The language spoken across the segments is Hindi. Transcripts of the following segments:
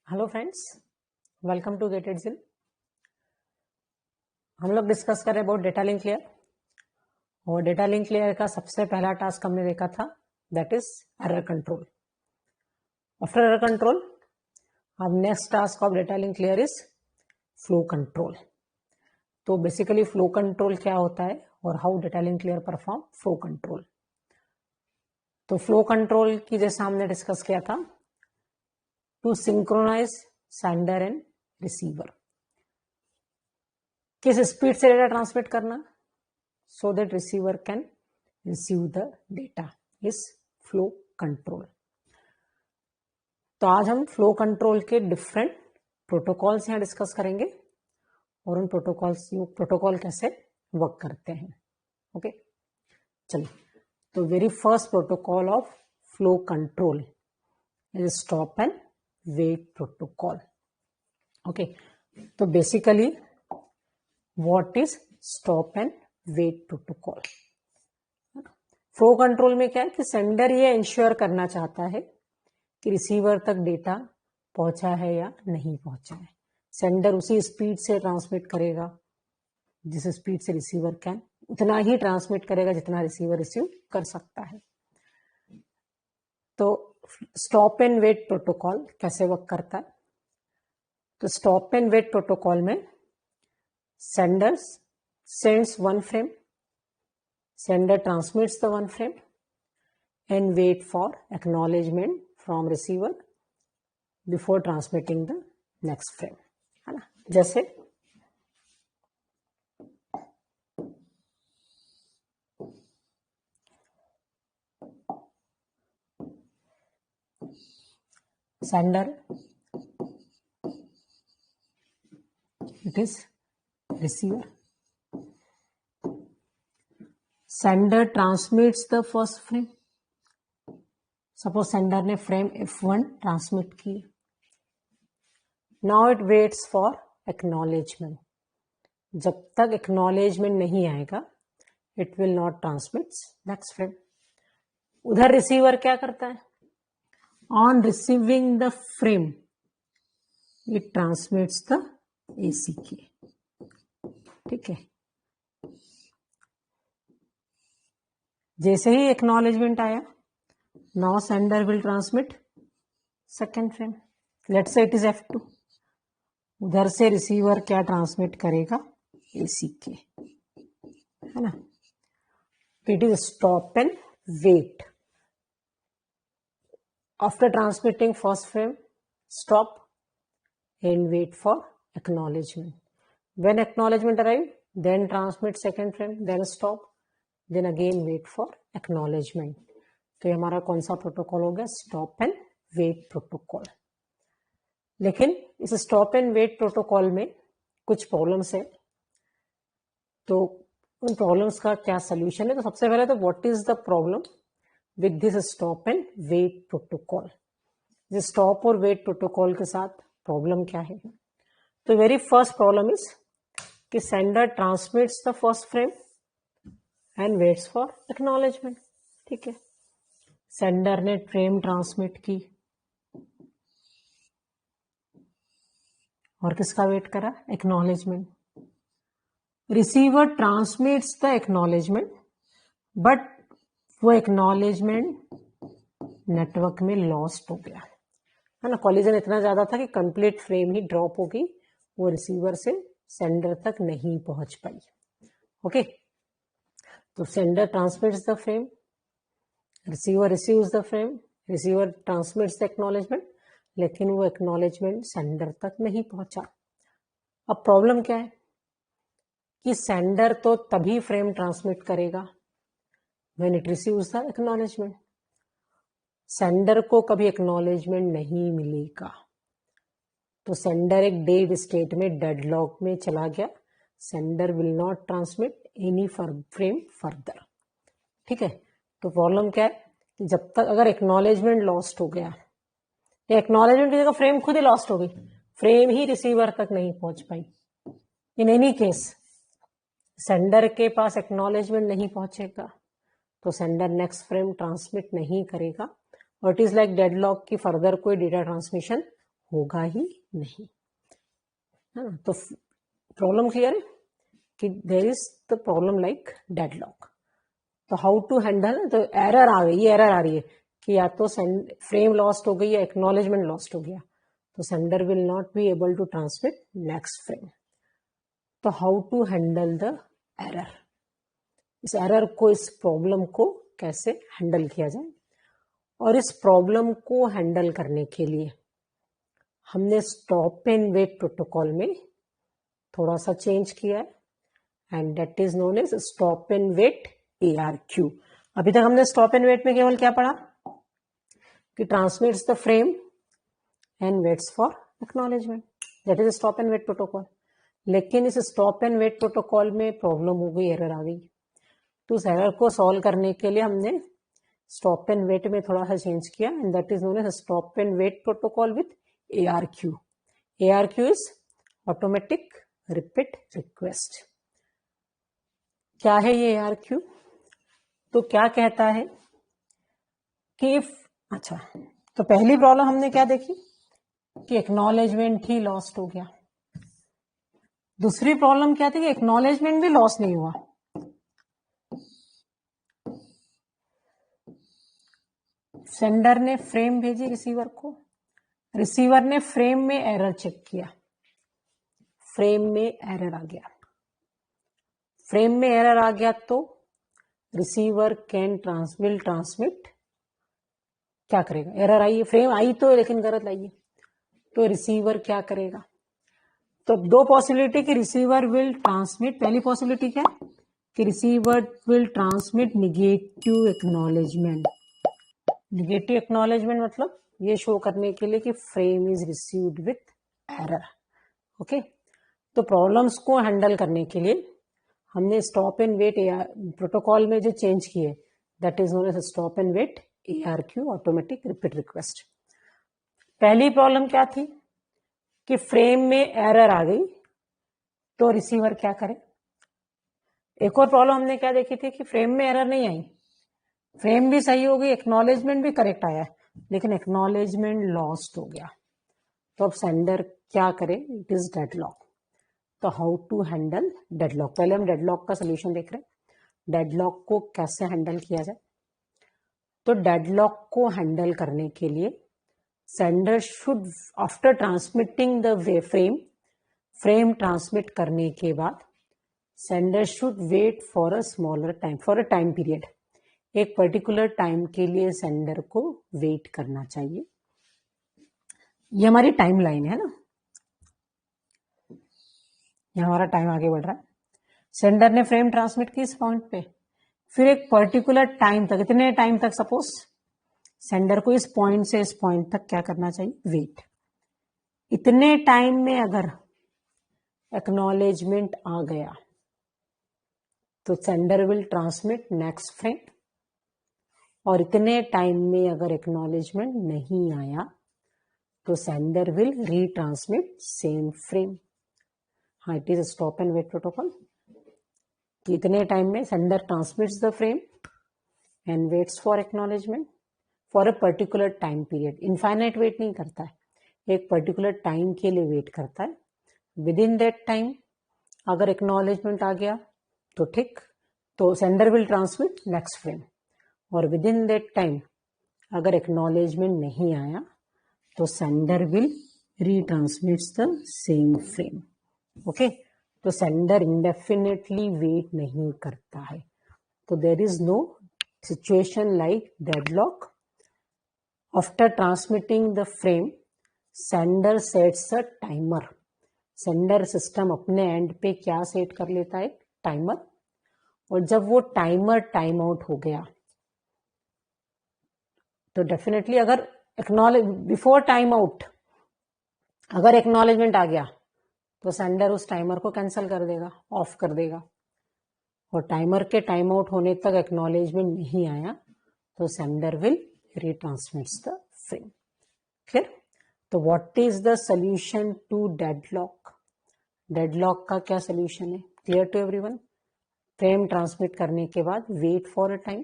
Hello friends, welcome to get it जिल। हम लोग डिस्कस कर रहे अबाउट डेटा लिंक लेयर और डेटा लिंक लेयर का सबसे पहला टास्क हमने देखा था, that is error control. After error control अब next task of data link layer is flow control. तो बेसिकली फ्लो कंट्रोल क्या होता है और how data link layer perform flow control. तो फ्लो कंट्रोल की जैसा हमने डिस्कस किया था, to synchronise sender and receiver, किस स्पीड से डेटा ट्रांसमिट करना so that receiver can receive the data is flow control। तो आज हम फ्लो कंट्रोल के डिफरेंट प्रोटोकॉल्स यहाँ डिस्कस करेंगे और उन प्रोटोकॉल कैसे वर्क करते हैं। ओके, चलिए। तो very first protocol of flow control is stop and wait protocol. Okay, तो basically what is stop and wait protocol. Flow control में क्या है कि सेंडर ये इंश्योर करना चाहता है कि रिसीवर तक डेटा पहुंचा है या नहीं पहुंचा है। सेंडर उसी स्पीड से ट्रांसमिट करेगा जिस स्पीड से रिसीवर कैन, उतना ही ट्रांसमिट करेगा जितना रिसीवर रिसीव कर सकता है। तो स्टॉप एंड वेट प्रोटोकॉल कैसे वर्क करता है? तो स्टॉप एंड वेट प्रोटोकॉल में Sanders sends one frame, sender transmits the one frame and wait for acknowledgement from receiver before transmitting the next frame, है ना। जैसे sender, it is receiver, sender transmits the first frame। Suppose sender ने फ्रेम F1 ट्रांसमिट की, now it weights for acknowledgement. जब तक एक्नॉलेजमेंट नहीं आएगा it will not transmit next frame. उधर रिसीवर क्या करता है? On receiving the frame it transmits the ACK। ठीक है, जैसे ही एक्नॉलेजमेंट आया, now sender will transmit second frame, let's say it is F2। उधर से रिसीवर क्या ट्रांसमिट करेगा? ACK, है ना। It is stop and wait. After transmitting first frame, stop and wait for acknowledgement. When acknowledgement arrive, then transmit second frame, then stop, then again wait for acknowledgement. तो ये हमारा कौन सा प्रोटोकॉल हो गया? Stop and wait protocol. लेकिन इस स्टॉप एंड वेट प्रोटोकॉल में कुछ प्रॉब्लम्स है, तो उन प्रॉब्लम्स का क्या सोल्यूशन है? तो सबसे पहले तो what is the problem with this stop and wait protocol. इस स्टॉप और वेट प्रोटोकॉल के साथ प्रॉब्लम क्या है? तो वेरी फर्स्ट प्रॉब्लम इज कि sender transmits the first frame and waits for acknowledgement. ठीक है, सेंडर ने फ्रेम ट्रांसमिट की और किसका वेट करा? Acknowledgement. Receiver transmits the acknowledgement, but वो एक्नॉलेजमेंट नेटवर्क में लॉस्ट हो गया, है ना। कॉलिजन इतना ज्यादा था कि कंप्लीट फ्रेम ही ड्रॉप हो गई, वो रिसीवर से सेंडर तक नहीं पहुंच पाई। ओके, तो sender transmits the frame, receiver receives the frame, receiver transmits the acknowledgement, लेकिन वो एक्नॉलेजमेंट सेंडर तक नहीं पहुंचा। अब प्रॉब्लम क्या है कि सेंडर तो तभी फ्रेम ट्रांसमिट करेगा when it receives the acknowledgement. Sender को कभी एक्नॉलेजमेंट नहीं मिलेगा, तो सेंडर एक डेड स्टेट में, डेडलॉक में चला गया। Sender will not transmit any frame further. ठीक है, तो प्रॉब्लम क्या है कि जब तक अगर एक्नॉलेजमेंट लॉस्ट हो गया, एक्नॉलेजमेंट की जगह फ्रेम खुद ही लॉस्ट हो गई, फ्रेम ही रिसीवर तक नहीं पहुंच पाई। इन एनी केस सेंडर के पास एक्नॉलेजमेंट नहीं पहुंचेगा तो सेंडर नेक्स्ट फ्रेम ट्रांसमिट नहीं करेगा और इट इज लाइक डेडलॉक की फर्दर कोई डेटा ट्रांसमिशन होगा ही नहीं, है ना। तो प्रॉब्लम क्लियर है कि there is the problem like deadlock. तो हाउ टू हैंडल, तो एरर आ गई, ये एरर आ रही है कि या तो फ्रेम लॉस्ट हो गई या एक्नॉलेजमेंट लॉस्ट हो गया, तो sender will not be able to transmit next frame. तो how to handle the error, इस एरर को, इस प्रॉब्लम को कैसे हैंडल किया जाए। और इस प्रॉब्लम को हैंडल करने के लिए हमने स्टॉप एंड वेट प्रोटोकॉल में थोड़ा सा चेंज किया है, and that is known as stop and wait ARQ। अभी तक हमने स्टॉप एंड वेट में केवल क्या पढ़ा कि transmits the frame and waits for acknowledgement, that is stop and wait protocol. लेकिन इस स्टॉप एंड वेट प्रोटोकॉल में प्रॉब्लम हो गई, एरर आ गई। तो उस एरर को सॉल्व करने के लिए हमने स्टॉप एंड वेट में थोड़ा सा चेंज किया, and that is known as stop and wait protocol with ARQ। ARQ is automatic repeat request. क्या है ये ARQ? तो क्या कहता है कि अच्छा, तो पहली प्रॉब्लम हमने क्या देखी कि एक्नॉलेजमेंट ही लॉस्ट हो गया। दूसरी प्रॉब्लम क्या थी कि एक्नॉलेजमेंट भी लॉस नहीं हुआ। सेंडर ने फ्रेम भेजी रिसीवर को, रिसीवर ने फ्रेम में एरर चेक किया, फ्रेम में एरर आ गया। फ्रेम में एरर आ गया तो रिसीवर कैन ट्रांसमिट क्या करेगा, एरर आई, फ्रेम आई तो लेकिन गलत आई है, तो रिसीवर क्या करेगा। तो दो पॉसिबिलिटी कि रिसीवर विल ट्रांसमिट, पहली पॉसिबिलिटी क्या है कि receiver will transmit negative acknowledgement. Negative acknowledgement मतलब ये शो करने के लिए कि frame is received with error. Okay, तो प्रॉब्लम्स को हैंडल करने के लिए हमने स्टॉप एंड वेट प्रोटोकॉल में जो चेंज किए, that is known as stop and wait ARQ, automatic repeat request. पहली प्रॉब्लम क्या थी कि फ्रेम में एरर आ गई तो रिसीवर क्या करे। एक और प्रॉब्लम हमने क्या देखी थी कि फ्रेम में एरर नहीं आई, फ्रेम भी सही हो गई, एक्नॉलेजमेंट भी करेक्ट आया, लेकिन एक्नॉलेजमेंट लॉस्ट हो गया। तो अब सेंडर क्या करे, इट इज डेडलॉक। तो हाउ टू हैंडल डेडलॉक, पहले हम डेडलॉक का सोल्यूशन देख रहे हैं। डेडलॉक को कैसे हैंडल किया जाए, तो डेडलॉक को हैंडल करने के लिए sender should after transmitting the frame transmit करने के बाद sender should wait for a smaller time, for a time period, एक पर्टिकुलर टाइम के लिए सेंडर को वेट करना चाहिए। ये हमारी टाइम लाइन है ना, ये हमारा टाइम आगे बढ़ रहा है। सेंडर ने फ्रेम ट्रांसमिट की इस पॉइंट पे, फिर एक पर्टिकुलर टाइम तक, इतने टाइम तक सपोज सेंडर को इस पॉइंट से इस पॉइंट तक क्या करना चाहिए, वेट। इतने टाइम में अगर एक्नॉलेजमेंट आ गया तो sender will transmit next frame, और इतने टाइम में अगर एक्नॉलेजमेंट नहीं आया तो sender will retransmit same frame. हाँ, it is stop and wait protocol कि इतने टाइम में sender transmits the frame and waits for acknowledgement for a particular time period. Infinite wait नहीं करता है, एक पर्टिकुलर टाइम के लिए वेट करता है। विद इन दैट टाइम अगर एक्नॉलेजमेंट आ गया तो ठीक, तो sender will transmit next frame, और विद इन दैट टाइम अगर एक्नॉलेजमेंट नहीं आया तो sender will retransmits the same frame. Okay, तो सेंडर इंडेफिनेटली वेट नहीं करता है। तो there is no situation like deadlock. After transmitting the frame sender sets a timer. Sender system अपने एंड पे क्या सेट कर लेता है, टाइमर, और जब वो टाइमर टाइम आउट हो गया तो डेफिनेटली अगर बिफोर टाइम आउट अगर एक्नॉलेजमेंट आ गया तो सेंडर उस टाइमर को कैंसिल कर देगा, ऑफ कर देगा, और टाइमर के टाइम आउट होने तक एक्नॉलेजमेंट नहीं आया तो sender will retransmits the frame. Clear? तो what is the solution to deadlock? Deadlock का क्या सॉल्यूशन है, clear to everyone? Frame transmit करने के बाद वेट फॉर अ टाइम,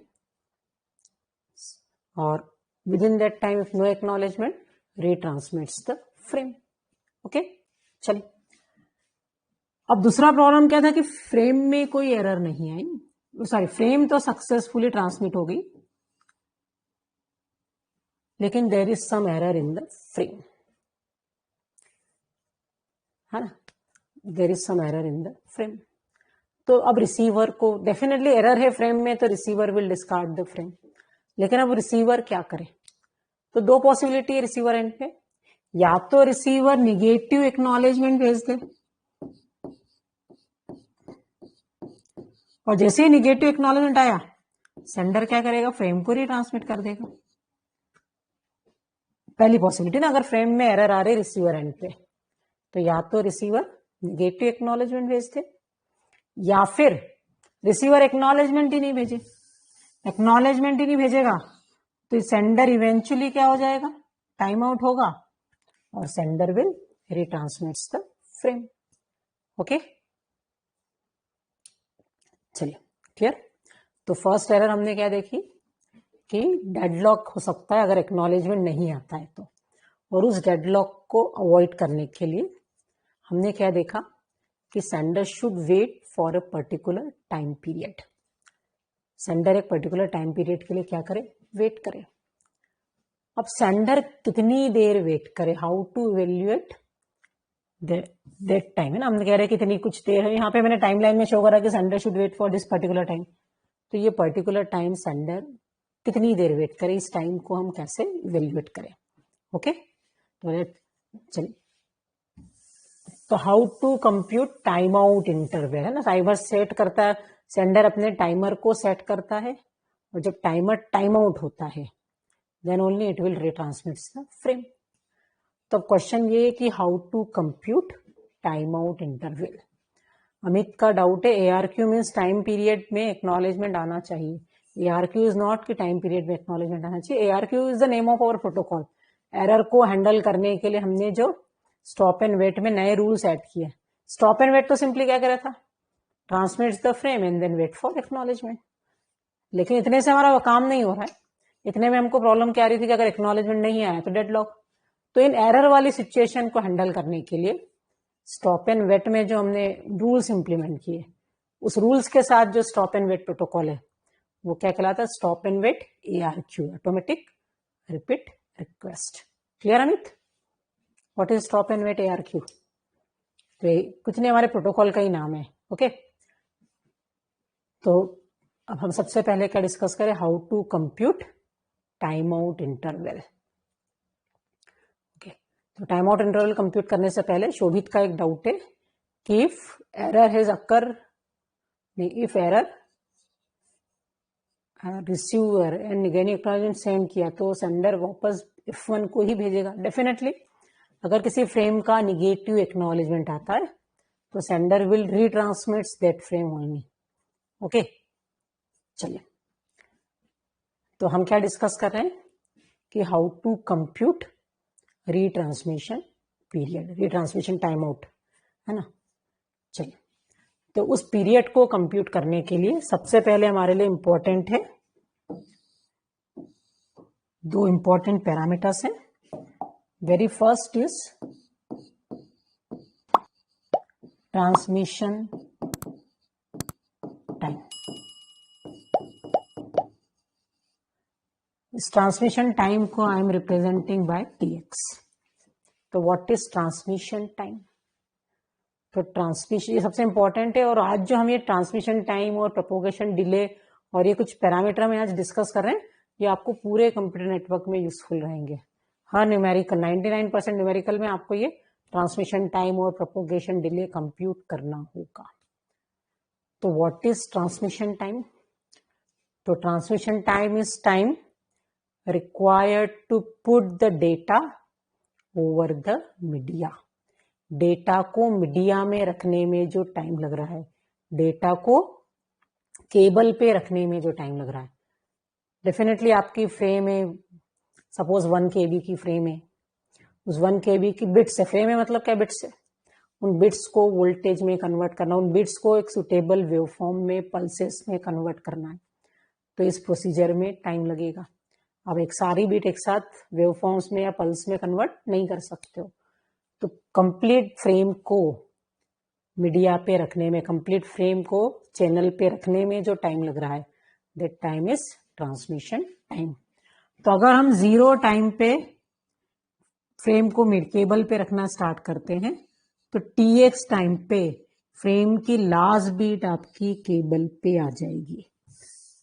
और within that time if no acknowledgement retransmits the frame. Okay, चलिए अब दूसरा प्रॉब्लम क्या था कि फ्रेम में कोई एरर नहीं आई, सॉरी फ्रेम तो सक्सेसफुली ट्रांसमिट हो गई, लेकिन there is some error in the frame, है ना, there is some error in the frame. तो अब रिसीवर को डेफिनेटली एरर है फ्रेम में, तो receiver will discard the frame, लेकिन अब रिसीवर क्या करे? तो दो पॉसिबिलिटी है रिसीवर एंड पे, या तो रिसीवर निगेटिव एक्नॉलेजमेंट भेज दे, और जैसे ही निगेटिव एक्नॉलेजमेंट आया सेंडर क्या करेगा? फ्रेम को रिट्रांसमिट कर देगा। पहली पॉसिबिलिटी ना, अगर फ्रेम में एरर आ रही रिसीवर एंड पे, तो या तो रिसीवर निगेटिव एक्नॉलेजमेंट भेज दे, या फिर रिसीवर एक्नॉलेजमेंट ही नहीं भेजे। एक्नॉलेजमेंट ही नहीं भेजेगा तो सेंडर इवेंचुअली क्या हो जाएगा? टाइम आउट होगा और sender will retransmits the frame. Okay, चलिए क्लियर। तो फर्स्ट एरर हमने क्या देखी कि डेडलॉक हो सकता है अगर एक्नॉलेजमेंट नहीं आता है तो, और उस डेडलॉक को अवॉइड करने के लिए हमने क्या देखा कि sender should wait for a particular time period. Sender एक पर्टिकुलर टाइम पीरियड के लिए क्या करे? वेट करे। अब सेंडर कितनी देर वेट करे? How to evaluate that time, है ना, हम कह रहे हैं कि इतनी कुछ देर है, यहाँ पे मैंने टाइमलाइन में शो करा कि sender should wait for this particular time, तो ये पर्टिकुलर टाइम सेंडर कितनी देर वेट करे, इस टाइम को हम कैसे इवेल्युएट करें। ओके, तो चलिए, तो how to compute time out interval, है ना, टाइमर सेट करता है, सेंडर अपने टाइमर को सेट करता है, और जब टाइमर टाइम आउट होता है then only it will retransmit the frame. तो क्वेश्चन ये है कि how to compute time out interval. Amit का डाउट है ARQ मीन्स टाइम पीरियड में एक्नॉलेजमेंट आना चाहिए। ARQ इज नॉट कि टाइम पीरियड में एक्नॉलेजमेंट आना चाहिए। ARQ is the name of our protocol. Error को हैंडल करने के लिए हमने जो स्टॉप एंड वेट में नए रूल्स ऐड किए। स्टॉप एंड वेट तो सिंपली क्या करा था? Transmits the frame and then wait for acknowledgement. लेकिन इतने से हमारा काम नहीं हो रहा है। इतने में हमको प्रॉब्लम क्या आ रही थी कि अगर एक्नॉलेजमेंट नहीं आया तो डेडलॉक। तो इन एरर वाली सिचुएशन को हैंडल करने के लिए स्टॉप एंड वेट में जो हमने रूल्स इंप्लीमेंट किए, उस रूल्स के साथ जो स्टॉप एंड वेट प्रोटोकॉल है वो क्या कहलाता है? Stop and wait ARQ, automatic repeat request. Clear Amit? What is stop and wait ARQ? तो कुछ नहीं, हमारे प्रोटोकॉल का ही नाम है। ओके, तो अब हम सबसे पहले क्या डिस्कस करें? How to compute time out interval. Okay, तो टाइम आउट इंटरवल कंप्यूट करने से पहले शोभित का एक डाउट है कि if error has occur, if error receiver and negative acknowledgement send किया तो सेंडर वापस F1 को ही भेजेगा। डेफिनेटली अगर किसी फ्रेम का निगेटिव एक्नॉलेजमेंट आता है तो sender will retransmits that frame only. Okay, चलिए, तो हम क्या डिस्कस कर रहे हैं कि how to compute retransmission period, retransmission time out, है ना। चलिए, तो उस पीरियड को कंप्यूट करने के लिए सबसे पहले हमारे लिए इंपॉर्टेंट है, दो इंपॉर्टेंट पैरामीटर्स हैं। Very first is transmission time. इस ट्रांसमिशन टाइम को I am representing by TX। तो व्हाट इज ट्रांसमिशन टाइम? तो ट्रांसमिशन ये सबसे इंपॉर्टेंट है, और आज जो हम ये ट्रांसमिशन टाइम और प्रोपोगेशन डिले और ये कुछ पैरामीटर हम आज डिस्कस कर रहे हैं, ये आपको पूरे कंप्यूटर नेटवर्क में यूजफुल रहेंगे। हर न्यूमेरिकल 99% न्यूमेरिकल में आपको ये ट्रांसमिशन टाइम और प्रोपोगेशन डिले कंप्यूट करना होगा। तो व्हाट इज ट्रांसमिशन टाइम? तो transmission time is time required to put the data over the media। Data को मीडिया में रखने में जो टाइम लग रहा है, डेटा को केबल पे रखने में जो टाइम लग रहा है। डेफिनेटली आपकी फ्रेम है, सपोज 1 KB की फ्रेम है, उस 1 KB की बिट्स है, फ्रेम है मतलब क्या? बिट्स है। उन बिट्स को वोल्टेज में कन्वर्ट करना, उन बिट्स को एक सुटेबल वेवफॉर्म में, पल्सेस में कन्वर्ट करना है, तो इस प्रोसीजर में टाइम लगेगा। अब एक सारी बिट एक साथ वेवफॉर्म्स में या पल्स में कन्वर्ट नहीं कर सकते हो, तो कंप्लीट फ्रेम को मीडिया पे रखने में, कंप्लीट फ्रेम को चैनल पे रखने में जो टाइम लग रहा है, that time is transmission time. तो अगर हम 0 टाइम पे फ्रेम को मिड केबल पे रखना स्टार्ट करते हैं तो tx टाइम पे फ्रेम की लास्ट बीट आपकी केबल पे आ जाएगी।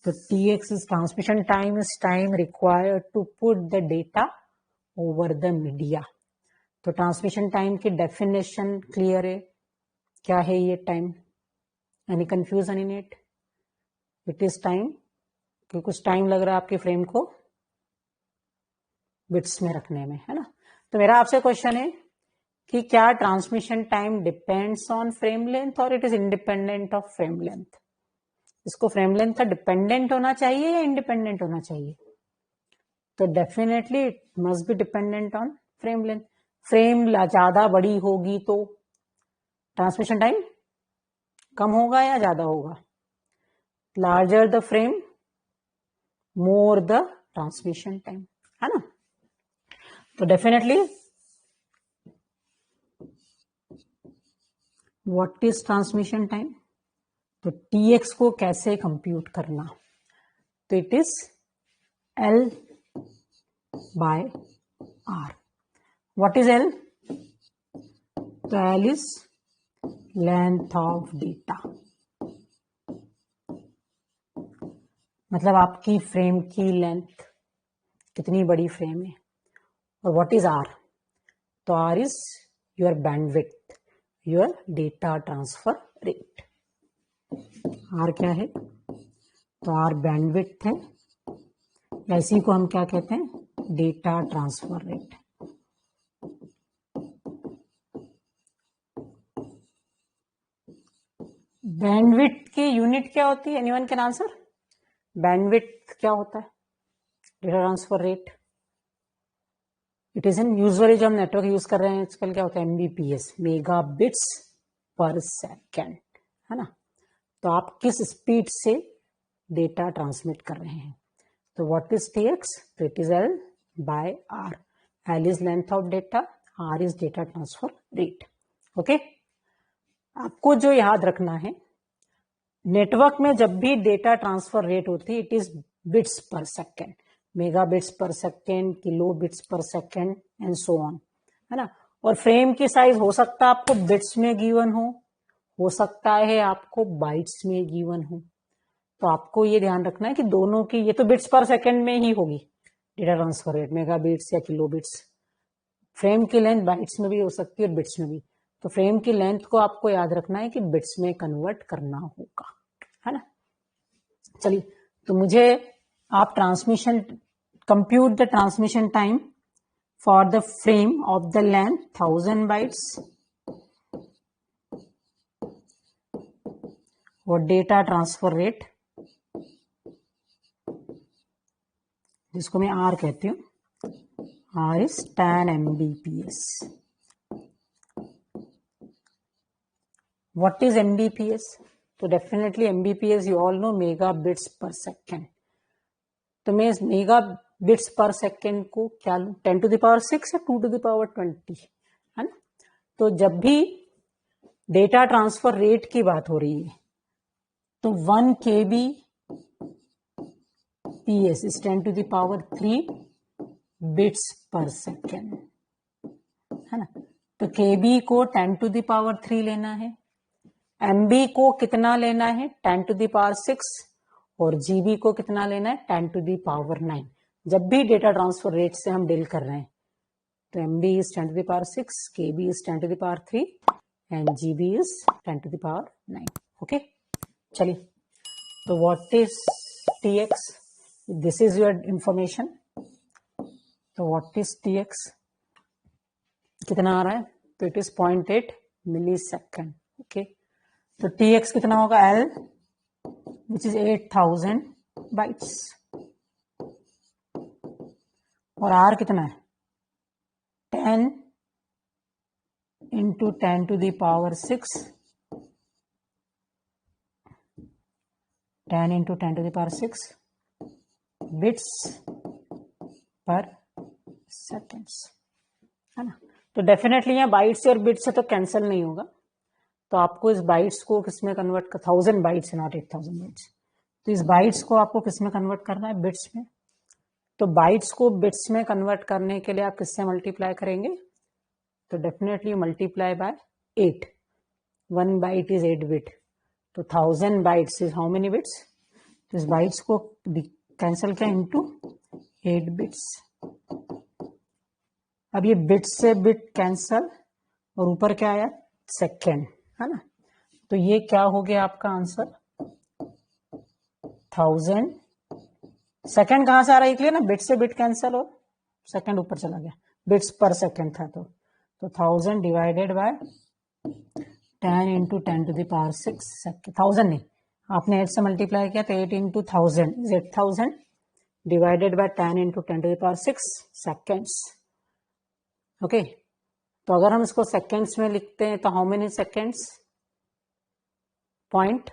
तो tx is transmission time, is time required to put the data over the media. तो ट्रांसमिशन टाइम की डेफिनेशन क्लियर है, क्या है ये time? Any confusion in it? It is time कि कुछ टाइम लग रहा है आपके फ्रेम को बिट्स में रखने में, है ना। तो मेरा आपसे क्वेश्चन है कि क्या transmission time depends on frame length और it is independent of frame length? इसको फ्रेम लेंथ का डिपेंडेंट होना चाहिए या इंडिपेंडेंट होना चाहिए? तो definitely it must be dependent on frame length. Frame ज्यादा बड़ी होगी तो ट्रांसमिशन टाइम कम होगा या ज्यादा होगा? Larger the frame more the transmission time, है ना। तो definitely what is transmission time? तो tx को कैसे कंप्यूट करना? तो it is L by R। What is L? तो L is length of data, मतलब आपकी फ्रेम की लेंथ, कितनी बड़ी फ्रेम है। और व्हाट इज R? तो R is your bandwidth, your data transfer rate. R क्या है? तो R बैंडविड्थ है, इसी को हम क्या कहते हैं? Data transfer rate. बैंडविड्थ की यूनिट क्या होती है? Anyone can answer? बैंडविड्थ क्या होता है? Data transfer rate. It is in usually जो हम नेटवर्क यूज कर रहे हैं आजकल क्या होता है? MBPS, mega bits per second, है ना। तो आप किस स्पीड से डेटा ट्रांसमिट कर रहे हैं। तो व्हाट इज tx? तो it is L by R। L is length of data, R is data transfer rate. Okay, आपको जो याद रखना है, नेटवर्क में जब भी डेटा ट्रांसफर रेट होती है it is bits per second, mega bits per second, kilo bits per second and so on, है ना। और फ्रेम की साइज हो सकता है आपको बिट्स में गिवन हो सकता है आपको बाइट्स में गिवन हो। तो आपको ये ध्यान रखना है कि दोनों की, ये तो बिट्स पर सेकेंड में ही होगी data transfer rate, mega bits या किलो बिट्स। फ्रेम की लेंथ बाइट्स में भी हो सकती है और बिट्स में भी। तो फ्रेम की लेंथ को आपको याद रखना है कि बिट्स में कन्वर्ट करना होगा, है ना। चलिए, तो मुझे आप transmission, compute the transmission time for the frame of the length 1000 bytes और डेटा ट्रांसफर रेट, जिसको मैं R कहती हूँ, R is 10 Mbps. What is Mbps? तो definitely Mbps you all know mega bits per second. तो मैं इस मेगा बिट्स पर सेकेंड को क्या लूं? 10 to the power 6 या 2 to the power 20, है ना। तो जब भी डेटा ट्रांसफर रेट की बात हो रही है तो 1 kbps is 10 to the power 3 bits per second, है ना। तो kb को 10 to the power 3 लेना है, MB को कितना लेना है? 10 to the power 6, और GB को कितना लेना है? 10 to the power 9। जब भी डेटा ट्रांसफर रेट से हम डील कर रहे हैं तो MB is 10 to the power 6, KB is 10 to the power 3 and GB is 10 to the power 9। Okay, चलिए, तो what is TX? This is your information. तो व्हाट इज TX? कितना आ रहा है? तो it is 0.8 millisecond. Okay, तो TX कितना होगा? L which is 8000 बाइट्स, और R कितना है? 10 into 10 to the power 6, 10 into 10 to the power 6 bits पर सेकेंड्स, है ना। तो डेफिनेटली यहाँ बाइट्स और बिट्स से तो कैंसिल नहीं होगा, तो आपको इस बाइट्स को किसमें कन्वर्ट कर, 1000 बाइट्स नॉट 8000 बाइट्स, तो इस बाइट्स को आपको किसमें कन्वर्ट करना है, बिट्स में। तो बाइट्स को बिट्स में कन्वर्ट करने के लिए आप किससे मल्टीप्लाई करेंगे, तो डेफिनेटली मल्टीप्लाई बाय 8, 1 बाइट इज 8 बिट, तो 1000 bytes is how many bits, तो इस बाइट्स को कैंसिल किया इनटू 8 बिट्स। अब ये बिट से बिट कैंसल और ऊपर क्या आया, सेकेंड, है ना, तो ये क्या हो गया आपका आंसर 1000। सेकेंड कहां से आ रहा है क्लियर ना, बिट से बिट कैंसल और सेकेंड ऊपर चला गया, बिट्स पर सेकेंड था, तो 1000 divided by 10 into 10 to the power 6, 1000 नहीं, आपने 8 से मल्टीप्लाई किया तो 8 into 1000 is 8000 divided by 10 into 10 to the power 6 seconds. Okay, तो अगर हम इसको सेकेंड्स में लिखते हैं तो हाउ मेनी सेकेंड्स, पॉइंट,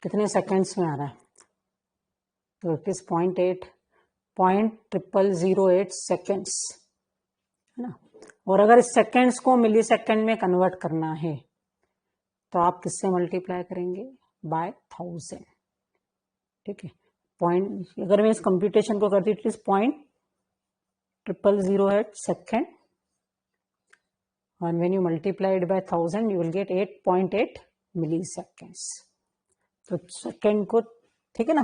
कितने सेकेंड्स में आ रहा है, तो इट इज 0.0008 सेकेंड्स, है ना। और अगर इस सेकेंड्स को मिली सेकेंड में कन्वर्ट करना है तो आप किससे मल्टीप्लाई करेंगे, बाय 1000, ठीक है। पॉइंट, अगर मैं इस कंप्यूटेशन को करती, it is 0.0008 second, and when you multiply it by 1000 you will get 8.8 milliseconds, तो सेकेंड को, ठीक है ना,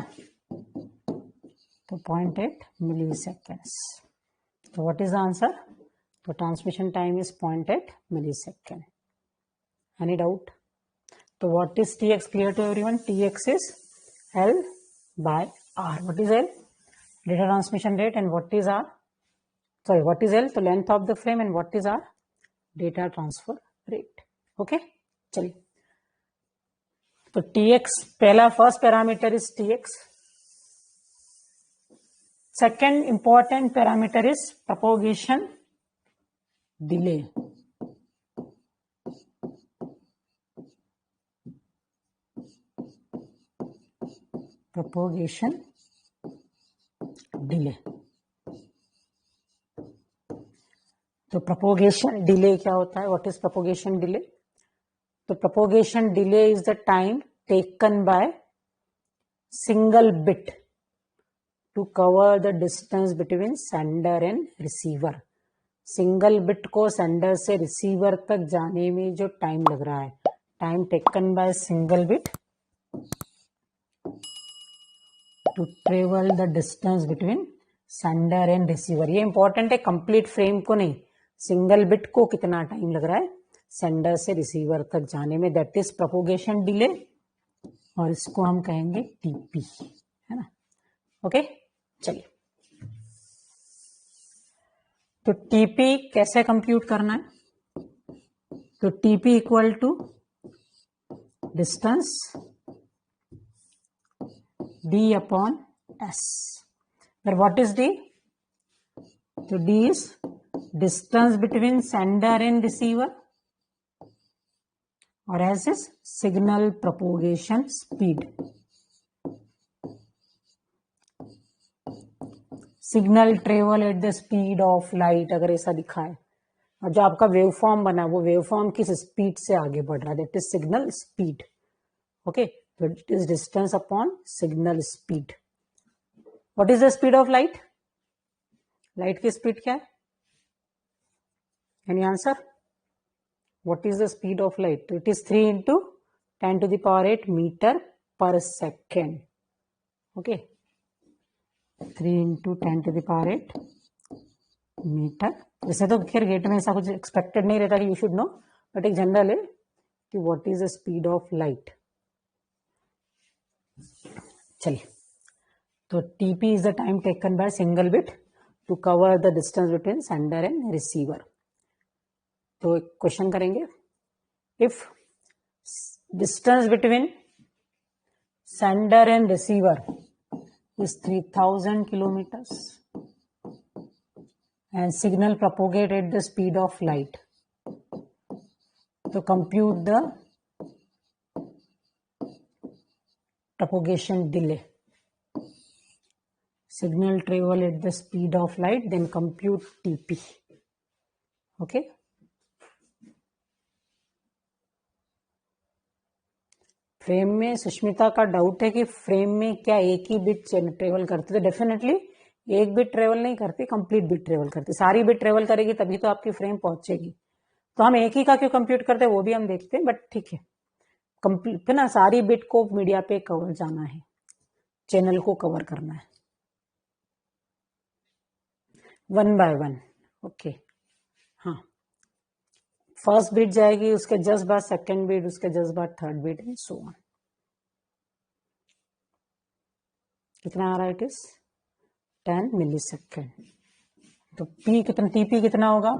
तो 0.8 milliseconds, तो व्हाट इज द आंसर, तो transmission time is 0.8 millisecond। Any doubt, तो what is tx, clear to everyone, tx इज L by R, what is L, data transmission rate, and what is R, sorry what is L, तो length of the frame, and what is R, data transfer rate. Okay, चलिए, तो tx पहला first parameter is tx, second important parameter is propagation delay, propagation delay. तो प्रोपोगेशन डिले क्या होता है, व्हाट इज प्रोपोगेशन डिले, तो propagation delay is the time taken by single bit to cover the distance between sender and receiver. Single bit को सेंडर से रिसीवर तक जाने में जो टाइम लग रहा है, time taken by single bit to travel the distance between sender and receiver. ये इंपॉर्टेंट है, कंप्लीट फ्रेम को नहीं, सिंगल बिट को कितना टाइम लग रहा है सेंडर से रिसीवर तक जाने में, दैट इज प्रोपोगेशन डिले, और इसको हम कहेंगे टीपी, है ना। ओके, चलिए, तो टीपी कैसे कंप्यूट करना है, तो TP equal to distance D upon S, what is D, तो D is distance between sender and receiver, और S is signal propagation speed. Signal travel at the speed of light, अगर ऐसा दिखा है, और जो आपका वेव फॉर्म बना वो वेव फॉर्म किस स्पीड से आगे बढ़ रहा है, that is signal speed. Okay, तो it is distance upon signal speed. What is the speed of light, light की स्पीड क्या है, any answer, what is the speed of light, it is 3 into 10 to the power 8 metre per second. Okay, 3 into 10 to the power 8 metre. वैसे तो खैर गेट में ऐसा कुछ एक्सपेक्टेड नहीं रहता कि यू शुड नो, बट एक जनरल है कि what is the speed of light. चलिए, तो TP is the time taken by single bit to cover the distance between sender and receiver. तो एक क्वेश्चन करेंगे, if distance between sender and receiver is 3000 kilometers and signal propagate at the speed of light, to compute the propagation delay. signal travel at the speed of light, then compute TP. Okay. Frame में सुष्मिता का डाउट है कि फ्रेम में क्या एक ही बिट ट्रेवल करती, तो डेफिनेटली एक बिट ट्रेवल नहीं करती, कंप्लीट बिट ट्रेवल करती। सारी बिट ट्रेवल करेगी तभी तो आपकी फ्रेम पहुंचेगी। तो हम एक ही का क्यों कंप्यूट करते हैं वो भी हम देखते हैं, बट ठीक है, कंप्लीट ना, सारी बिट को मीडिया पे कवर जाना है, चैनल को कवर करना है 1 by 1। ओके, हाँ, फर्स्ट बिट जाएगी, उसके जस्ट बाद सेकंड बिट, उसके जस्ट बाद third bit, and so on. कितना आ रहा है? It is 10 millisecond. तो पी कितना, टीपी कितना होगा?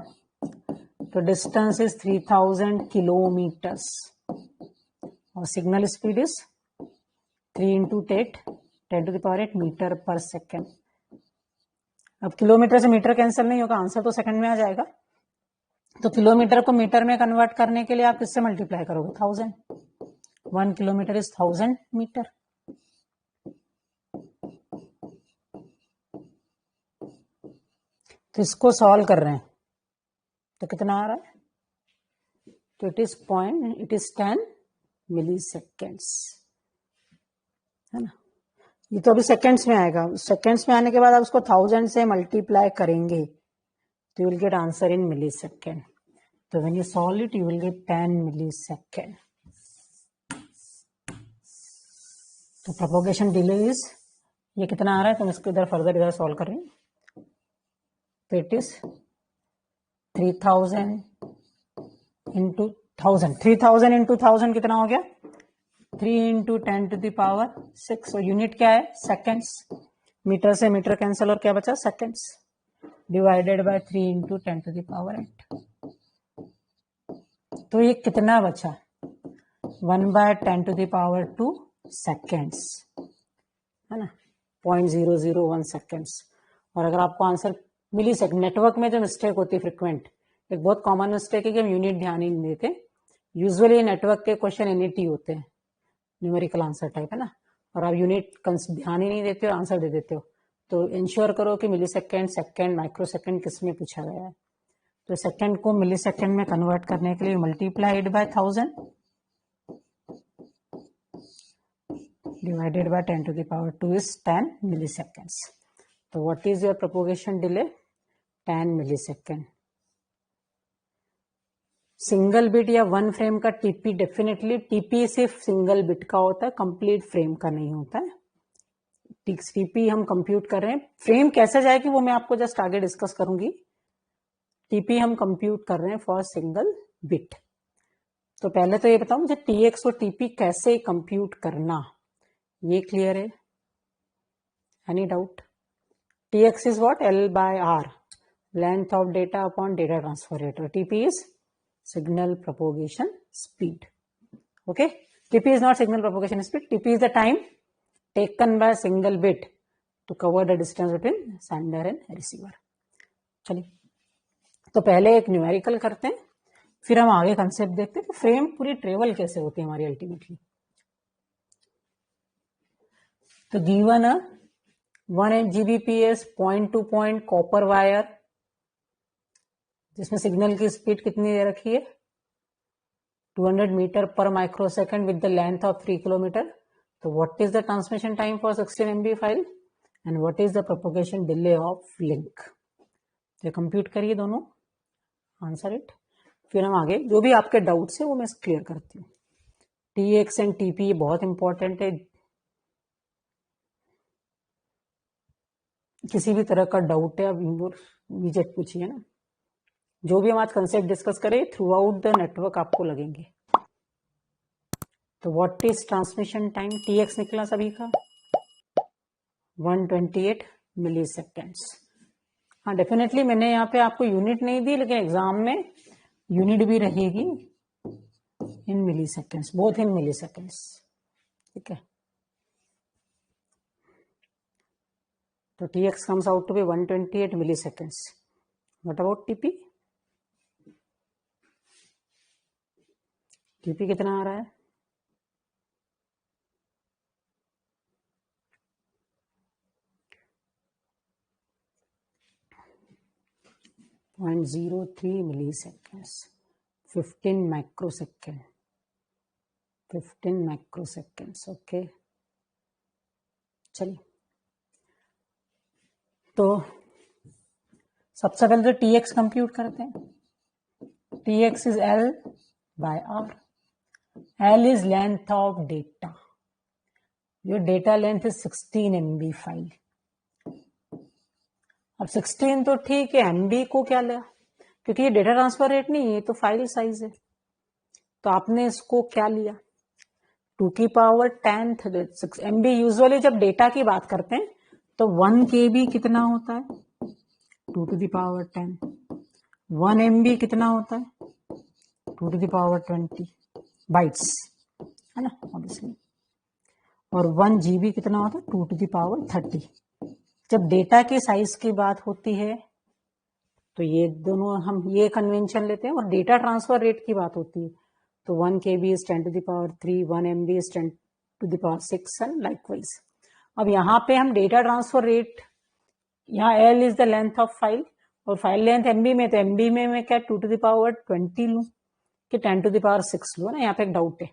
तो डिस्टेंस इज 3000 किलोमीटर्स और signal speed is 3 into 10⁸ metre per second. अब किलोमीटर से मीटर कैंसिल नहीं होगा, आंसर तो सेकंड में आ जाएगा। तो किलोमीटर को मीटर में कन्वर्ट करने के लिए आप किससे मल्टीप्लाई करोगे? 1000। 1 किलोमीटर इज 1000 मीटर। तो इसको सॉल्व कर रहे हैं तो कितना आ रहा है? तो इट इज 10 मिलीसेकेंड्स, है ना। ये तो अभी सेकेंड्स में आएगा, सेकेंड्स में आने के बाद आप उसको 1000 से मल्टीप्लाई करेंगे तो you will get answer in millisecond. तो when you solve it you will get 10 millisecond. तो प्रोपोगेशन डिले इज, ये कितना आ रहा है, तो मैं इसको इधर फर्दर इधर सॉल्व कर रही हूँ। तो इट इज 3000 इंटू 1000, 3000 इंटू 1000 कितना हो गया? 3 इंटू 10⁶। और यूनिट क्या है? सेकेंड्स। मीटर से मीटर कैंसिल और क्या बचा? Seconds, divided by 3 into 10⁸। तो ये कितना बचा? 1/10⁻² सेकेंड्स, है ना, 0.001 सेकेंड्स। और अगर आपको आंसर मिली सेकेंड, नेटवर्क में जो मिस्टेक होती है फ्रिक्वेंट, एक बहुत कॉमन मिस्टेक है कि हम यूनिट ध्यान ही नहीं देते। यूजुअली नेटवर्क के क्वेश्चन एनईटी होते हैं, न्यूमेरिकल आंसर टाइप, है ना, और आप यूनिट ध्यान ही नहीं देते हो, आंसर दे देते हो। तो इंश्योर करो कि मिली सेकेंड, सेकेंड, माइक्रो सेकेंड किस में पूछा गया है। तो सेकेंड को मिली सेकेंड में कन्वर्ट करने के लिए multiplied by 1000 divided bye 10⁻² is 10 मिलीसेकेंड्स। तो what is your propagation delay? 10 millisecond. Single bit या वन फ्रेम का टीपी, डेफिनेटली टीपी सिर्फ सिंगल बिट का होता है, कंप्लीट फ्रेम का नहीं होता है। टीपी हम कंप्यूट कर रहे हैं, फ्रेम कैसे जाएगी वो मैं आपको जस्ट आगे डिस्कस करूंगी। टीपी हम कंप्यूट कर रहे हैं फॉर सिंगल बिट। तो पहले तो ये बताओ मुझे टीएक्स और टीपी कैसे कंप्यूट करना, ये क्लियर है? Any doubt? TX is what? L/R, length of data upon data transfer rate, और TP is signal propagation speed. Okay, TP is not signal propagation speed. TP is the time taken by a single bit to cover the distance between sender and receiver. चलिए, तो पहले एक न्यूमेरिकल करते हैं, फिर हम आगे कंसेप्ट देखते हैं कि फ्रेम पूरी ट्रेवल कैसे होती है हमारी अल्टीमेटली। तो given 1 Gbps point to point copper wire, जिसमें सिग्नल की स्पीड कितनी दे रखी है? 200 metre per microsecond with the length of 3 kilometre. तो what is the transmission time for 16 MB file and what is the propagation delay of link? तो कंप्यूट करिए दोनों, आंसर इट, फिर हम आगे जो भी आपके डाउट्स है वो मैं क्लियर करती हूँ। टीएक्स एंड टीपी बहुत इंपॉर्टेंट है, किसी भी तरह का डाउट है आप इमीडिएट पूछिए ना। जो भी हम आज कंसेप्ट डिस्कस करें थ्रू आउट द नेटवर्क आपको लगेंगे। तो what is transmission time? TX निकला सभी का 128 मिलीसेकेंड्स। हाँ डेफिनेटली मैंने यहाँ पे आपको यूनिट नहीं दी, लेकिन एग्जाम में यूनिट भी रहेगी इन मिलीसेकेंड्स, बोथ इन मिलीसेकेंड्स, ठीक है। तो TX comes out to be 128 milliseconds. What about TP? TP कितना आ रहा है? 0.03 milliseconds, 15 microsecond, 15 microseconds. ओके, चलिए तो सबसे पहले तो tx कंप्यूट करते हैं. tx is L by R. L is length of data. your data length is 16 MB file. अब 16 तो ठीक है, MB को क्या लिया, क्योंकि ये डेटा ट्रांसफर रेट नहीं है, तो फाइल साइज है. तो आपने इसको क्या लिया, 2 की पावर 10. MB यूजुअली जब डेटा की बात करते हैं तो 1 KB कितना होता है, 2 to the power 10. 1 MB कितना होता है, 2 to the power 20 बाइट्स, है ना, ऑब्वियसली. और 1 GB कितना होता है, 2 to the power 30. जब डेटा के साइज की बात होती है तो ये दोनों हम ये कन्वेंशन लेते हैं, और डेटा ट्रांसफर रेट की बात होती है तो 1 KB is 10 to the power 3, 1 MB is 10 to the power 6 and likewise. अब यहाँ पे हम डेटा ट्रांसफर रेट, यहाँ L is the length of file, और फाइल लेंथ MB में, तो MB में मैं क्या 2 to the power 20 लूँ कि 10 to the power 6 लूँ ना. यहाँ पे एक डाउट है.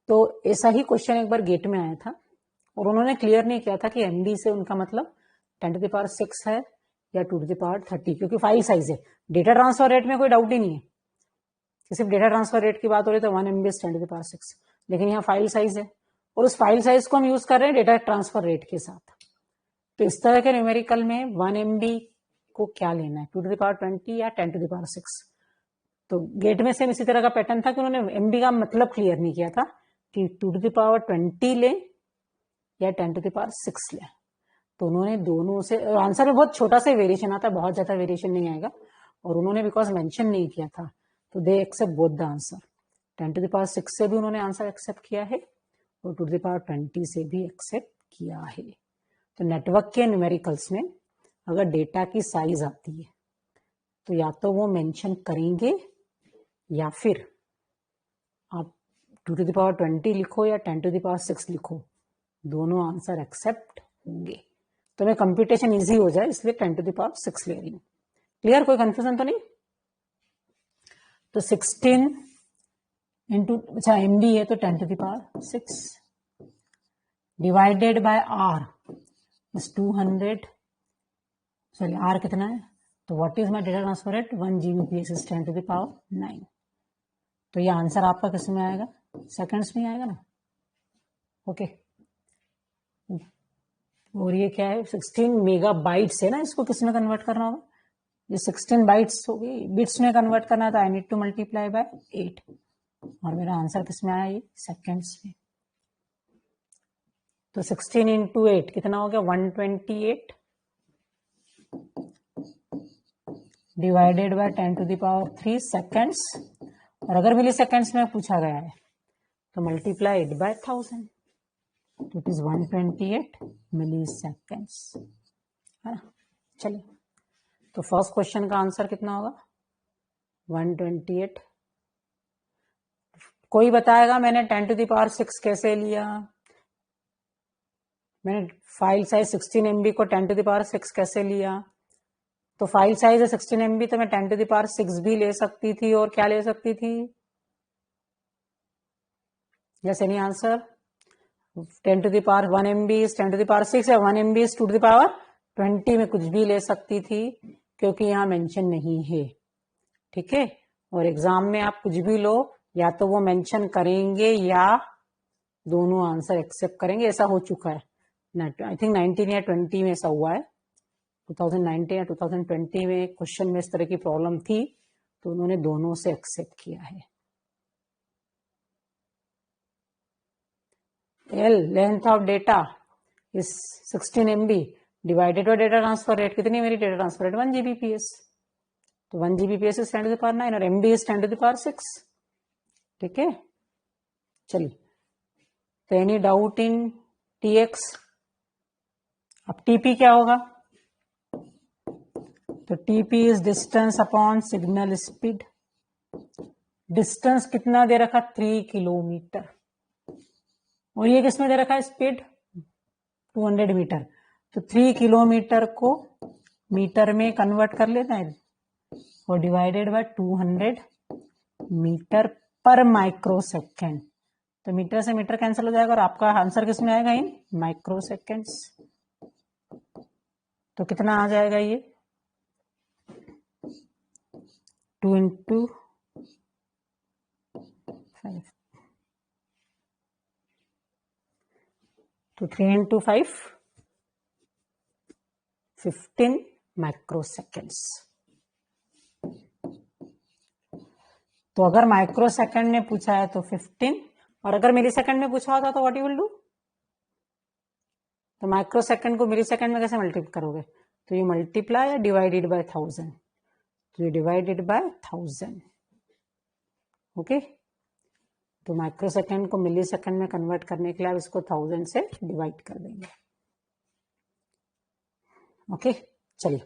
तो ऐसा ही क्वेश्चन एक बार गेट में आया था और उन्होंने क्लियर नहीं किया था कि MB से उनका मतलब 10 to the power 6 है या 2 to the power 30, क्योंकि फाइल साइज है. डेटा ट्रांसफर रेट में कोई डाउट ही नहीं है, सिर्फ डेटा ट्रांसफर रेट की बात हो रही है तो 1 MB 10 to the power 6, लेकिन यहाँ फाइल साइज है और उस फाइल साइज को हम यूज कर रहे हैं डेटा ट्रांसफर रेट के साथ. तो इस तरह के न्यूमेरिकल में 1 MB को क्या लेना है, 2 to the power 20 या 10 to the power 6. तो गेट में सेम इसी तरह का पैटर्न था कि उन्होंने MB का मतलब क्लियर नहीं किया था कि 2 to the power 20 ले या 10 to the power 6 ले. तो उन्होंने दोनों से, आंसर में बहुत छोटा सा वेरिएशन आता है, बहुत ज्यादा वेरिएशन नहीं आएगा, और उन्होंने बिकॉज मेंशन नहीं किया था तो they accept both the answer. 10 to the power 6 से भी उन्होंने आंसर एक्सेप्ट किया है और 2 to the power 20 से भी एक्सेप्ट किया है. तो नेटवर्क के न्यूमेरिकल्स में अगर डेटा की साइज आती है तो या तो वो मेंशन करेंगे या फिर आप 2 to the power 20 लिखो या 10 to the power 6 लिखो, दोनों आंसर एक्सेप्ट होंगे. तो मैं कंप्यूटेशन इजी हो जाए इसलिए 10 to the power 6 ले रही हूँ. क्लियर, कोई कंफ्यूजन तो नहीं. तो 16 इंटू, अच्छा MB है तो 10 to the power 6 divided by R is 200. चलिए R कितना है, तो what is my data transfer rate, 1 Gbps is 10 to the power 9. तो ये आंसर आपका किस में आएगा, सेकंड्स में आएगा ना. ओके, और ये क्या है, 16 मेगाबाइट्स है ना, इसको किस में कन्वर्ट करना होगा, ये 16 बाइट्स होगी, बिट्स में कन्वर्ट करना है तो I need to multiply by 8, और मेरा आंसर किस में आया, ये सेकंड्स में. तो 16 इंटू 8 कितना हो गया, 128 divided by 10 to the power 3 seconds, और अगर मिली सेकंड्स में पूछा गया है तो मल्टीप्लाई इट बाय 1000, तो इट इज 128 मिली सेकेंड्स, है ना. चलिए, तो फर्स्ट क्वेश्चन का आंसर कितना होगा, 128. कोई बताएगा मैंने 10 to the power 6 कैसे लिया, मैंने फाइल साइज 16 MB को 10 to the power 6 कैसे लिया. तो फाइल साइज है 16 MB, तो मैं 10 to the power 6 भी ले सकती थी, और क्या ले सकती थी, yes any answer. 10 to the power 1 MB is 10 to the power 6 या 1 MB is 2 to the power 20 में कुछ भी ले सकती थी, क्योंकि यहाँ मेंशन नहीं है. ठीक है, और एग्जाम में आप कुछ भी लो, या तो वो मेंशन करेंगे या दोनों आंसर एक्सेप्ट करेंगे. ऐसा हो चुका है, आई थिंक 19 या 20 में ऐसा हुआ है. 2019 या 2020 में क्वेश्चन में इस तरह की प्रॉब्लम थी, तो उन्होंने दोनों से एक्सेप्ट किया है. L length of data is 16 MB divided by data transfer rate, कितनी मेरी डेटा ट्रांसफर रेट, 1 Gbps, तो 1 Gbps is 10 to the power 9 और MB is 10 to the power 6. ठीक है, चलिए, तो एनी डाउट इन TX. अब TP क्या होगा, तो TP is distance upon signal speed. Distance कितना दे रखा, 3 किलोमीटर, और ये किसमें दे रखा है, स्पीड 200 मीटर. तो 3 किलोमीटर को मीटर में कन्वर्ट कर लेना है, और डिवाइडेड बाय 200 मीटर पर माइक्रो सेकेंड। तो मीटर से मीटर कैंसिल हो जाएगा और आपका आंसर किस में आएगा? इन माइक्रो सेकेंड्स। तो कितना आ जाएगा ये? 2 × 5, तो 3 × 5 15 माइक्रो सेकेंड्स। तो अगर माइक्रो सेकेंड में पूछा है तो 15, और अगर मिली सेकेंड में पूछा होता तो व्हाट यू विल डू? तो माइक्रो सेकेंड को मिली सेकेंड में कैसे मल्टीप्लाई करोगे? तो ये मल्टीप्लाई या डिवाइडेड बाय 1000, तो ये डिवाइडेड बाय 1000। ओके, तो माइक्रो सेकेंड को मिली सेकेंड में कन्वर्ट करने के लिए आप इसको 1000 से डिवाइड कर देंगे। ओके, चलिए,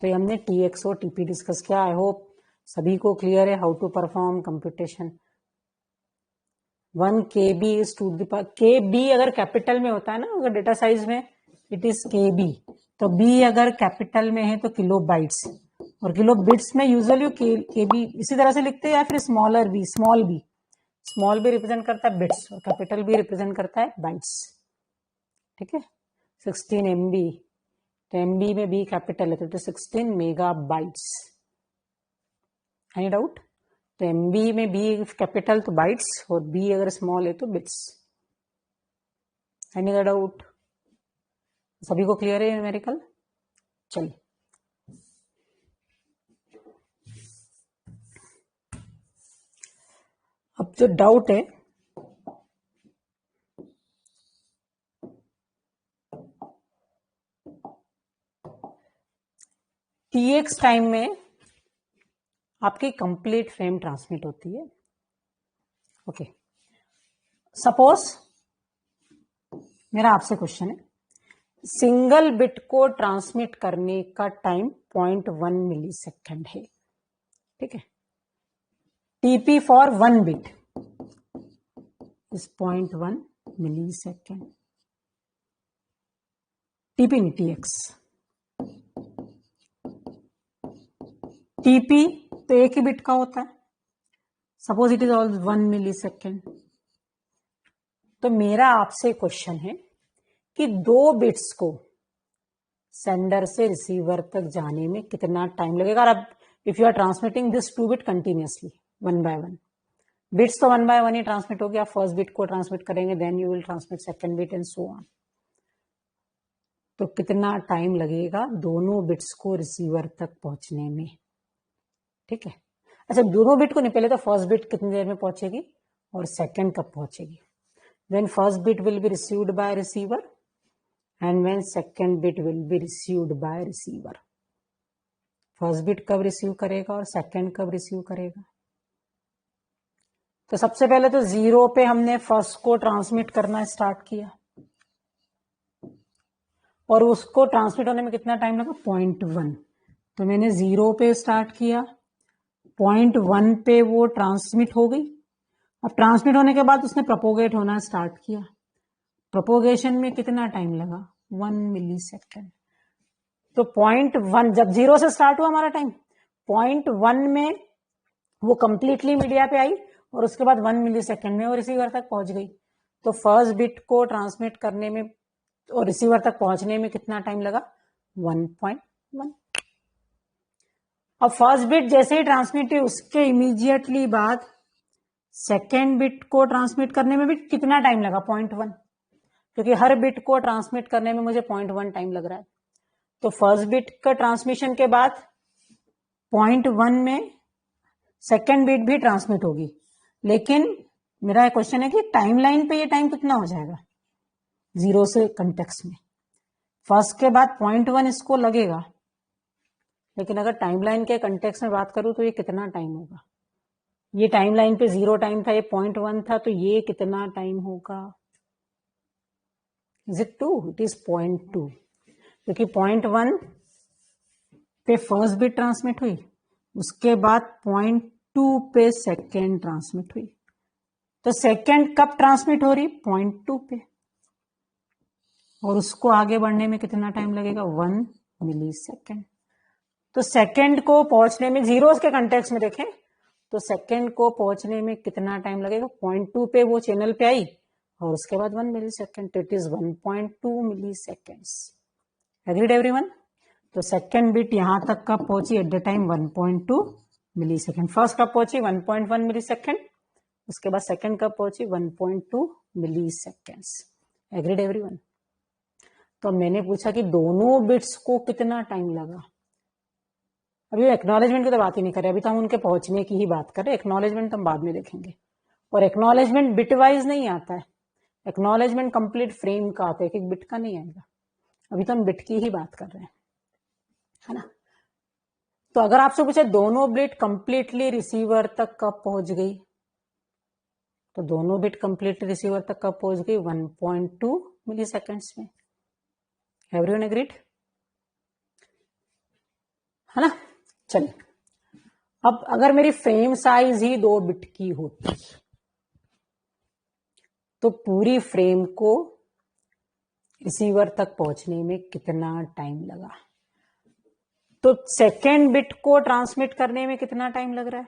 तो ये हमने TX और TP डिस्कस किया। आई होप सभी को क्लियर है how to perform computation. 1 KB is to the power, KB अगर कैपिटल में होता है ना, अगर डेटा साइज में इट इज KB, तो B अगर कैपिटल में है तो किलो बाइट्स, और किलो बिट्स में यूजुअली KB इसी तरह से लिखते हैं, या फिर smaller b, small b represent करता है बिट्स और कैपिटल B रिप्रेजेंट करता है बाइट्स। ठीक है, 16 MB, तो MB में B कैपिटल है तो 16 मेगा बाइट्स। Any doubt? तो MB में B कैपिटल तो बाइट्स, और B अगर स्मॉल है तो बिट्स। Any other doubt? सभी को क्लियर है न्यूमेरिकल? चलिए, अब जो डाउट है, TX टाइम में आपकी कंप्लीट फ्रेम ट्रांसमिट होती है। ओके, सपोज मेरा आपसे क्वेश्चन है, सिंगल बिट को ट्रांसमिट करने का टाइम 0.1 मिली सेकेंड है। ठीक है, TP for 1 bit is 0.1 millisecond. TP नहीं, TX। TP तो एक ही बिट का होता है, suppose it is all 1 millisecond. तो मेरा आपसे क्वेश्चन है कि 2 बिट्स को सेंडर से रिसीवर तक जाने में कितना टाइम लगेगा। अब if you are transmitting this 2 bit continuously 1 by 1, bits तो 1 by 1 ही ट्रांसमिट हो गया। फर्स्ट बिट को ट्रांसमिट करेंगे, then you will transmit second bit and so on. तो कितना टाइम लगेगा दोनों बिट्स को रिसीवर तक पहुंचने में? ठीक है, अच्छा, दोनों बिट को नहीं, पहले तो फर्स्ट बिट कितनी देर में पहुंचेगी और सेकंड कब पहुंचेगी? When first bit will be received by receiver and when second bit will be received by receiver. First bit कब रिसीव करेगा और सेकंड कब रिसीव करेगा? तो सबसे पहले तो 0 पे हमने फर्स्ट को ट्रांसमिट करना स्टार्ट किया, और उसको ट्रांसमिट होने में कितना टाइम लगा? 0.1। तो मैंने 0 पे स्टार्ट किया, 0.1 पे वो ट्रांसमिट हो गई। अब ट्रांसमिट होने के बाद उसने प्रोपोगेट होना स्टार्ट किया। प्रोपोगेशन में कितना टाइम लगा? 1 मिली सेकेंड। तो 0.1, जब 0 से स्टार्ट हुआ हमारा टाइम, 0.1 में वो कंप्लीटली मीडिया पे आई, और उसके बाद 1 मिली सेकेंड में वो रिसीवर तक पहुंच गई। तो फर्स्ट बिट को ट्रांसमिट करने में और रिसीवर तक पहुंचने में कितना टाइम लगा? 1.1। अब फर्स्ट बिट जैसे ही ट्रांसमिट हुई, उसके इमीडिएटली बाद सेकेंड बिट को ट्रांसमिट करने में भी कितना टाइम लगा? 0.1, क्योंकि हर बिट को ट्रांसमिट करने में मुझे 0.1 टाइम लग रहा है। तो फर्स्ट बिट का ट्रांसमिशन के बाद 0.1 में सेकेंड बिट भी ट्रांसमिट होगी, लेकिन मेरा क्वेश्चन है कि टाइमलाइन पे ये टाइम कितना हो जाएगा 0 से कंटेक्स्ट में? फर्स्ट के बाद 0.1 इसको लगेगा, लेकिन अगर टाइमलाइन के कंटेक्स्ट में बात करूं तो ये कितना टाइम होगा? ये टाइमलाइन पे 0 टाइम था, ये 0.1 था, तो ये कितना टाइम होगा? Is it 2? इट इज 0.2, क्योंकि 0.1 पे फर्स्ट बिट ट्रांसमिट हुई, उसके बाद 0.2 पे सेकेंड ट्रांसमिट हुई। तो सेकेंड कब ट्रांसमिट हो रही? 0.2 पे, और उसको आगे बढ़ने में कितना टाइम लगेगा? 1 मिली सेकेंड। तो सेकंड को पहुंचने में, जीरोस के कंटेक्स्ट में देखें तो सेकंड को पहुंचने में कितना टाइम लगेगा, 0.2 पे वो चैनल पे आई और उसके बाद 1 millisecond, it is 1.2 milliseconds. Agreed everyone? तो सेकंड बिट यहां तक कब पहुंची, at the time 1.2 millisecond. First कब पहुंची 1.1 मिली सेकेंड, उसके बाद सेकंड कब पहुंची 1.2 मिली सेकेंड्स। Agreed everyone? तो मैंने पूछा कि दोनों बिट्स को कितना टाइम लगा। अभी एक्नॉलेजमेंट की तो बात ही नहीं कर रहे, अभी तो हम उनके पहुंचने की ही बात कर रहे हैं। एक्नॉलेजमेंट हम बाद में देखेंगे, और एक्नॉलेजमेंट बिट वाइज नहीं आता है, एक्नॉलेजमेंट कंप्लीट फ्रेम का आता है, एक बिट का नहीं आएगा। अभी तो हम बिट की ही बात कर रहे हैं, है ना। तो अगर आपसे पूछे दोनों बिट कंप्लीटली रिसीवर तक कब पहुंच गई, तो दोनों बिट कंप्लीटली रिसीवर तक कब पहुंच गई, 1.2 मिली सेकेंड्स में। एवरीवन एग्रीड, है ना। चलिए, अब अगर मेरी फ्रेम साइज ही 2 बिट की होती तो पूरी फ्रेम को रिसीवर तक पहुंचने में कितना टाइम लगा। तो सेकेंड बिट को ट्रांसमिट करने में कितना टाइम लग रहा है,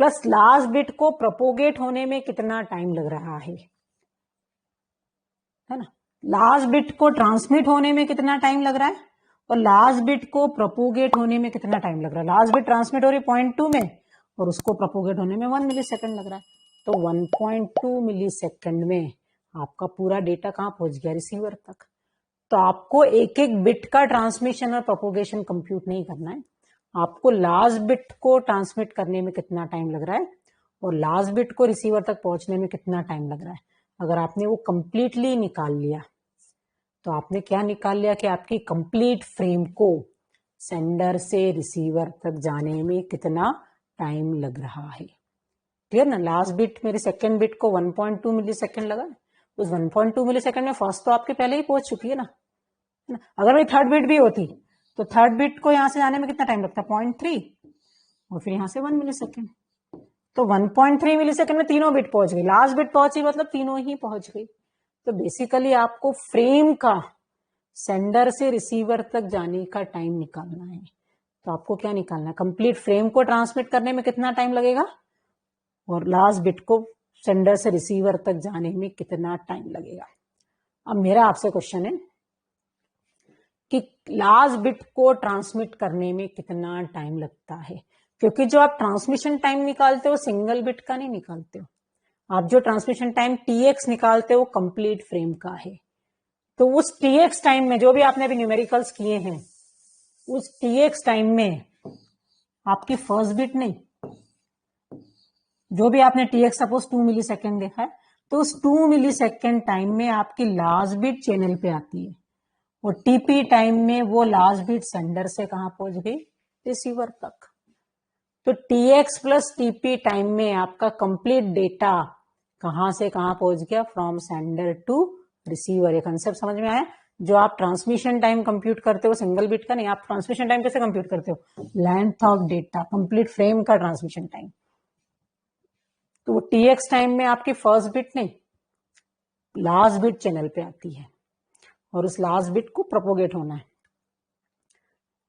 प्लस लास्ट बिट को प्रोपोगेट होने में कितना टाइम लग रहा है ना। लास्ट बिट को ट्रांसमिट होने में कितना टाइम लग रहा है और लास्ट बिट को प्रोपोगेट होने में कितना टाइम लग रहा है। लास्ट बिट ट्रांसमिट हो रही 0.2 में और उसको प्रोपोगेट होने में 1 मिली सेकेंड लग रहा है। तो 1.2 मिली सेकेंड में आपका पूरा डेटा कहां पहुंच गया, रिसीवर तक। तो आपको एक एक बिट का ट्रांसमिशन और प्रोपोगेशन कंप्यूट नहीं करना है, आपको लास्ट बिट को ट्रांसमिट करने में कितना टाइम लग रहा है और लास्ट बिट को रिसीवर तक पहुंचने में कितना टाइम लग रहा है। अगर आपने वो कंप्लीटली निकाल लिया तो आपने क्या निकाल लिया कि आपकी कंप्लीट फ्रेम को सेंडर से रिसीवर तक जाने में कितना टाइम लग रहा है। क्लियर ना। लास्ट बिट मेरी सेकंड बिट को 1.2 मिली सेकेंड लगा, उस 1.2 मिली सेकेंड में फर्स्ट तो आपके पहले ही पहुंच चुकी है ना। अगर मेरी थर्ड बिट भी होती तो थर्ड बिट को यहां से जाने में कितना टाइम लगता, 0.3 और फिर यहां से 1 मिली सेकेंड। तो 1.3 मिली सेकेंड में तीनों बिट पहुंच गई, लास्ट बिट पहुंची मतलब तीनों ही पहुंच गई। तो बेसिकली आपको फ्रेम का सेंडर से रिसीवर तक जाने का टाइम निकालना है। तो आपको क्या निकालना है, कंप्लीट फ्रेम को ट्रांसमिट करने में कितना टाइम लगेगा और लास्ट बिट को सेंडर से रिसीवर तक जाने में कितना टाइम लगेगा। अब मेरा आपसे क्वेश्चन है कि लास्ट बिट को ट्रांसमिट करने में कितना टाइम लगता है, क्योंकि जो आप ट्रांसमिशन टाइम निकालते हो सिंगल बिट का नहीं निकालते हो, आप जो ट्रांसमिशन टाइम TX निकालते हो कंप्लीट फ्रेम का है। तो उस TX टाइम में जो भी आपने अभी न्यूमेरिकल्स किए हैं, उस TX टाइम में आपकी फर्स्ट बिट नहीं, जो भी आपने TX सपोज 2 मिली सेकेंड देखा है, तो उस 2 मिली सेकेंड टाइम में आपकी लास्ट बिट चैनल पे आती है और TP टाइम में वो लास्ट बिट सेंडर से कहां पहुंच गई, रिसीवर तक। तो TX प्लस TP टाइम में आपका कंप्लीट डेटा कहां से कहां पहुंच गया, फ्रॉम सेंडर टू रिसीवर। ये कंसेप्ट समझ में आया। जो आप ट्रांसमिशन टाइम कंप्यूट करते हो सिंगल बिट का नहीं, आप ट्रांसमिशन टाइम कैसे कंप्यूट करते हो, length of data, complete frame का ट्रांसमिशन टाइम। तो TX टाइम में आपकी फर्स्ट बिट नहीं, लास्ट बिट चैनल पे आती है और उस लास्ट बिट को प्रोपोगेट होना है।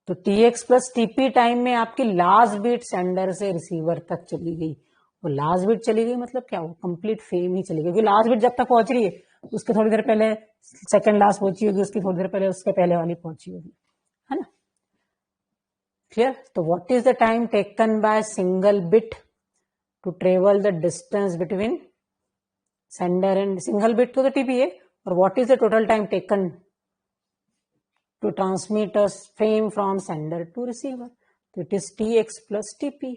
तो TX प्लस TP टाइम में आपकी लास्ट बिट सेंडर से रिसीवर तक चली गई, और लास्ट बिट चली गई मतलब क्या हो, कंप्लीट फ्रेम ही चली गई, क्योंकि लास्ट बिट जब तक पहुंच रही है उसके थोड़ी देर पहले सेकंड लास्ट पहुंची होगी, उसकी थोड़ी देर पहले उसके पहले वाली पहुंची होगी, है ना। क्लियर। तो what is the time taken by single bit to travel the distance between sender and single bit तो TP है, और what is the total time taken to transmit a frame from sender to receiver, तो it is TX plus TP।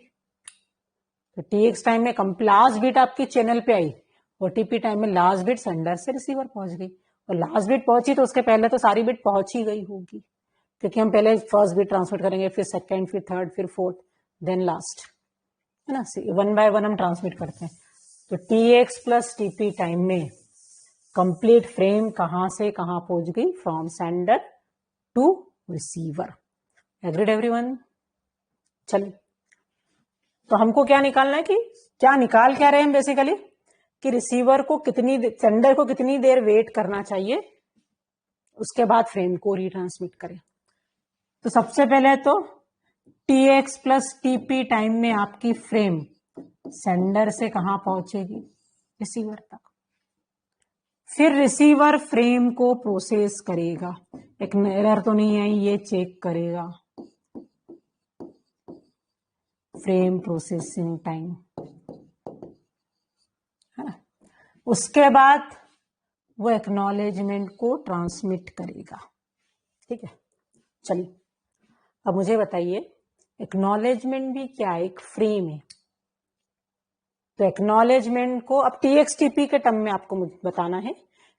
तो TX टाइम में लास्ट बिट आपकी चैनल पे आई और TP टाइम में लास्ट बिट सेंडर से रिसीवर पहुंच गई, और लास्ट बिट पहुंची तो उसके पहले तो सारी बिट पहुंच ही गई होगी, क्योंकि हम पहले फर्स्ट बिट ट्रांसमिट करेंगे, फिर सेकंड, फिर थर्ड, फिर फोर्थ, देन लास्ट, है ना। 1 बाय 1 हम ट्रांसमिट करते हैं। तो TX प्लस TP टाइम में कंप्लीट फ्रेम कहां से कहां पहुंच गई, from sender to receiver. Agreed everyone. चलिए, तो हमको क्या निकालना है कि क्या निकाल क्या रहे हैं बेसिकली, कि रिसीवर को कितनी, सेंडर को कितनी देर वेट करना चाहिए उसके बाद फ्रेम को रिट्रांसमिट करें। तो सबसे पहले तो tx प्लस टीपी टाइम में आपकी फ्रेम सेंडर से कहां पहुंचेगी, रिसीवर तक। फिर रिसीवर फ्रेम को प्रोसेस करेगा, एक एरर तो नहीं आई ये चेक करेगा, फ्रेम प्रोसेसिंग टाइम है ना। उसके बाद वो एक्नॉलेजमेंट को ट्रांसमिट करेगा, ठीक है। चलिए अब मुझे बताइए एक्नॉलेजमेंट भी क्या है, एक फ्रेम है। तो एक्नॉलेजमेंट को अब टीएक्सटीपी के टर्म में आपको मुझे बताना है,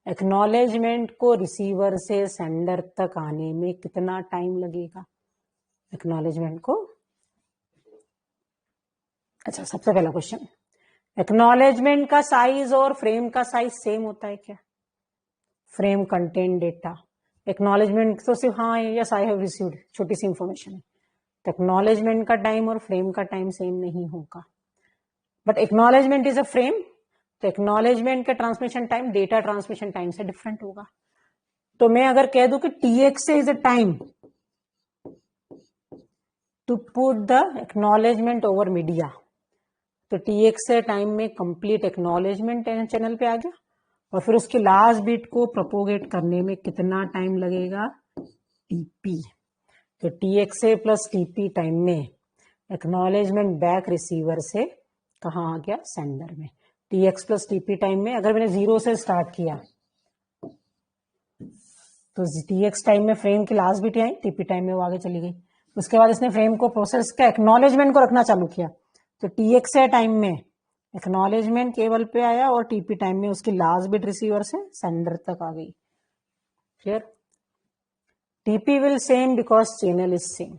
एक्नॉलेजमेंट को रिसीवर से सेंडर तक आने में कितना टाइम लगेगा एक्नॉलेजमेंट को। अच्छा, सबसे पहला क्वेश्चन, एक्नॉलेजमेंट का साइज और फ्रेम का साइज सेम होता है क्या? फ्रेम कंटेन डेटा, एक्नॉलेजमेंट तो सिर्फ हाँ यस आई हैव रिसीव्ड छोटी सी इंफॉर्मेशन है, तो एक्नॉलेजमेंट का टाइम और फ्रेम का टाइम सेम नहीं होगा। But acknowledgement is a frame, तो एक्नॉलेजमेंट का transmission time data transmission time से डिफरेंट होगा। तो मैं अगर कह दूं कि tx is a time to put the acknowledgement over media, तो tx से टाइम में कंप्लीट एक्नॉलेजमेंट चैनल पे आ गया, और फिर उसकी लास्ट बिट को प्रोपोगेट करने में कितना टाइम लगेगा, टीपी। तो tx से प्लस टीपी टाइम में एक्नॉलेजमेंट बैक रिसीवर से कहां आ गया, सेंडर में। tx प्लस टीपी टाइम में अगर मैंने 0 से स्टार्ट किया तो tx टाइम में फ्रेम की last bit I, TP time में वो आगे चली गई। उसके बाद इसने फ्रेम को प्रोसेस का एक्नॉलेजमेंट को रखना चालू किया, तो tx से टाइम में एक्नॉलेजमेंट केवल पे आया और टीपी टाइम में उसकी लास्ट बिट रिसीवर से सेंडर तक आ गई। Clear? TP will same because channel is same,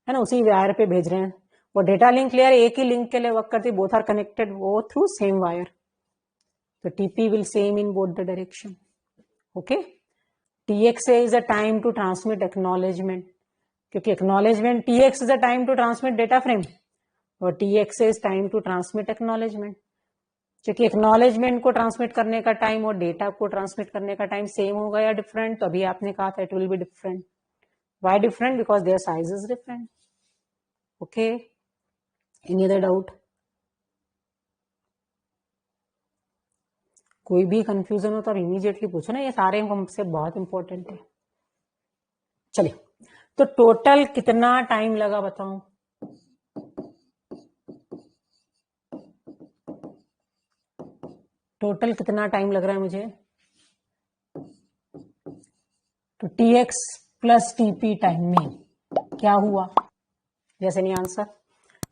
है ना, उसी वायर पे भेज रहे हैं। वो डेटा लिंक लेयर एक ही लिंक के लिए वर्क करती, बोथ आर कनेक्टेड वो थ्रू सेम वायर, तो TP will same in both the direction. Okay, tx is a time to transmit acknowledgement, क्योंकि acknowledgement tx is a time to transmit data frame और tx is time to transmit acknowledgement. क्योंकि एक्नॉलेजमेंट को ट्रांसमिट करने का टाइम और डेटा को ट्रांसमिट करने का टाइम सेम होगा या डिफरेंट, तो अभी आपने कहा था it will be different. Why different? Because their size is different. Okay, any other doubt? कोई भी कंफ्यूजन हो तो आप इमीडिएटली पूछो ना, ये सारे हमसे बहुत इंपॉर्टेंट है। चलिए, तो टोटल कितना टाइम लगा बताऊं? टोटल कितना टाइम लग रहा है मुझे? तो tx प्लस टीपी टाइम में क्या हुआ? जैसे नहीं answer,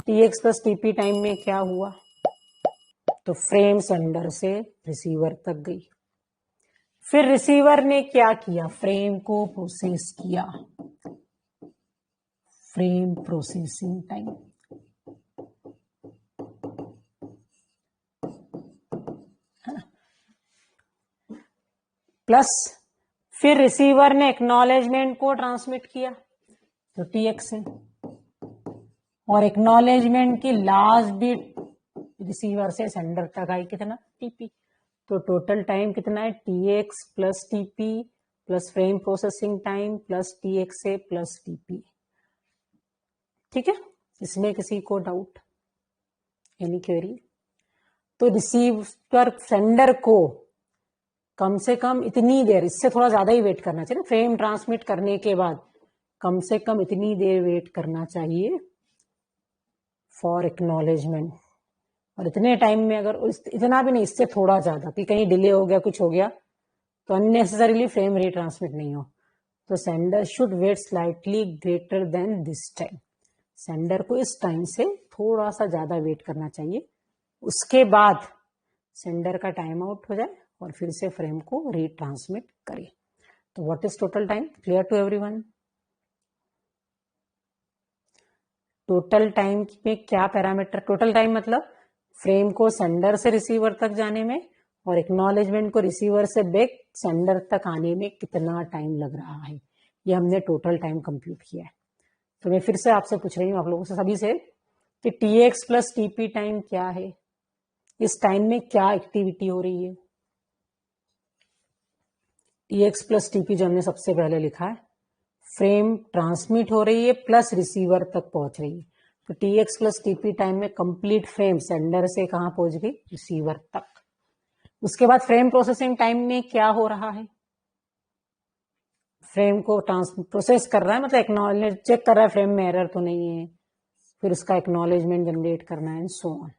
tx plus TP time में क्या हुआ? तो फ्रेम सेंडर से रिसीवर तक गई। फिर रिसीवर ने क्या किया? फ्रेम को प्रोसेस किया, फ्रेम प्रोसेसिंग टाइम। प्लस फिर रिसीवर ने एक्नॉलेजमेंट को ट्रांसमिट किया, तो tx है, और एक्नॉलेजमेंट की लास्ट बिट रिसीवर से सेंडर तक आई कितना, टीपी। तो टोटल टाइम कितना है? tx plus TP plus frame processing time plus tx से प्लस टीपी। ठीक है, इसमें किसी को डाउट, एनी क्वेरी? तो रिसीवर सेंडर को कम से कम इतनी देर, इससे थोड़ा ज्यादा ही वेट करना चाहिए, फ्रेम ट्रांसमिट करने के बाद कम से कम इतनी देर वेट करना चाहिए फॉर एक्नॉलेजमेंट। और इतने टाइम में अगर इतना भी नहीं, इससे थोड़ा ज्यादा कि कहीं डिले हो गया, कुछ हो गया, तो अननेसेसरीली फ्रेम रीट्रांसमिट नहीं हो, तो sender should wait slightly greater than this time. Sender को इस टाइम से थोड़ा सा ज्यादा वेट करना चाहिए, उसके बाद सेंडर का टाइम आउट हो जाए और फिर से फ्रेम को रीट्रांसमिट करे। तो what is total time? Clear to everyone? Total time में क्या पैरामीटर? टोटल टाइम मतलब फ्रेम को सेंडर से रिसीवर तक जाने में और एक्नॉलेजमेंट को रिसीवर से बैक सेंडर तक आने में कितना टाइम लग रहा है, ये हमने टोटल टाइम कंप्यूट किया है। तो मैं फिर से आपसे पूछ रही हूँ, आप लोगों से सभी से, कि tx प्लस टीपी टाइम क्या है? इस टाइम में क्या एक्टिविटी हो रही है? tx प्लस टीपी जो हमने सबसे पहले लिखा है, फ्रेम ट्रांसमिट हो रही है प्लस रिसीवर तक पहुंच रही है, तो टीएक्स प्लस टीपी टाइम में कंप्लीट फ्रेम सेंडर से कहां पहुंच गई, रिसीवर तक। उसके बाद फ्रेम प्रोसेसिंग टाइम में क्या हो रहा है, फ्रेम को प्रोसेस कर रहा है, मतलब एक्नॉलेज चेक कर रहा है फ्रेम में एरर तो नहीं है, फिर उसका एक्नॉलेजमेंट जनरेट करना है, सो ऑन।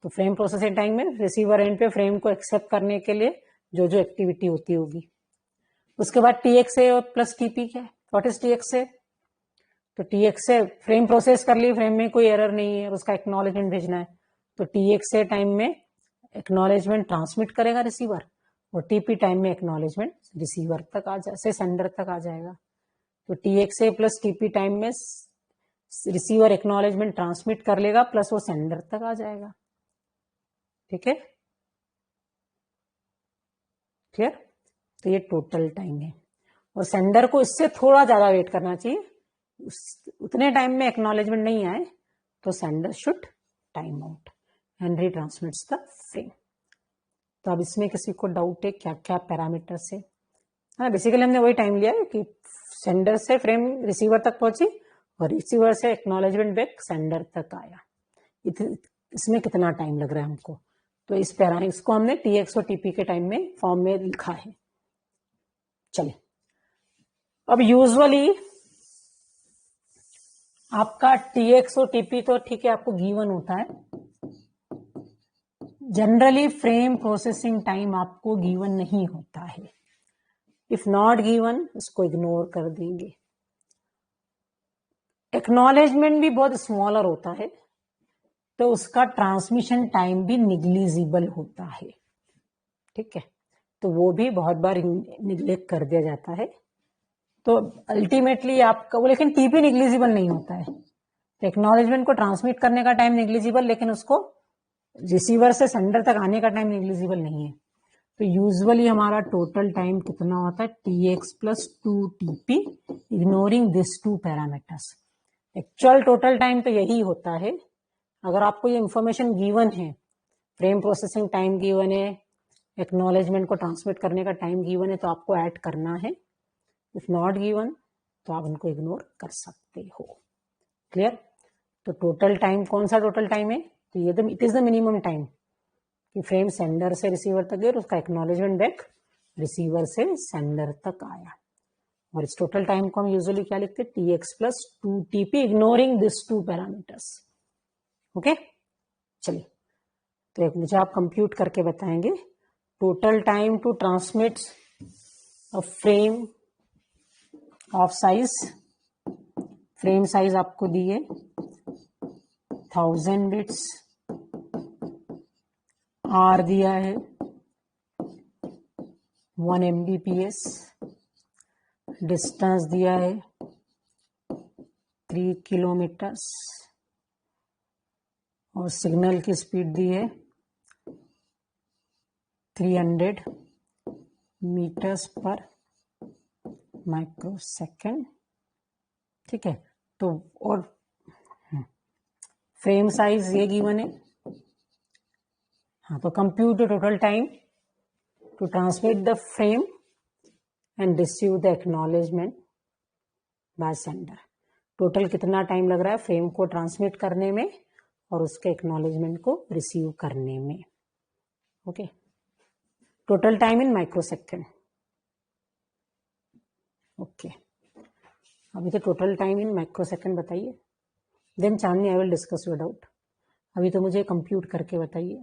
तो फ्रेम प्रोसेसिंग टाइम में रिसीवर एंड पे फ्रेम को एक्सेप्ट करने के लिए जो जो एक्टिविटी होती होगी। उसके बाद टीएक्सए और प्लस टीपी क्या है, व्हाट इज टीएक्सए, तो टीएक्सए फ्रेम प्रोसेस कर ली, फ्रेम में कोई एरर नहीं है, उसका एक्नॉलेजमेंट भेजना है, तो टीएक्सए टाइम में एक्नॉलेजमेंट ट्रांसमिट करेगा रिसीवर, और टीपी टाइम में एक्नॉलेजमेंट रिसीवर तक आ जाए, से सेंडर तक आ जाएगा। तो टीएक्सए प्लस टीपी टाइम में रिसीवर एक्नॉलेजमेंट ट्रांसमिट कर लेगा प्लस वो सेंडर तक आ जाएगा। ठीक है, क्लियर। तो ये टोटल टाइम है, और सेंडर को इससे थोड़ा ज्यादा वेट करना चाहिए, उतने टाइम में एक्नॉलेजमेंट नहीं आए तो sender should time out and retransmits the frame. तो अब इसमें किसी को डाउट है क्या क्या पैरामीटर्स है? हाँ, बेसिकली हमने वही टाइम लिया है कि सेंडर से फ्रेम रिसीवर तक पहुंची और रिसीवर से एक्नॉलेजमेंट बैक सेंडर तक आया, इसमें कितना टाइम लग रहा है हमको, तो इस इसको हमने टीएक्स और टीपी के टाइम में फॉर्म में लिखा है। चलिए, अब यूजुअली आपका टीएक्स और टीपी तो ठीक है आपको गिवन होता है, जनरली फ्रेम प्रोसेसिंग टाइम आपको गिवन नहीं होता है। इफ नॉट गिवन इसको इग्नोर कर देंगे। एक्नॉलेजमेंट भी बहुत स्मॉलर होता है, तो उसका ट्रांसमिशन टाइम भी निग्लिजिबल होता है। ठीक है, तो वो भी बहुत बार निग्लेक्ट कर दिया जाता है। तो अल्टीमेटली आपका वो, लेकिन टीपी निग्लिजिबल नहीं होता है। एक्नॉलेजमेंट को ट्रांसमिट करने का टाइम निग्लिजिबल, लेकिन उसको रिसीवर से सेंडर तक आने का टाइम निग्लिजिबल नहीं है। तो यूजुअली हमारा टोटल टाइम कितना होता है, TX plus 2 TP ignoring this 2 parameters. Actual total time तो यही होता है। अगर आपको ये इंफॉर्मेशन गिवन है, फ्रेम प्रोसेसिंग टाइम गिवन है, एक्नॉलेजमेंट को ट्रांसमिट करने का टाइम गिवन है, तो आपको ऐड करना है। इफ नॉट गिवन तो आप उनको इग्नोर कर सकते हो। क्लियर। तो टोटल टाइम कौन सा टोटल टाइम है, तो ये it is the minimum time कि फ्रेम सेंडर से रिसीवर तक गया और उसका एक्नॉलेजमेंट बैक रिसीवर से सेंडर तक आया। और इस टोटल टाइम को हम यूजुअली क्या लिखते हैं, TX plus 2 TP ignoring this 2 parameters. Okay, चलिए, तो एक मुझे आप कंप्यूट करके बताएंगे total time to transmit a frame of size. Frame size आपको दिए 1000 बिट्स, आर दिया है 1 MBPS, डिस्टेंस दिया है 3 किलोमीटर्स, और सिग्नल की स्पीड दी है 300 मीटर्स पर माइक्रोसेकंड। ठीक है, तो और फ्रेम साइज ये गिवन है। हाँ, तो compute the total time to transmit the frame and receive the acknowledgement by sender. Total कितना टाइम लग रहा है फ्रेम को ट्रांसमिट करने में और उसके एक्नॉलेजमेंट को रिसीव करने में। Okay, total time in microsecond. Okay, अभी तो टोटल टाइम इन माइक्रोसेकंड बताइए, then Chandni I will discuss your doubt. अभी तो मुझे कंप्यूट करके बताइए।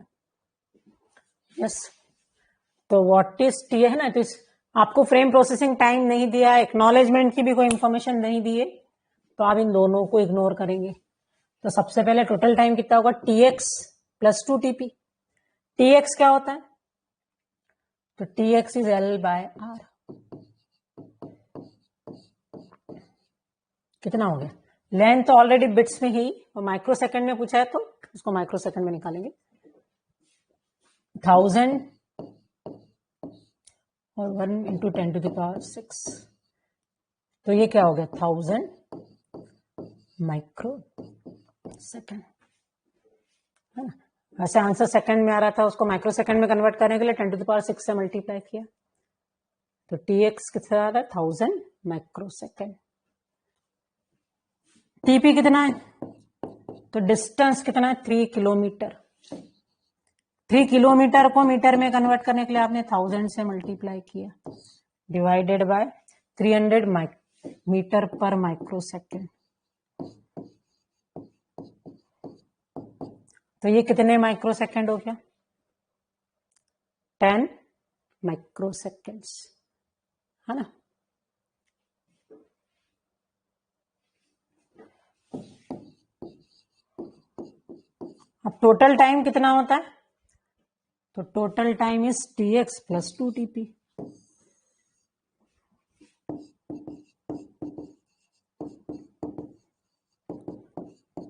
यस, तो व्हाट इज टी है ना, तो आपको फ्रेम प्रोसेसिंग टाइम नहीं दिया, एक्नॉलेजमेंट की भी कोई इंफॉर्मेशन नहीं दी है, तो आप इन दोनों को इग्नोर करेंगे। तो सबसे पहले टोटल टाइम कितना होगा, टीएक्स प्लस 2 टीपी। टीएक्स क्या होता है, तो TX is L by R. कितना हो गया, लेंथ तो ऑलरेडी बिट्स में ही, और माइक्रो सेकंड में पूछा है तो उसको माइक्रो सेकंड में निकालेंगे। 1000 और 1 इंटू 10⁶, तो ये क्या हो गया 1000 माइक्रो सेकंड, है ना। वैसे आंसर सेकंड में आ रहा था, उसको माइक्रो सेकंड में कन्वर्ट करने के लिए 10⁶ से मल्टीप्लाई किया, तो टीएक्स कितना आ रहा है 1000 माइक्रो सेकंड। टीपी कितना है, तो डिस्टेंस कितना है 3 किलोमीटर। 3 किलोमीटर को मीटर में कन्वर्ट करने के लिए आपने 1000 से मल्टीप्लाई किया, डिवाइडेड बाय 300 मीटर पर माइक्रो सेकेंड। तो ये कितने माइक्रो सेकेंड हो गया, 10 माइक्रो सेकेंड्स, है ना। अब टोटल टाइम कितना होता है, तो total time is tx plus 2tp।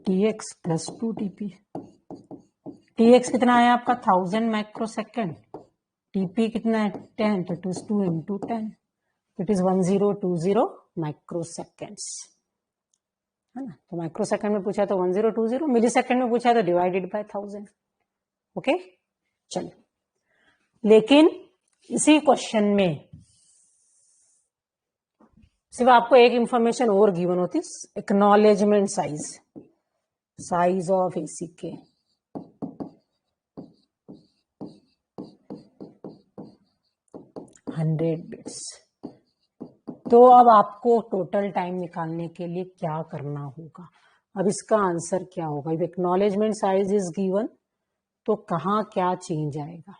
tx plus 2tp, tx कितना है आपका 1000 माइक्रो सेकेंड, टीपी कितना है 10, तो it is 2 into 10, it is 1020 micro seconds, है ना। तो माइक्रो सेकेंड में पूछा तो 1020, मिली सेकेंड में पूछा तो डिवाइडेड बाय 1000। ओके चलो, लेकिन इसी क्वेश्चन में सिर्फ आपको एक इंफॉर्मेशन और गिवन होती, acknowledgement size, size of ACK. Hundred bits. तो अब आपको टोटल टाइम निकालने के लिए क्या करना होगा, अब इसका आंसर क्या होगा। If acknowledgement size is given तो कहाँ क्या चेंज आएगा।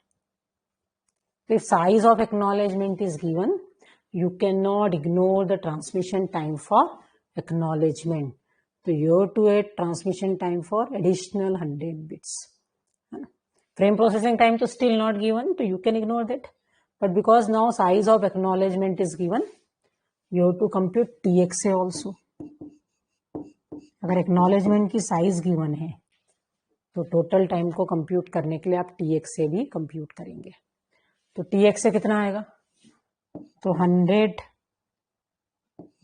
If size of acknowledgement is given, you cannot ignore the transmission time for acknowledgement. So you have to add transmission time for additional 100 bits. Frame processing time to still not given, so you can ignore that. But because now size of acknowledgement is given, you have to compute TXA also. अगर acknowledgement की size given है, तो total time को compute करने के लिए आप TXA भी compute करेंगे। तो TX से कितना आएगा, तो 100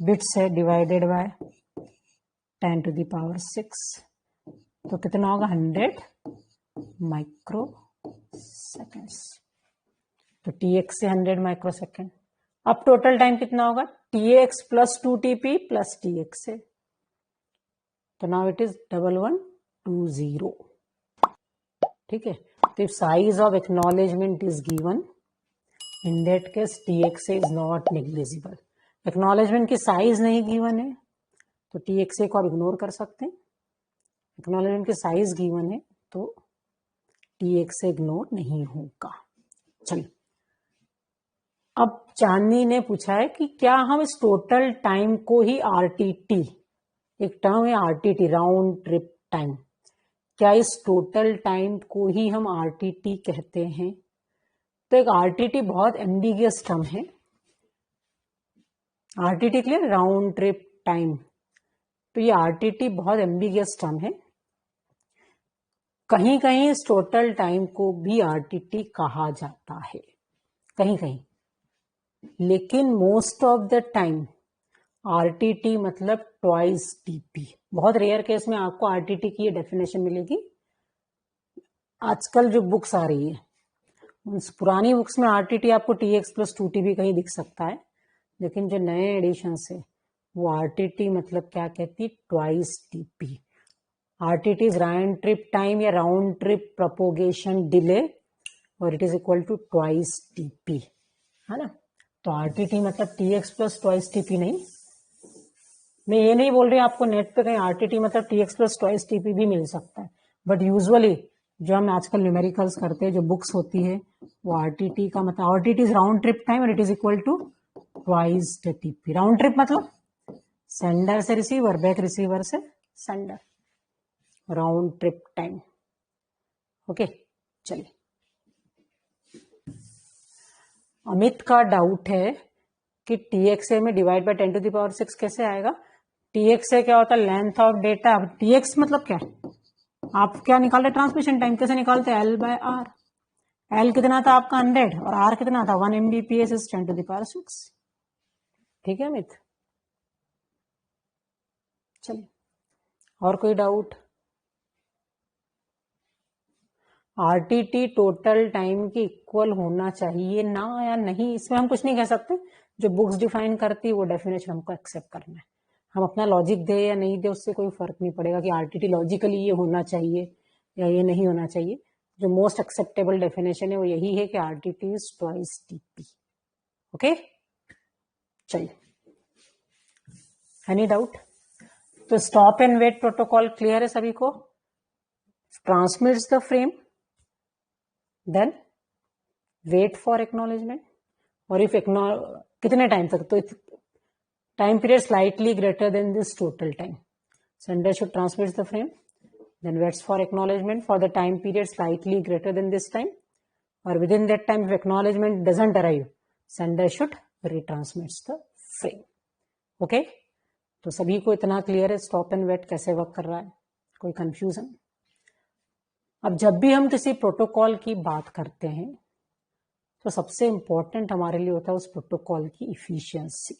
बिट्स है divided by 10 to the power 6, तो कितना होगा 100 माइक्रो सेकेंड्स। तो TX से 100 माइक्रो सेकेंड। अब टोटल टाइम कितना होगा, TX plus 2TP plus TX से, तो नाउ इट इज 1120। ठीक है, तो size of acknowledgement is given, in that case TXA is not negligible। Acknowledgement की साइज नहीं गिवन है तो TXA को आप इग्नोर कर सकते हैं, एक्नॉलेजमेंट की साइज गिवन है तो TXA इग्नोर नहीं होगा। चलिए, अब चांदनी ने पूछा है कि क्या हम इस टोटल टाइम को ही RTT, एक टर्म है RTT, राउंड ट्रिप टाइम, क्या इस टोटल टाइम को ही हम RTT कहते हैं। तो एक RTT बहुत एम्बिगियस टर्म है, RTT clear, round trip time. तो ये RTT बहुत एम्बिगियस टर्म है, कहीं कहीं इस टोटल टाइम को भी RTT कहा जाता है, कहीं कहीं, लेकिन most of the time RTT मतलब ट्वाइस TP। बहुत रेयर केस में आपको RTT की ये डेफिनेशन मिलेगी। आजकल जो बुक्स आ रही है, पुरानी बुक्स में RTT आपको TX प्लस 2TP कहीं दिख सकता है, लेकिन जो नए एडिशन से वो RTT मतलब क्या कहती है, twice TP। RTT is round trip time या राउंड ट्रिप प्रोपोगेशन डिले, और it is equal to twice TP, है ना। तो RTT मतलब TX प्लस ट्वाइस TP नहीं। मैं ये नहीं बोल रही आपको नेट पे कहीं RTT मतलब TX प्लस ट्वाइस TP भी मिल सकता है, बट यूजुअली जो हम आजकल न्यूमेरिकल्स करते हैं, जो बुक्स होती है, वो RTT का मतलब RTT is round trip time और it is equal to twice TP। Round trip मतलब सेंडर से रिसीवर, बैक रिसीवर से sender, round trip time. Okay चलिए, अमित का डाउट है कि TXA में divide by 10 to the power 6 कैसे आएगा। TXA क्या होता है, लेंथ ऑफ डेटा। TX मतलब क्या है, आप क्या निकाल रहे, ट्रांसमिशन टाइम, कैसे निकालते हैं, L बाय R। L कितना था आपका 100 और R कितना था 1 Mbps is 10 to the power 6। ठीक है अमित, चलिए और कोई डाउट। RTT टोटल टाइम के इक्वल होना चाहिए ना या नहीं, इसमें हम कुछ नहीं कह सकते, जो बुक्स डिफाइन करती है वो डेफिनेशन हमको एक्सेप्ट करना है। हम अपना लॉजिक दे या नहीं दे उससे कोई फर्क नहीं पड़ेगा कि आरटीटी लॉजिकली ये होना चाहिए या ये नहीं होना चाहिए। जो मोस्ट एक्सेप्टेबल डेफिनेशन है वो यही है कि RTT is twice TP. Okay, चलिए, एनी डाउट? तो stop and wait protocol clear है सभी को? Transmits the frame, then wait for acknowledgement, और इफ कितने टाइम तक, तो time period slightly greater than this total time, sender should transmit the frame, then waits for acknowledgement for the time period slightly greater than this time, or within that time if acknowledgement doesn't arrive, sender should retransmits the frame. Okay, तो सभी को इतना क्लियर है स्टॉप एंड वेट कैसे वर्क कर रहा है? कोई कंफ्यूजन? अब जब भी हम किसी प्रोटोकॉल की बात करते हैं तो सबसे इंपॉर्टेंट हमारे लिए होता है उस प्रोटोकॉल की इफिशियंसी।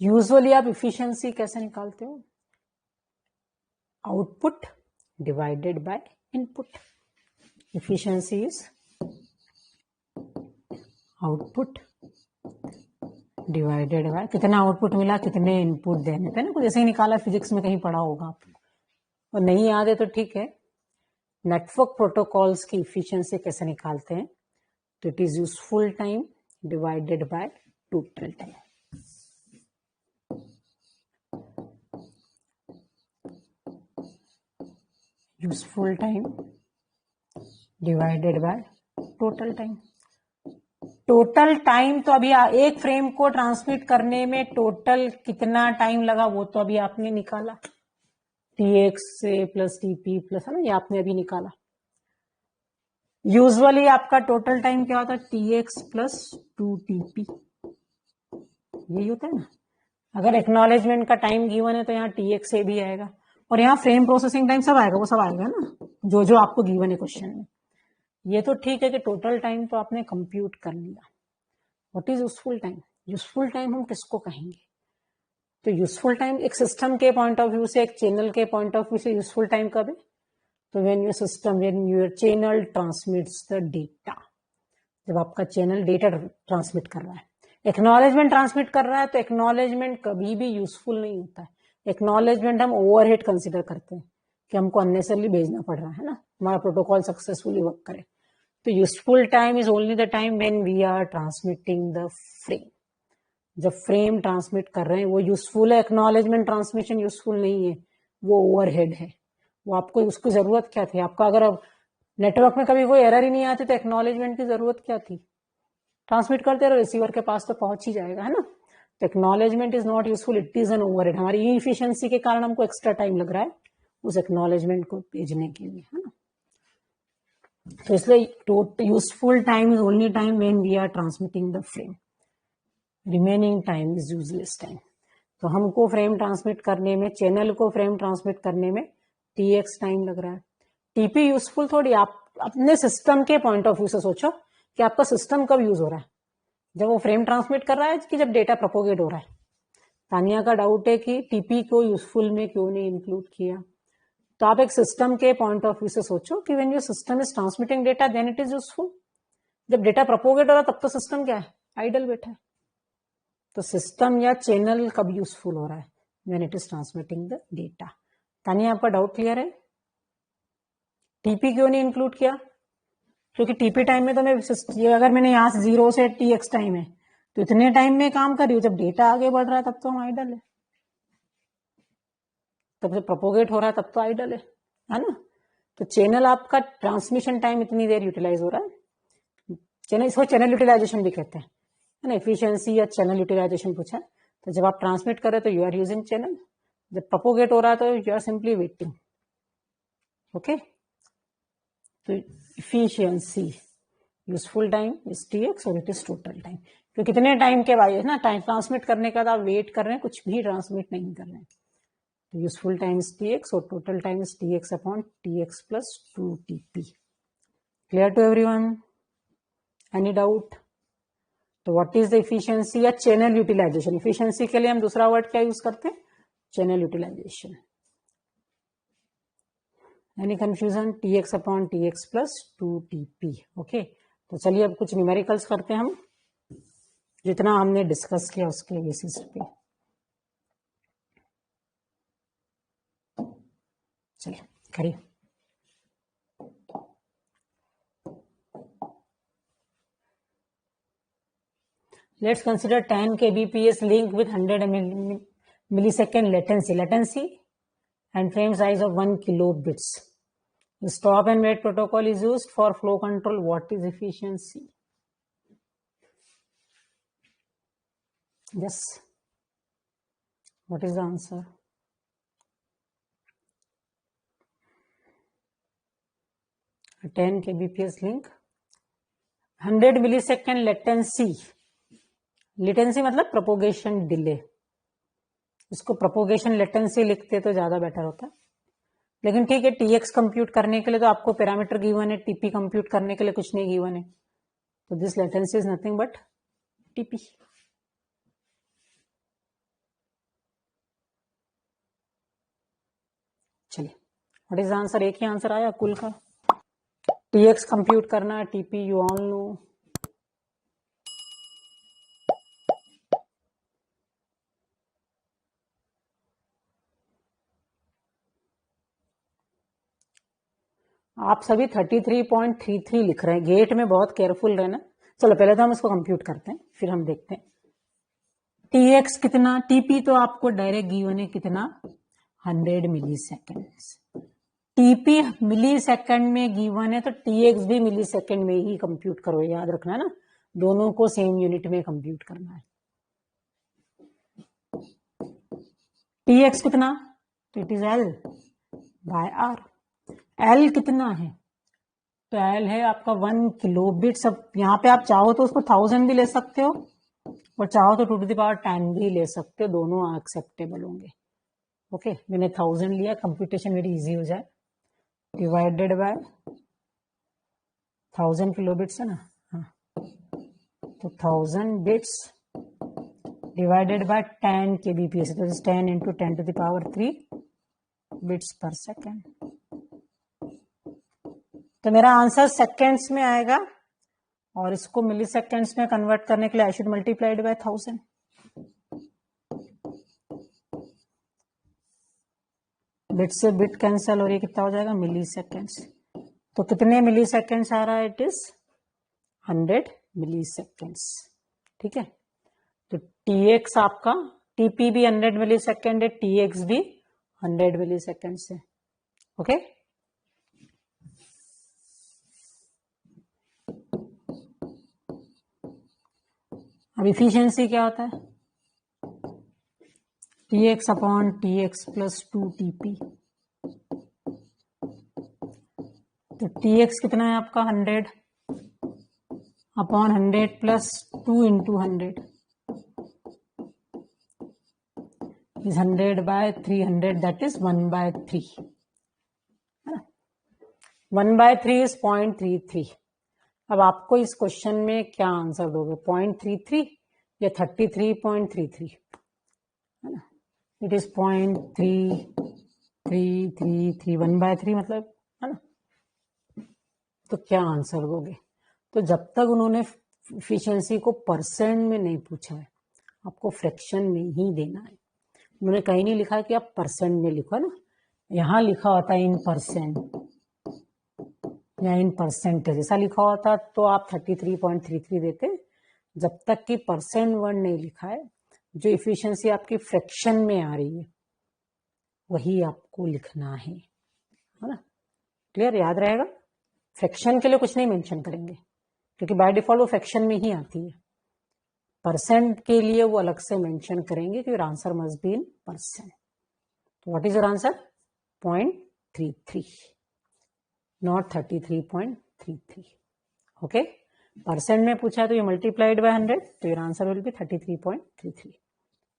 यूजुअली आप इफिशियंसी कैसे निकालते हो? Output divided by input. Efficiency is output divided by कितना आउटपुट मिला, कितने इनपुट देने थे ना, कुछ ऐसे ही निकाला, फिजिक्स में कहीं पढ़ा होगा आपको, और नहीं याद है तो ठीक है। नेटवर्क प्रोटोकॉल्स की इफिशियंसी कैसे निकालते हैं? तो it is useful time divided by total time. Useful time divided by total time. Total time तो अभी एक फ्रेम को ट्रांसमिट करने में टोटल कितना टाइम लगा वो तो अभी आपने निकाला, टीएक्स से प्लस टीपी प्लस, है ना, ये आपने अभी निकाला। यूजुअली आपका टोटल टाइम क्या होता है? टीएक्स प्लस 2टीपी, यही होता है ना। अगर एक्नॉलेजमेंट का टाइम गिवन है तो यहाँ टीएक्स से भी आएगा, और यहाँ फ्रेम प्रोसेसिंग टाइम सब आएगा, वो सब आएगा ना जो जो आपको गिवन है क्वेश्चन में। ये तो ठीक है कि टोटल टाइम तो आपने कंप्यूट कर लिया। What is useful time? Useful time हम किसको कहेंगे? तो यूजफुल टाइम एक सिस्टम के पॉइंट ऑफ व्यू से, एक चैनल के पॉइंट ऑफ व्यू से यूजफुल टाइम कब है? तो when your channel transmits the data, जब आपका चैनल डेटा ट्रांसमिट कर रहा है। एक्नॉलेजमेंट ट्रांसमिट कर रहा है तो एक्नॉलेजमेंट कभी भी यूजफुल नहीं होता है। एक्नॉलेजमेंट हम ओवरहेड कंसिडर करते हैं कि हमको अननेसेसरली भेजना पड़ रहा है ना, हमारा प्रोटोकॉल सक्सेसफुली वर्क करे। तो useful time is only the time when we are transmitting the frame. जब फ्रेम ट्रांसमिट कर रहे हैं वो यूजफुल है। एक्नॉलेजमेंट ट्रांसमिशन यूजफुल नहीं है, वो ओवरहेड है। वो आपको उसकी जरूरत क्या थी? आपका अगर नेटवर्क में कभी कोई एरर ही नहीं आती तो एक्नॉलेजमेंट की जरूरत क्या थी? ट्रांसमिट करते रहो, रिसीवर के पास तो पहुंच ही जाएगा, है ना। तो acknowledgement is not useful, it is an overhead. हमारी इनएफिशिएंसी के कारण हमको एक्स्ट्रा टाइम लग रहा है उस एक्नॉलेजमेंट को भेजने के लिए, है ना। तो इसलिए useful time is only time when we are transmitting the frame, remaining time is useless time. तो हमको फ्रेम ट्रांसमिट करने में, चैनल को फ्रेम ट्रांसमिट करने में टीएक्स टाइम लग रहा है। टीपी यूजफुल थोड़ी। आप अपने सिस्टम के पॉइंट ऑफ व्यू से सोचो कि आपका सिस्टम कब यूज हो रहा है, जब वो फ्रेम ट्रांसमिट कर रहा है कि जब डेटा प्रोपोगेट हो रहा है। तानिया का डाउट है कि टीपी को यूजफुल में क्यों नहीं इंक्लूड किया। तो आप एक सिस्टम के पॉइंट ऑफ व्यू से सोचो कि when your system is transmitting data then it is useful. जब डेटा प्रोपोगेट हो रहा है तब तो सिस्टम क्या है? आइडल बैठा है। तो सिस्टम या चैनल कब यूजफुल हो रहा है? When it is transmitting the data. Tania, आपका डाउट क्लियर है? टीपी क्यों नहीं इंक्लूड किया? क्योंकि टीपी टाइम में तो मैं, अगर मैंने यहाँ से 0 से टीएक्स टाइम है तो इतने टाइम में काम कर रही हूँ, जब डेटा आगे बढ़ रहा है तब तो हम आइडल है, तब जब प्रोपोगेट हो रहा है तब तो आइडल है ना। तो चैनल आपका ट्रांसमिशन टाइम इतनी देर यूटिलाइज हो रहा है। चैनल, इसको चैनल यूटिलाइजेशन भी कहते हैं, है ना। एफिशिएंसी या चैनल यूटिलाइजेशन पूछा, तो जब आप ट्रांसमिट कर रहे हो तो यू आर यूजिंग चैनल, जब प्रोपोगेट हो रहा है तो you are simply waiting. Okay, तो efficiency useful time is TX और इट इज टोटल टाइम। तो कितने टाइम के बाद ना टाइम ट्रांसमिट करने का आप वेट कर रहे हैं, कुछ भी ट्रांसमिट नहीं कर रहे हैं। तो यूजफुल टाइम इज टीएक्स और total time is TX upon TX plus two TP. Clear to everyone? Any doubt? तो व्हाट इज द इफिशियंसी या चैनल यूटिलाइजेशन? इफिशियंसी के लिए हम दूसरा वर्ड क्या यूज करते हैं? Channel utilization. Any confusion? TX upon TX plus two TP. Okay, तो चलिए अब कुछ न्यूमेरिकल्स करते हैं हम, जितना हमने डिस्कस किया उसके बेसिस पे। चलिए करिए। Let's consider 10 kbps link with 100 millisecond latency and frame size of 1 kilobits. The stop and wait protocol is used for flow control. What is efficiency? Yes. What is the answer? A 10 kbps link, 100 millisecond latency. Latency मतलब प्रोपोगेशन डिले, इसको प्रोपोगेशन लेटेंसी लिखते तो ज्यादा बेटर होता, लेकिन ठीक है। टीएक्स कंप्यूट करने के लिए तो आपको पैरामीटर गिवन है, टीपी कंप्यूट करने के लिए कुछ नहीं गिवन है, तो this latency is nothing but TP. चलिए व्हाट इज आंसर? एक ही आंसर आया कुल का। टीएक्स कंप्यूट करना है, टीपी यू ऑल नो। आप सभी 33.33 लिख रहे हैं, गेट में बहुत केयरफुल रहना। चलो पहले तो हम इसको कंप्यूट करते हैं, फिर हम देखते हैं टीएक्स कितना, टीपी तो आपको डायरेक्ट गिवन है कितना, 100 मिली सेकेंड। टीपी मिली सेकेंड में गिवन है तो टीएक्स भी मिली सेकेंड में ही कंप्यूट करो, याद रखना है ना, दोनों को सेम यूनिट में कंप्यूट करना है। टीएक्स कितना, तो it is L by R. L कितना है, तो एल है आपका 1 किलोबिट। सब यहाँ पे आप चाहो तो उसको 1000 भी ले सकते हो और चाहो तो 2 to the power 10 भी ले सकते हो, दोनों एक्सेप्टेबल होंगे। ओके, मैंने 1000 लिया, कंप्यूटेशन मेरी इजी हो जाए, डिवाइडेड बाय 1000 किलोबिट्स है ना, हाँ, तो 1000 बिट्स डिवाइडेड बाय 10 kbps, तो 10 into 10 to the power 3 bits per second. तो मेरा आंसर सेकेंड्स में आएगा और इसको मिली सेकेंड्स में कन्वर्ट करने के लिए I should multiplied by 1000। Bit से बिट कैंसिल और ये कितना हो जाएगा, मिली सेकेंड्स। तो कितने मिली सेकेंड्स आ रहा है, इट इज 100 मिली सेकेंड्स। ठीक है, तो टीएक्स आपका, टीपी भी 100 मिली सेकेंड है, टीएक्स भी 100 मिली सेकेंड है। ओके, अब इफिशियंसी क्या होता है, TX upon TX plus 2 TP. तो टीएक्स कितना है आपका, 100 upon 100 plus 2 into 100 is 100 by 300, that is 1/3 है ना। 1/3 is 0.33। अब आपको इस क्वेश्चन में क्या आंसर दोगे, 0.33 या 33.33 है ना। इट इज 0.3333, 1/3 मतलब है ना। तो क्या आंसर दोगे, तो जब तक उन्होंने इफिशियंसी को परसेंट में नहीं पूछा है, आपको फ्रैक्शन में ही देना है। उन्होंने कहीं नहीं लिखा कि आप परसेंट में लिखो ना, यहाँ लिखा होता है इन परसेंट या इन परसेंटेज, ऐसा लिखा होता तो आप 33.33 देते। जब तक कि परसेंट वर्ड नहीं लिखा है, जो इफिशियंसी आपकी फ्रैक्शन में आ रही है वही आपको लिखना है ना। क्लियर, याद रहेगा। फ्रैक्शन के लिए कुछ नहीं मेंशन करेंगे क्योंकि बाय डिफॉल्ट वो फ्रैक्शन में ही आती है। परसेंट के लिए वो अलग से मेंशन करेंगे कि answer must be in percent. तो what is your answer, 0.33 not 33.33। Okay, percent में पूछा है तो ये मल्टीप्लाइड बाय 100, तो your answer will be 33.33।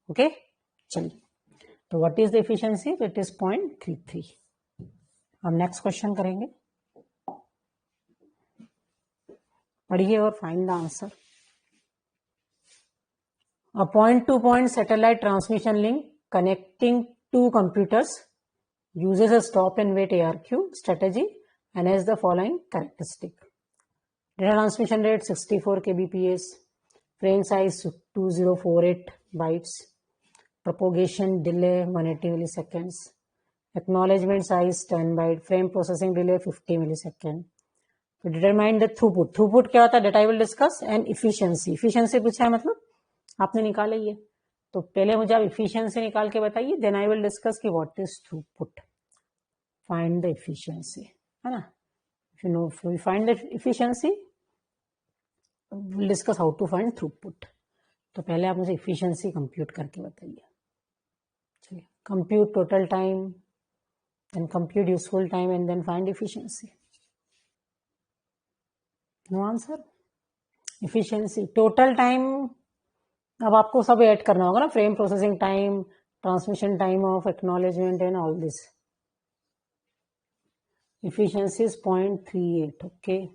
Okay, चलिए, तो व्हाट इज द एफिशिएंसी, तो इट इज 0.33। हम नेक्स्ट क्वेश्चन करेंगे, पढ़िए और find the answer. A point-to-point satellite transmission link connecting two computers uses a stop and wait ARQ strategy and has the following characteristic. Data transmission rate 64 kbps, frame size 2048 bytes, propagation delay 180 milliseconds, acknowledgement size 10 byte, frame processing delay 50 millisecond. तो डिटरमाइन द थ्रूपुट। थ्रूपुट क्या होता है, that I will discuss. And efficiency, efficiency पूछा है मतलब आपने निकाला ये, तो पहले मुझे आप इफिशियंसी निकाल के बताइए, देन आई विल डिस्कस कि what is throughput, find the efficiency, है ना। If you know, we find the efficiency, will discuss how to find throughput. तो पहले आप मुझे इफिशियंसी कंप्यूट करके बताइए। चलिए, compute total time, then compute useful time and then find efficiency. No answer. Efficiency, total time, अब आपको सब ऐड करना होगा ना, frame processing time, transmission time of acknowledgement and all this. Efficiency is 0.38, okay.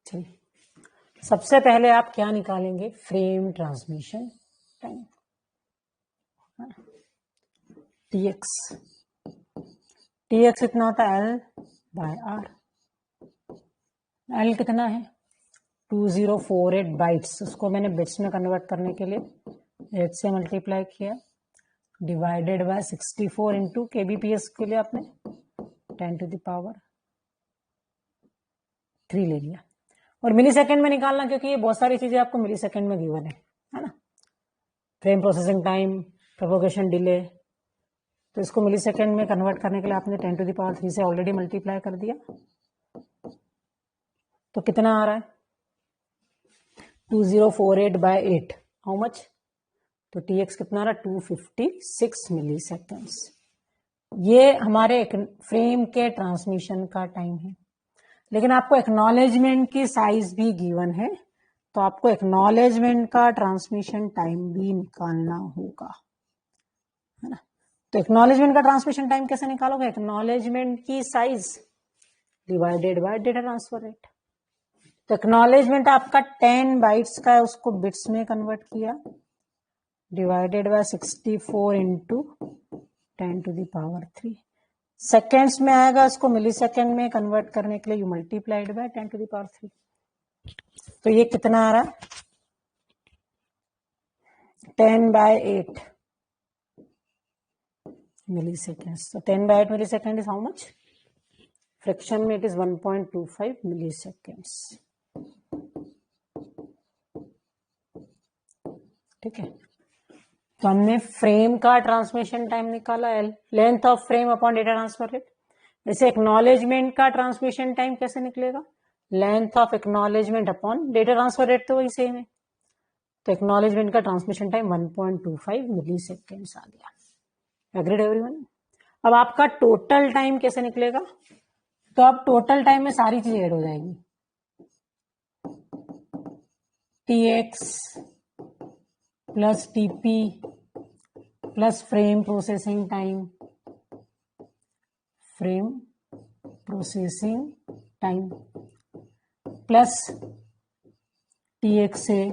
चलिए, सबसे पहले आप क्या निकालेंगे, frame transmission time, TX. TX कितना होता है, एल बाय आर। एल कितना है, 2048 बाइट्स, उसको मैंने बिट्स में कन्वर्ट करने के लिए 8 से मल्टीप्लाई किया, डिवाइडेड बाय 64 इंटू केबीपीएस के लिए आपने 10 टू द पावर 3 ले लिया। और मिली सेकेंड में निकालना, क्योंकि ये बहुत सारी चीजें आपको मिली सेकेंड में गिवन है ना। Frame processing time, propagation delay, तो इसको मिली सेकेंड में कन्वर्ट करने के लिए आपने 10 टू द पावर 3 से ऑलरेडी मल्टीप्लाई कर दिया। तो कितना आ रहा है, 2048 बाय 8, हाउ मच, तो टीएक्स कितना आ रहा है, 256 मिली सेकेंड्स। ये हमारे फ्रेम के ट्रांसमिशन का टाइम है। लेकिन आपको एक्नॉलेजमेंट की साइज भी गिवन है, तो आपको एक्नॉलेजमेंट का ट्रांसमिशन टाइम भी निकालना होगा, है ना। तो एक्नॉलेजमेंट का ट्रांसमिशन टाइम कैसे निकालोगे, एक्नॉलेजमेंट की size divided by data transfer rate. तो एक्नॉलेजमेंट आपका 10 बाइट्स का है, उसको बिट्स में कन्वर्ट किया, divided by 64 into 10 to the power 3। Seconds में आएगा, इसको मिली सेकेंड में कन्वर्ट करने के लिए you multiplied by 10 to the power 3। तो ये कितना आ रहा है, 10 बाय 8 मिली सेकेंड्स। तो 10 by 8 millisecond is how much, fraction में इट इज 1.25 मिली सेकेंड्स। ठीक है, तो हमने फ्रेम का ट्रांसमिशन टाइम निकाला, L, length of frame upon data transfer rate. जैसे एक्नॉलेजमेंट का ट्रांसमिशन टाइम कैसे निकलेगा, length of acknowledgement upon data transfer rate, तो वही सेम है। तो एक्नॉलेजमेंट का ट्रांसमिशन टाइम 1.25 मिली सेकेंड्स आ गया। Agreed everyone. अब आपका टोटल टाइम कैसे निकलेगा, तो अब टोटल टाइम में सारी चीजें ऐड हो जाएगी, TX plus TP plus frame processing time, frame processing time plus TX A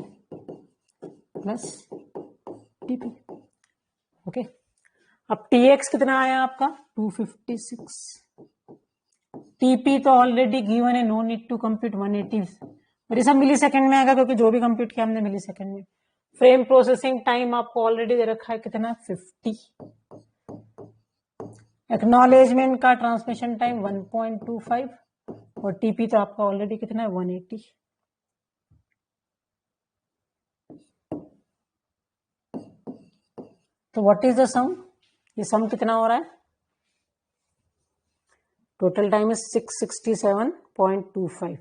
plus TP. Okay, अब टीएक्स कितना आया आपका, 256। टीपी तो ऑलरेडी गिवन है, नो नीड टू कंप्यूट 180, और ये सब मिली सेकेंड में आएगा, क्योंकि जो भी कंप्यूट किया हमने मिली सेकेंड में। फ्रेम प्रोसेसिंग टाइम आपको ऑलरेडी दे रखा है कितना, 50। एक्नॉलेजमेंट का ट्रांसमिशन टाइम 1.25, और टीपी तो आपका ऑलरेडी कितना है, 180। तो व्हाट इज द सम, ये सम कितना हो रहा है, टोटल टाइम इज 667.25,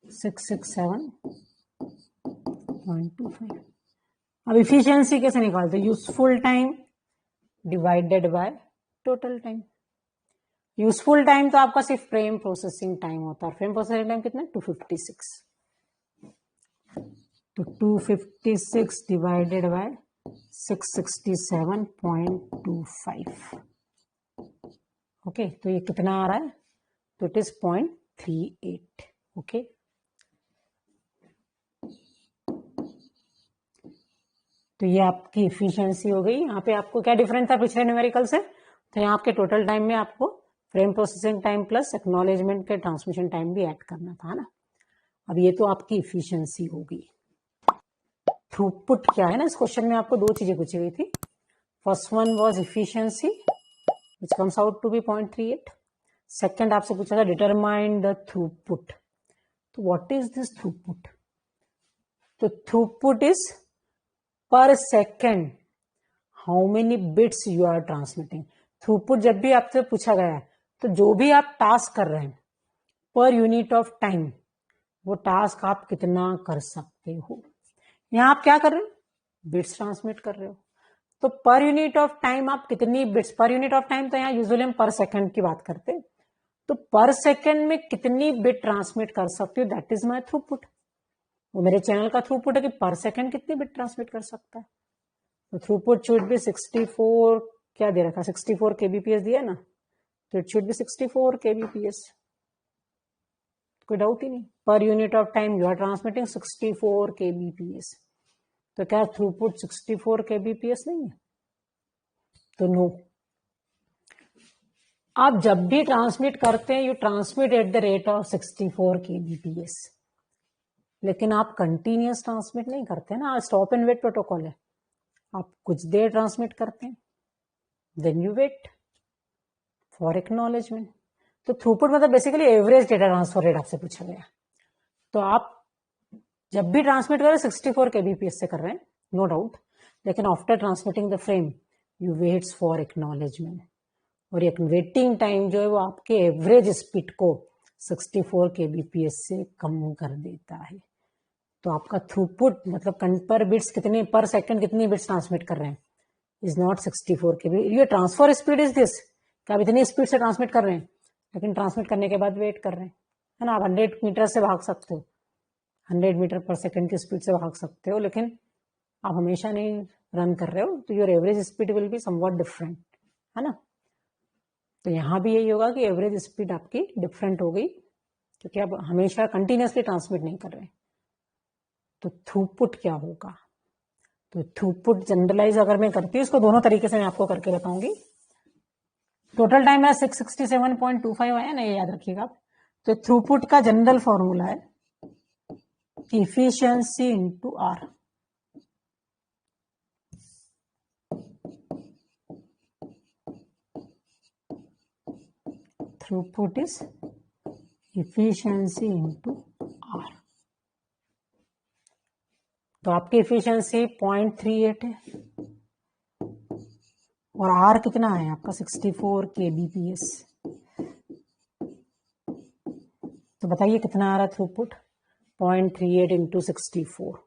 667.25। अब इफिशियंसी कैसे निकालते हैं, useful time divided by total time. Useful time तो आपका सिर्फ फ्रेम प्रोसेसिंग टाइम होता है, फ्रेम प्रोसेसिंग टाइम कितना है, 256। तो 256 डिवाइडेड बाय 667.25। ओके, तो ये कितना आ रहा है, तो इट इज 0.38. ओके, तो ये आपकी इफिशियंसी हो गई. यहाँ पे आपको क्या डिफरेंस था पिछले न्यूमेरिकल से? तो यहाँ आपके टोटल टाइम में आपको frame processing time plus acknowledgement के ट्रांसमिशन टाइम भी ऐड करना था ना. अब ये तो आपकी इफिशियंसी हो गई. थ्रूपुट क्या है ना, इस क्वेश्चन में आपको दो चीजें पूछी गई थी. First one was efficiency which comes out to be 0.38. Second आपसे पूछा था डिटरमाइन द थ्रूपुट. तो व्हाट इज दिस थ्रूपुट? तो throughput is per second how many bits you are transmitting. Throughput जब भी आपसे पूछा गया है तो जो भी आप टास्क कर रहे हैं पर यूनिट ऑफ टाइम, वो टास्क आप कितना कर सकते हो. यहां आप क्या कर रहे हो? बिट्स ट्रांसमिट कर रहे हो. तो पर यूनिट ऑफ टाइम आप कितनी बिट्स, पर यूनिट ऑफ टाइम तो यहाँ यूजुअली हम पर सेकंड की बात करते हैं. तो पर सेकंड में कितनी बिट ट्रांसमिट कर सकती हो, दैट इज माई थ्रूपुट. वो मेरे चैनल का थ्रूपुट है कि पर सेकंड कितनी बिट ट्रांसमिट कर सकता है. तो थ्रूपुट शुड बी 64, क्या दे रखा, 64 kbps दिया ना, तो इट शुड बी 64 kbps. कोई डाउट ही नहीं. Per unit of time you are transmitting 64 kbps. तो क्या थ्रूपुट 64 kbps नहीं है? तो नो. आप जब भी ट्रांसमिट करते हैं you transmit at the rate of 64 kbps. लेकिन आप कंटिन्यूअस ट्रांसमिट नहीं करते ना. स्टॉप एंड वेट प्रोटोकॉल है. आप कुछ देर ट्रांसमिट करते हैं, then you wait for acknowledgement. तो थ्रूपुट मतलब basically average data transfer rate आपसे पूछा गया. तो आप जब भी ट्रांसमिट कर रहे हैं 64 kbps से कर रहे हैं, नो डाउट. लेकिन after transmitting the frame you weights for acknowledgement. और ये वेटिंग टाइम जो है वो आपके एवरेज स्पीड को 64 kbps से कम कर देता है. तो आपका थ्रूपुट मतलब पर बिट्स कितने, पर सेकंड कितनी बिट्स ट्रांसमिट कर रहे हैं इज नॉट 64 kb. ये ट्रांसफर स्पीड इज दिस कि आप इतनी स्पीड से ट्रांसमिट कर रहे हैं, लेकिन ट्रांसमिट करने के बाद वेट कर रहे हैं, है ना. आप 100 मीटर से भाग सकते हो, 100 मीटर पर सेकंड की स्पीड से भाग सकते हो, लेकिन आप हमेशा नहीं रन कर रहे हो. तो your average speed will be somewhat different, है ना. तो यहाँ भी यही होगा कि एवरेज स्पीड आपकी डिफरेंट हो गई, क्योंकि आप हमेशा कंटिन्यूसली ट्रांसमिट नहीं कर रहे. तो थ्रूपुट क्या होगा? तो थ्रूपुट जनरलाइज अगर मैं करती हूँ, इसको दोनों तरीके से मैं आपको करके बताऊंगी. टोटल टाइम है 667.25 आया ना, ये याद रखिएगा. तो थ्रूपुट का जनरल फॉर्मूला है efficiency into R. Throughput is efficiency into R. तो आपकी इफिशियंसी 0.38 है और आर कितना है आपका 64 kbps. तो बताइए कितना आ रहा थ्रूपुट? 0.38 into 64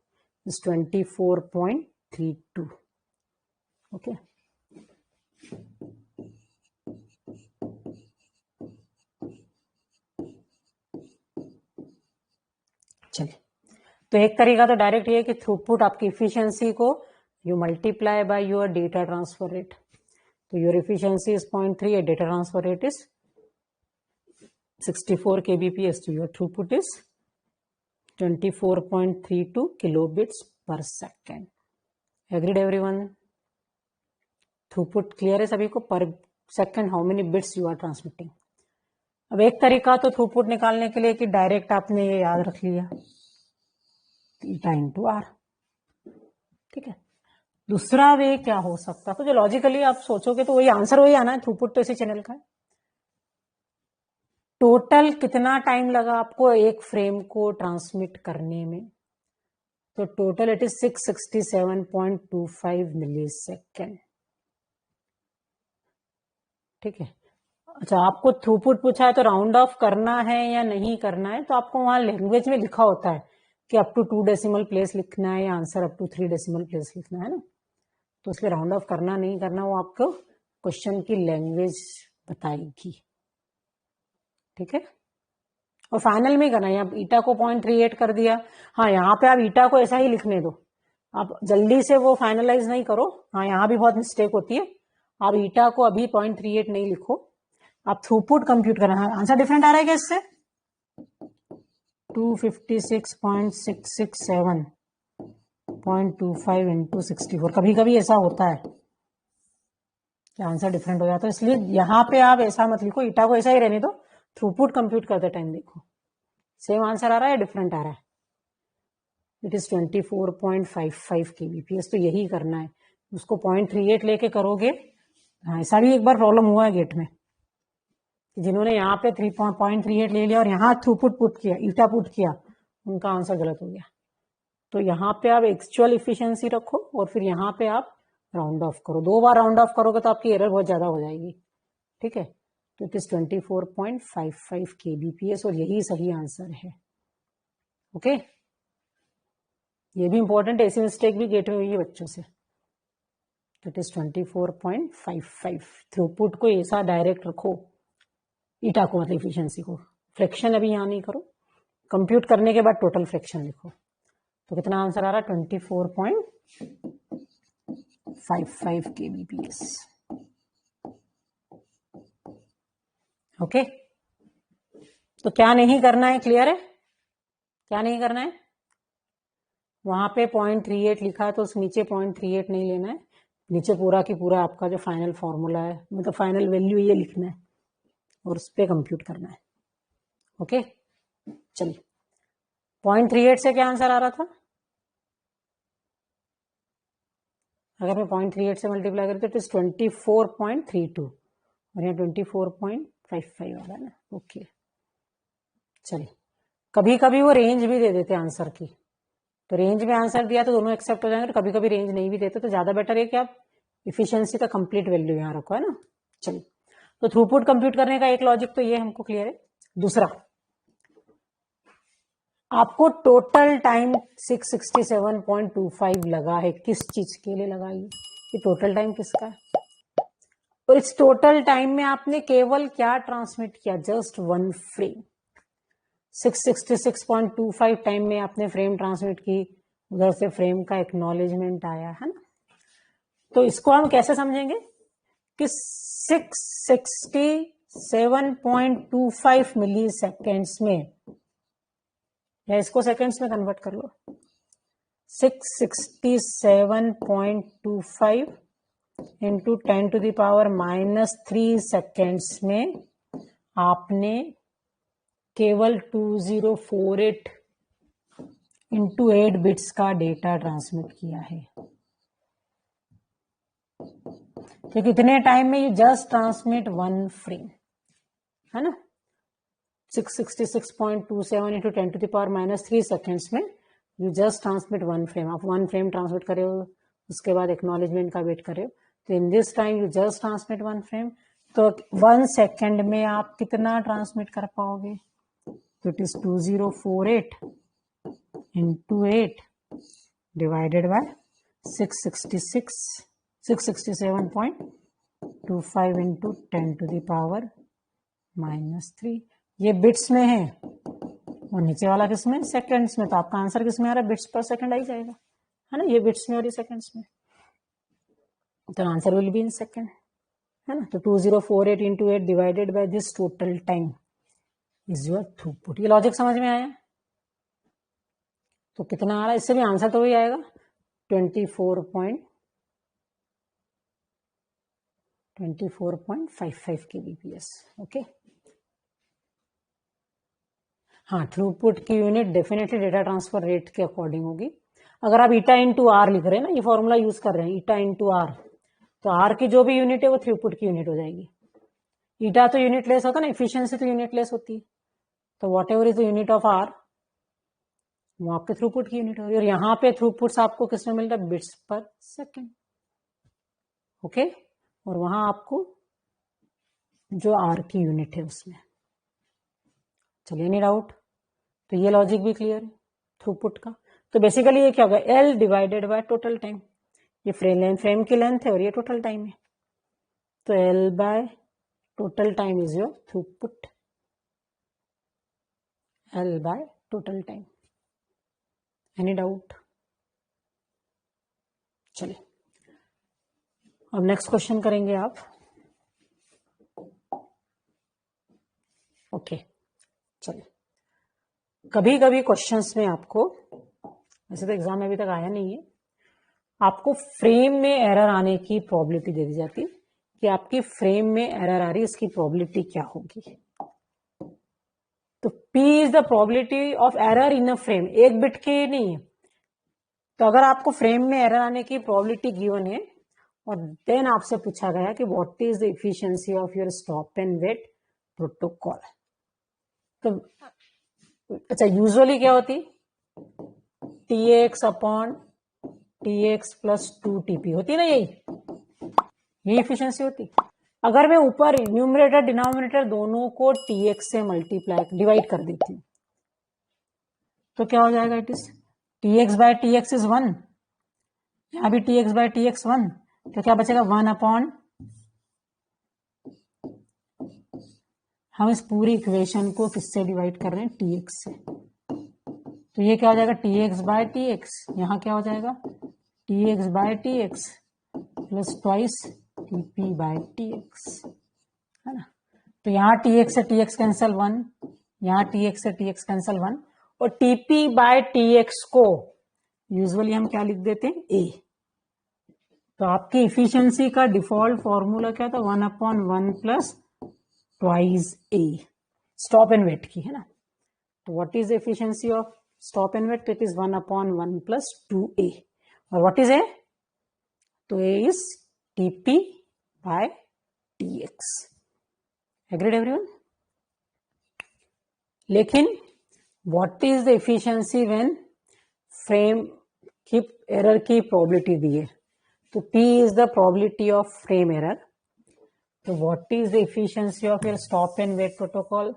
is 24.32. ओके, चलिए. तो एक तरीका तो डायरेक्ट ये है कि थ्रूपुट आपकी इफिशियंसी को you multiply by your data transfer rate. तो your efficiency is 0.38, data transfer rate is 64 kbps. तो योर throughput is 24.32 kilobits per second. Agreed everyone? Throughput clear है सभी को? Per second how many bits you are transmitting. अब एक तरीका तो थ्रूपुट निकालने के लिए कि डायरेक्ट आपने ये याद रख लिया थीटा इंटू आर. ठीक है. दूसरा वे क्या हो सकता? तो जो लॉजिकली आप सोचोगे तो वही आंसर वही आना है. थ्रूपुट तो इसी चैनल का है. टोटल कितना टाइम लगा आपको एक फ्रेम को ट्रांसमिट करने में? तो टोटल इट इज 667.25 मिलीसेकेंड. ठीक है. अच्छा, आपको थ्रूपुट पूछा है तो राउंड ऑफ करना है या नहीं करना है, तो आपको वहां लैंग्वेज में लिखा होता है कि अप टू 2 डेसिमल प्लेस लिखना है या answer up to 3 decimal place लिखना है ना. तो इसलिए राउंड ऑफ करना नहीं करना वो आपको क्वेश्चन की लैंग्वेज बताएगी. ठीक है. और फाइनल में करना है. आप ईटा को 0.38 कर दिया, हाँ यहाँ पे आप ईटा को ऐसा ही लिखने दो. आप जल्दी से वो फाइनलाइज नहीं करो. हाँ यहाँ भी बहुत मिस्टेक होती है. आप ईटा को अभी 0.38 नहीं लिखो, आप थ्रूपुट कंप्यूट करना है, आंसर डिफरेंट आ रहा है क्या इससे? 256.667.25 इंटू 64। कभी कभी ऐसा होता है कि आंसर डिफरेंट हो जाता है, इसलिए यहां पे आप ऐसा मत लिखो, ईटा को ऐसा ही रहने दो, थ्रूपुट कंप्यूट करते टाइम देखो सेम आंसर आ रहा है या डिफरेंट आ रहा है। इट इज 24.55 kbps, तो यही करना है, उसको 0.38 लेके करोगे। हाँ, ऐसा भी एक बार प्रॉब्लम हुआ है गेट में, जिन्होंने यहाँ पे 3.38 ले लिया और यहाँ थ्रूपुट पुट किया, ईटा पुट किया, उनका आंसर गलत हो गया। तो यहाँ पे आप एक्चुअल इफिशियंसी रखो और फिर यहाँ पे आप राउंड ऑफ करो, 2 बार राउंड ऑफ करोगे तो आपकी एरर बहुत ज्यादा हो जाएगी, ठीक है। तो इट इज 24.55 kbps और यही सही आंसर है, ओके। ये भी इंपॉर्टेंट, ऐसी मिस्टेक भी गेट में हुई है बच्चों से। तो इट इज 24.55। थ्रूपुट को ऐसा डायरेक्ट रखो, ईटा को मतलब इफिशियंसी को, फ्रैक्शन अभी यहाँ नहीं करो, कंप्यूट करने के बाद टोटल फ्रैक्शन लिखो। तो कितना आंसर आ रहा है? 24.55 kbps, ओके। तो क्या नहीं करना है, क्लियर है? क्या नहीं करना है? वहां पे 0.38 लिखा है तो उस नीचे 0.38 नहीं लेना है, नीचे पूरा की पूरा आपका जो फाइनल फॉर्मूला है, मतलब फाइनल वैल्यू ये लिखना है और उस पर कंप्यूट करना है, ओके। चलिए 0.38 से क्या आंसर आ रहा था? अगर मैं 0.38 से मल्टीप्लाई करूँ तो इट इज 24.32 और यहाँ 24.55 आ रहा है ना, ओके। चलिए कभी कभी वो रेंज भी दे देते आंसर की, तो रेंज में आंसर दिया तो दोनों एक्सेप्ट हो जाएंगे, तो कभी कभी रेंज नहीं भी देते, तो ज्यादा बेटर है कि आप इफिशियंसी का कंप्लीट वैल्यू यहाँ रखो, है ना। चलिए तो थ्रूपुट कंप्यूट करने का एक लॉजिक तो ये हमको क्लियर है। दूसरा, आपको टोटल टाइम 667.25 लगा है, किस चीज के लिए लगा ये टोटल टाइम किसका है? और इस टोटल टाइम में आपने केवल क्या ट्रांसमिट किया? Just 1 frame. 666.25 टाइम में आपने फ्रेम ट्रांसमिट की, उधर से फ्रेम का एक्नॉलेजमेंट आया, है ना। तो इसको हम कैसे समझेंगे कि 667.25 मिली सेकेंड्स में, या इसको सेकेंड्स में कन्वर्ट कर लो, 667.25 इंटू 10⁻³ सेकेंड्स में आपने केवल 2048 इंटू 8 बिट्स का डेटा ट्रांसमिट किया है। तो कितने टाइम में? यू जस्ट ट्रांसमिट 1 फ्रेम, है ना। 666.27 इंटू 10⁻³ सेकेंड्स में यू जस्ट ट्रांसमिट 1 फ्रेम। आप 1 फ्रेम ट्रांसमिट करे हो, उसके बाद एक्नॉलेजमेंट का वेट करे हो, तो in this time you just transmit 1 frame. तो 1 सेकेंड में आप कितना ट्रांसमिट कर पाओगे? तो it is 2048 into 8 divided by 667.25 into 10⁻³ ये बिट्स में है और नीचे वाला किस में? सेकंड्स में। तो आपका आंसर किस में आ रहा है? बिट्स पर सेकंड आ ही जाएगा, है ना। ये बिट्स में और ये सेकंड्स में, तो answer will be in second, है ना। तो 2048 into 8 divided by this total time is your throughput. ये लॉजिक समझ में आया? तो कितना आ रहा है? इससे भी आंसर तो वही आएगा, 24.55 kbps, ओके। हाँ, थ्रूपुट की unit definitely data transfer rate के अकॉर्डिंग होगी। अगर आप ईटा इंटू आर लिख रहे हैं ना, ये फॉर्मूला यूज कर रहे हैं, ईटा इंटू आर, तो आर की जो भी यूनिट है वो थ्रूपुट की यूनिट हो जाएगी। ईटा तो यूनिट लेस होता है ना, एफिशिएंसी तो यूनिट लेस होती है, तो whatever is the unit of R वो आपके थ्रूपुट की यूनिट होगी। और यहाँ पे थ्रूपुट आपको किसमें मिल रहा है? Bits per second, okay. और वहां आपको जो आर की यूनिट है उसमें। चलिए, एनी डाउट? तो ये लॉजिक भी क्लियर है थ्रूपुट का। तो बेसिकली ये क्या होगा? L divided by total time. ये फ्रेम की लेंथ है और ये टोटल टाइम है, तो L by total time is your throughput, L by total time. Any doubt? चलिए अब नेक्स्ट क्वेश्चन करेंगे आप। ओके चलो, कभी कभी क्वेश्चंस में आपको, वैसे तो एग्जाम में अभी तक आया नहीं है, आपको फ्रेम में एरर आने की प्रोबेबिलिटी दे दी जाती कि आपकी फ्रेम में एरर आ रही, इसकी प्रोबेबिलिटी क्या होगी। तो P is the probability of error in a frame, एक बिट की नहीं है। तो अगर आपको फ्रेम में एरर आने की प्रोबेबिलिटी गिवन है और देन आपसे पूछा गया कि what is the efficiency of your stop and wait protocol, तो अच्छा यूजुअली क्या होती, Tx upon Tx plus 2Tp होती ना, यही एफिशिएंसी होती। अगर मैं ऊपर न्यूमरेटर डिनोमिनेटर दोनों को Tx से मल्टीप्लाई डिवाइड कर देती हूँ तो क्या हो जाएगा, it is Tx by Tx is 1, यहां भी Tx बाय Tx 1, तो क्या बचेगा 1 अपॉन, हम इस पूरी इक्वेशन को किससे डिवाइड कर रहे हैं, Tx से, तो ये क्या हो जाएगा Tx बाय Tx, यहां क्या हो जाएगा Tx by Tx plus twice Tp by Tx, है ना। तो यहाँ Tx से Tx कैंसल 1, यहाँ Tx से Tx कैंसल 1, और Tp बाय Tx को यूजुअली हम क्या लिख देते हैं, A। तो आपकी इफिशियंसी का डिफॉल्ट फॉर्मूला क्या था, 1 upon 1 plus twice A, stop and wait की, है ना। तो what is the efficiency of stop and wait, it is 1 upon 1 plus 2A, और व्हाट इज A, तो A is Tp by Tx। Agreed everyone. लेकिन what is the efficiency when frame की एरर की प्रोबेबिलिटी दी है, तो P is the probability of frame error. तो what is the efficiency of your stop and wait protocol,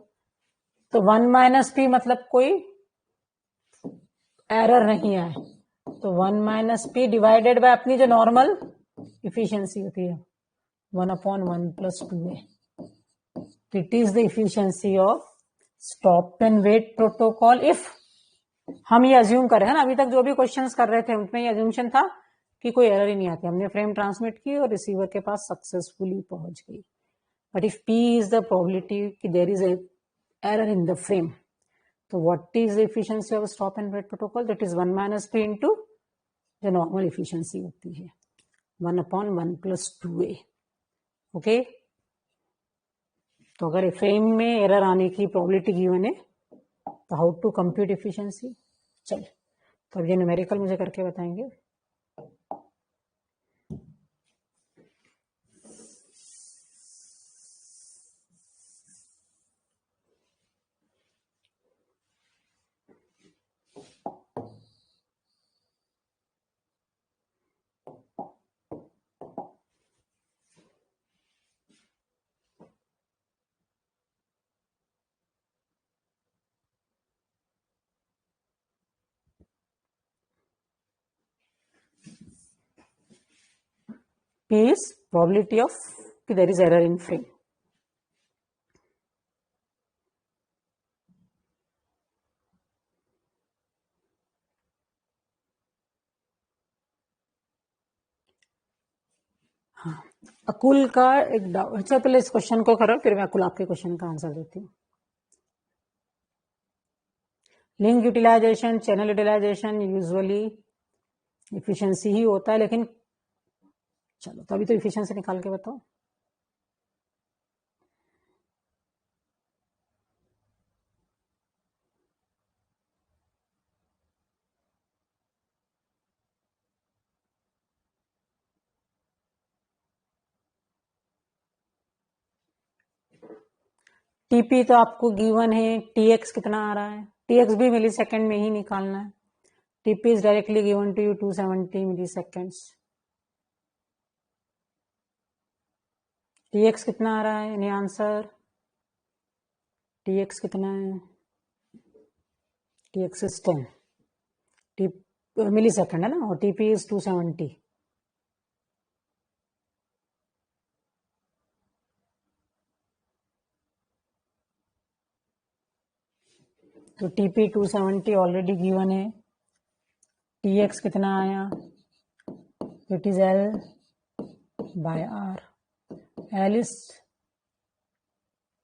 तो 1 माइनस P मतलब कोई एरर नहीं आए, तो 1 माइनस P डिवाइडेड बाय अपनी जो नॉर्मल इफिशियंसी होती है 1 upon 1 plus 2A। It is the efficiency of stop and wait protocol if हम ये अज्यूम कर रहे हैं ना, अभी तक जो भी क्वेश्चंस कर रहे थे उसमें ये अज्यूमशन था कि कोई एरर ही नहीं आती, हमने फ्रेम ट्रांसमिट की और रिसीवर के पास सक्सेसफुली पहुंच गई। But if P is the probability कि there is a error in the frame, तो what is the efficiency of stop and wait protocol, that is 1 minus P into जो नॉर्मल एफिशिएंसी होती है 1 अपॉन 1 प्लस 2A। ओके, तो अगर फ्रेम में एरर आने की प्रोबेबिलिटी गिवन है तो हाउ टू कंप्यूट एफिशिएंसी, चलिए तो अब ये न्यूमेरिकल मुझे करके बताएंगे। P is probability of there is error in frame। हाँ, अकुल का एक डाउट, अच्छा पहले इस क्वेश्चन को करो फिर मैं अकुल आपके क्वेश्चन का आंसर देती हूँ। Link utilization, channel utilization usually efficiency ही होता है, लेकिन चलो तो अभी तो इफिशियंसी निकाल के बताओ। टीपी तो आपको गिवन है, टीएक्स कितना आ रहा है, टीएक्स भी मिली सेकेंड में ही निकालना है। TP is directly given to you 270 milliseconds. TX कितना आ रहा है, यानी आंसर टीएक्स कितना है, टीएक्स इज 10 मिली सेकेंड है ना, और टीपी इज 270। तो टीपी 270 ऑलरेडी गिवन है, टीएक्स कितना आया, it is L by R, L is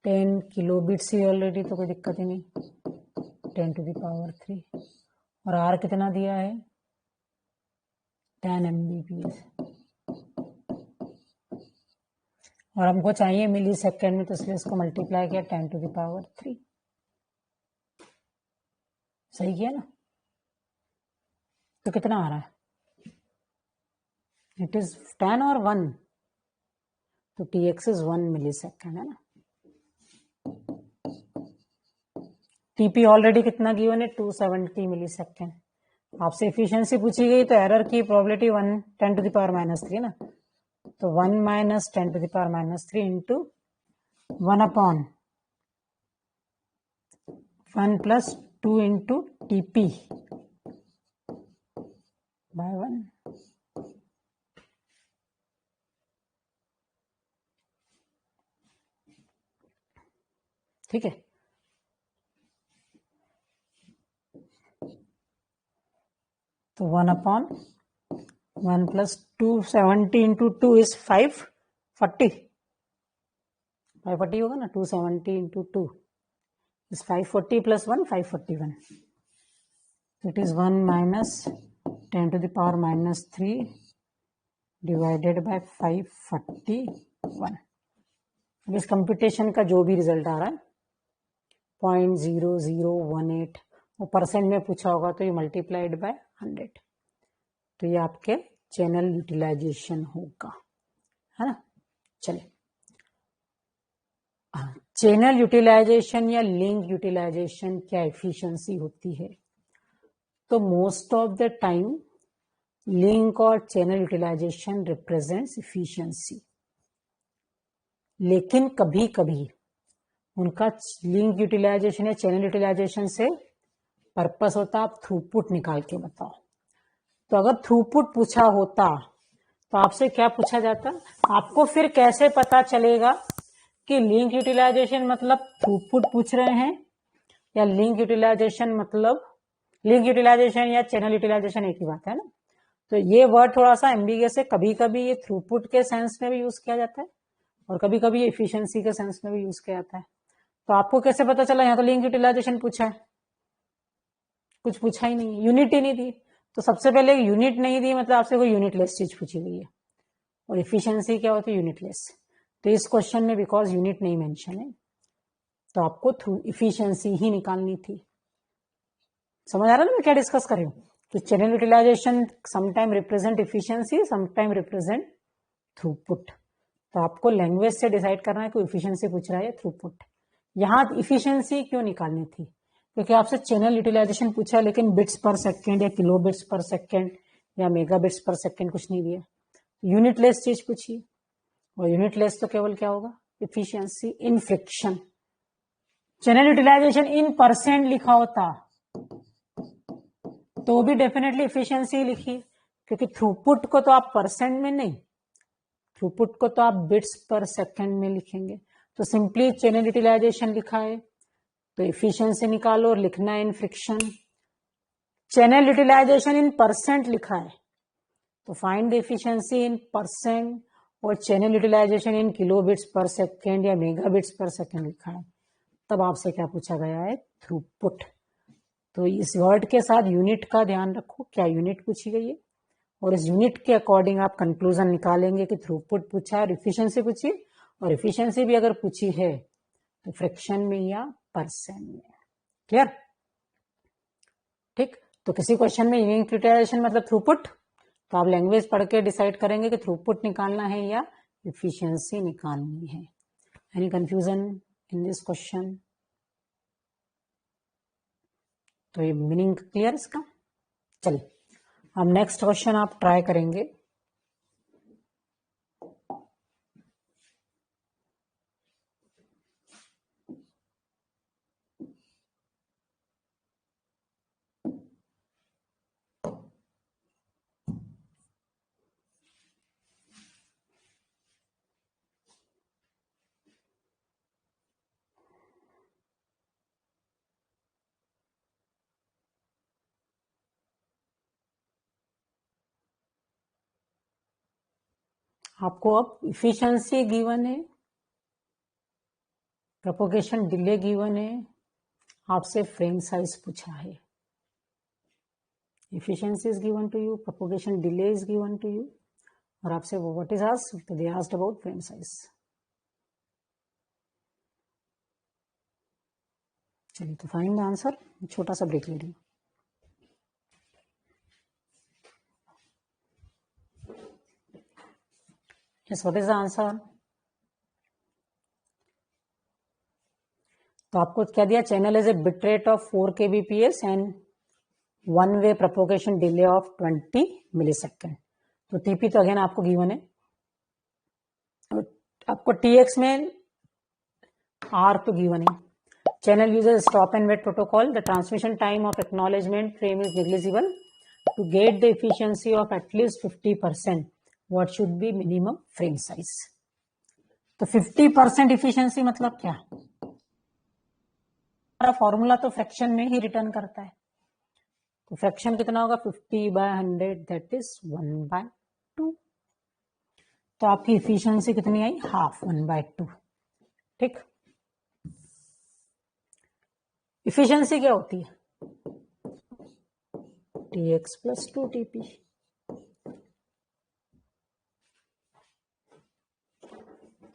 10 kilo bits ही ऑलरेडी, तो कोई दिक्कत ही नहीं, 10⁻³ और आर कितना दिया है 10 Mbps और हमको चाहिए मिली सेकेंड में, तो इसलिए इसको मल्टीप्लाई किया 10⁻³ सही किया ना। तो कितना आ रहा है, इट इज 10 और 1, तो tx इज 1 मिली सेकेंड है ना। टीपी ऑलरेडी कितना गिवन है 270 मिली सेकेंड। आपसे एफिशिएंसी पूछी गई तो एरर की प्रोबेबिलिटी 1 10⁻³ है ना, तो 1 - 10⁻³ इंटू 1/1 + 2 इंटू टीपी बाय 1। ठीक है, तो 1/1 + 270 इंटू 2 इज 540 होगा ना, 270 into 2 is 540 plus 1 541, so it is 1 - 10⁻³ divided by 541। अब इस कंप्यूटेशन का जो भी रिजल्ट आ रहा है 0.0018, वो परसेंट में पूछा होगा तो ये मल्टीप्लाइड बाय 100, तो ये आपके चैनल यूटिलाइजेशन होगा, है ना। चलिए, चैनल यूटिलाइजेशन या लिंक यूटिलाइजेशन क्या एफिशिएंसी होती है, तो most of the time link और चैनल यूटिलाइजेशन रिप्रेजेंट्स एफिशिएंसी, लेकिन कभी कभी उनका लिंक यूटिलाइजेशन या चैनल यूटिलाइजेशन से पर्पस होता आप थ्रूपुट निकाल के बताओ। तो अगर थ्रूपुट पूछा होता तो आपसे क्या पूछा जाता, आपको फिर कैसे पता चलेगा कि लिंक यूटिलाइजेशन मतलब थ्रूपुट पूछ रहे हैं या लिंक यूटिलाइजेशन मतलब लिंक यूटिलाइजेशन या चैनल यूटिलाइजेशन एक ही बात है ना। तो ये वर्ड थोड़ा सा एम्बिगियस है, कभी कभी ये थ्रूपुट के सेंस में भी यूज किया जाता है और कभी कभी ये एफिशिएंसी के सेंस में भी यूज किया जाता है। तो आपको कैसे पता चला, यहाँ तो लिंक यूटिलाइजेशन पूछा है, कुछ पूछा ही नहीं, यूनिट ही नहीं दी। तो सबसे पहले यूनिट नहीं दी मतलब आपसे कोई यूनिटलेस चीज पूछी गई है, और एफिशिएंसी क्या होती है यूनिटलेस। तो इस क्वेश्चन में बिकॉज यूनिट नहीं मेंशन है तो आपको थ्रू एफिशिएंसी ही निकालनी थी। समझ आ रहा है ना मैं क्या डिस्कस कर रही हूँ। तो channel utilization sometime represent efficiency, sometime represent throughput. तो आपको लैंग्वेज से डिसाइड करना है कि एफिशिएंसी पूछ रहा है या थ्रूपुट। यहाँ एफिशिएंसी क्यों निकालनी थी, क्योंकि आपसे चैनल यूटिलाइजेशन पूछा लेकिन बिट्स पर सेकेंड या किलो बिट्स पर सेकेंड या मेगा बिट्स पर सेकेंड कुछ नहीं दिया, यूनिटलेस चीज पूछी, और यूनिटलेस तो केवल क्या होगा efficiency in fraction. Channel utilization in percent लिखा होता तो भी डेफिनेटली एफिशिएंसी लिखी, क्योंकि थ्रूपुट को तो आप परसेंट में नहीं, थ्रूपुट को तो आप बिट्स पर सेकंड में लिखेंगे। तो सिंपली चैनल यूटिलाइजेशन लिखा है तो एफिशिएंसी निकालो और लिखना है in fraction. Channel utilization in percent लिखा है तो find the efficiency in percent, और channel utilization in kilobits per second या मेगा बिट्स पर सेकेंड लिखा है। तब आपसे क्या पूछा गया है थ्रूपुट। तो इस वर्ड के साथ यूनिट का ध्यान रखो, क्या यूनिट पूछी गई है, और इस यूनिट के अकॉर्डिंग आप कंक्लूजन निकालेंगे कि थ्रूपुट पूछा है और एफिशिएंसी पूछी, और एफिशिएंसी भी अगर पूछी है तो फ्रिक्शन में या परसेंट में। क्लियर, ठीक। तो किसी क्वेश्चन में लिंक यूटिलाइजेशन मतलब थ्रूपुट, तो आप लैंग्वेज पढ़ के डिसाइड करेंगे कि थ्रूपुट निकालना है या एफिशिएंसी निकालनी है। Any confusion in this question? तो ये मीनिंग क्लियर इसका। चलिए अब नेक्स्ट क्वेश्चन आप ट्राई करेंगे। आपको अब इफिशिएंसी गिवन है, प्रोपोगेशन डिले गिवन है, आपसे फ्रेम साइज पूछा है. Efficiency is given to you, propagation delay is given to you, और आपसे what is asked? तो they asked about frame size. चलिए तो फाइंड द आंसर. छोटा सा ब्रेक ले रही हूँ. Yes, what is the answer? तो आपको क्या दिया? Channel is a bit rate of 4 kbps and one way propagation delay of 20 millisecond. तो टीपी तो अगेन आपको गिवन है. आपको टीएक्स में आर तो गिवन है. Channel uses stop and wait protocol. The transmission time of acknowledgement frame is negligible. To get the efficiency of at least 50%, what should be minimum frame size. तो 50% इफिशिएंसी मतलब क्या? फॉर्मूला तो फ्रैक्शन में ही रिटर्न करता है. तो फ्रैक्शन कितना होगा? 50/100, दैट इज 1/2. तो आपकी इफिशिएंसी कितनी आई? हाफ, 1/2. ठीक. इफिशिएंसी क्या होती है? Tx + 2Tp.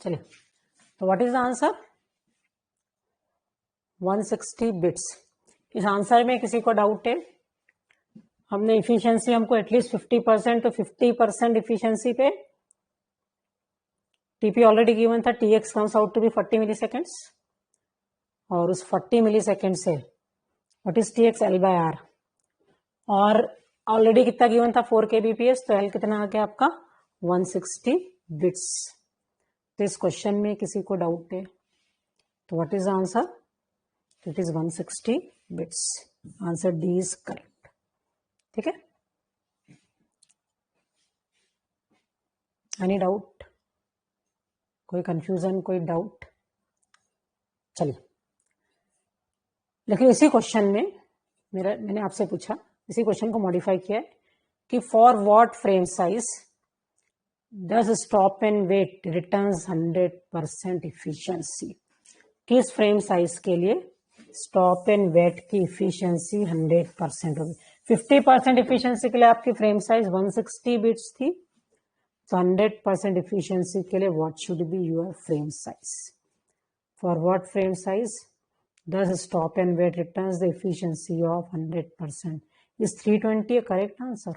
चलिए, तो what is the answer? 160 bits. इस आंसर में किसी को डाउट है? हमने इफिशिएंसी हमको एटलीस्ट 50%, तो 50% इफिशिएंसी पे टीपी ऑलरेडी गिवन था. TX comes out to be 40 milliseconds, और उस 40 मिलीसेकेंड से व्हाट इज टीएक्स? L/R. और ऑलरेडी कितना गिवन था? 4 kbps. तो एल कितना आ गया आपका? 160 बिट्स. तो इस क्वेश्चन में किसी को डाउट है तो what is the answer? It is 160 bits. Answer D is correct. ठीक है. Any doubt? कोई कंफ्यूजन, कोई डाउट? चलिए, लेकिन इसी क्वेश्चन में मैंने आपसे पूछा, इसी क्वेश्चन को मॉडिफाई किया है कि for what frame size does stop and wait returns 100% efficiency. किस फ्रेम साइज के लिए स्टॉप एंड वेट की इफिशिएंसी 100% होगी? 50% इफिशिएंसी के लिए आपकी फ्रेम साइज 160 बिट्स थी. तो 100% इफिशिएंसी के लिए what should be your frame size? For what frame size does stop and wait returns the efficiency of 100%? इस 320 करेक्ट आंसर?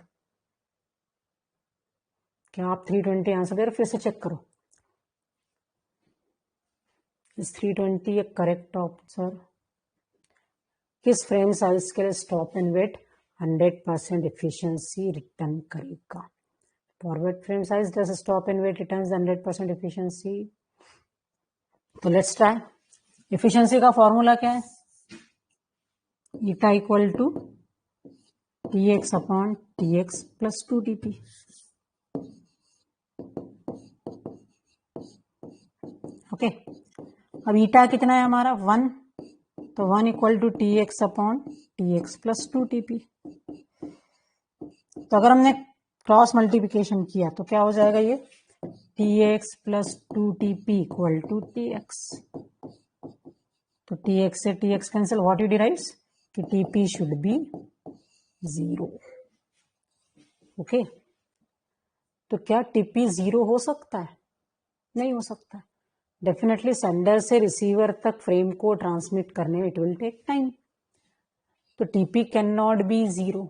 क्या आप 320 आंसर दे रहे? फिर से चेक करो. Is 320 correct answer? किस फ्रेम साइज के लिए stop and wait 100% efficiency return करेगा? For what frame size does stop and wait returns 100% efficiency. तो लेट्स ट्राई. इफिशिएंसी का फॉर्मूला क्या है? Eta equal to Tx/Tx + 2Tp. Okay. अब ईटा कितना है हमारा? 1. तो 1 इक्वल टू Tx/Tx + 2Tp. तो अगर हमने क्रॉस मल्टीप्लिकेशन किया तो क्या हो जाएगा? ये Tx + 2Tp equal to Tx. तो Tx से Tx cancel. What you derives कि Tp शुड बी 0. ओके. तो क्या Tp 0 हो सकता है? नहीं हो सकता. डेफिनेटली सेंडर से रिसीवर तक फ्रेम को ट्रांसमिट करने में इट विल टेक टाइम. तो टीपी कैन नॉट बी 0.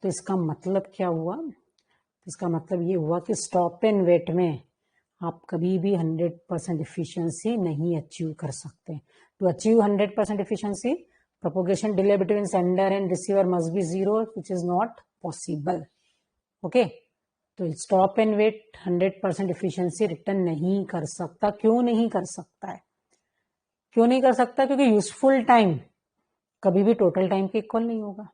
तो इसका मतलब क्या हुआ? इसका मतलब ये हुआ कि स्टॉप एंड वेट में आप कभी भी 100% इफिशिएंसी नहीं अचीव कर सकते. To achieve 100% efficiency, propagation delay between sender and receiver must be 0, which is not possible. Okay. तो stop and wait 100% efficiency return नहीं कर सकता. क्यों नहीं कर सकता है? क्यों नहीं कर सकता? क्योंकि यूजफुल टाइम कभी भी टोटल टाइम के इक्वल नहीं होगा.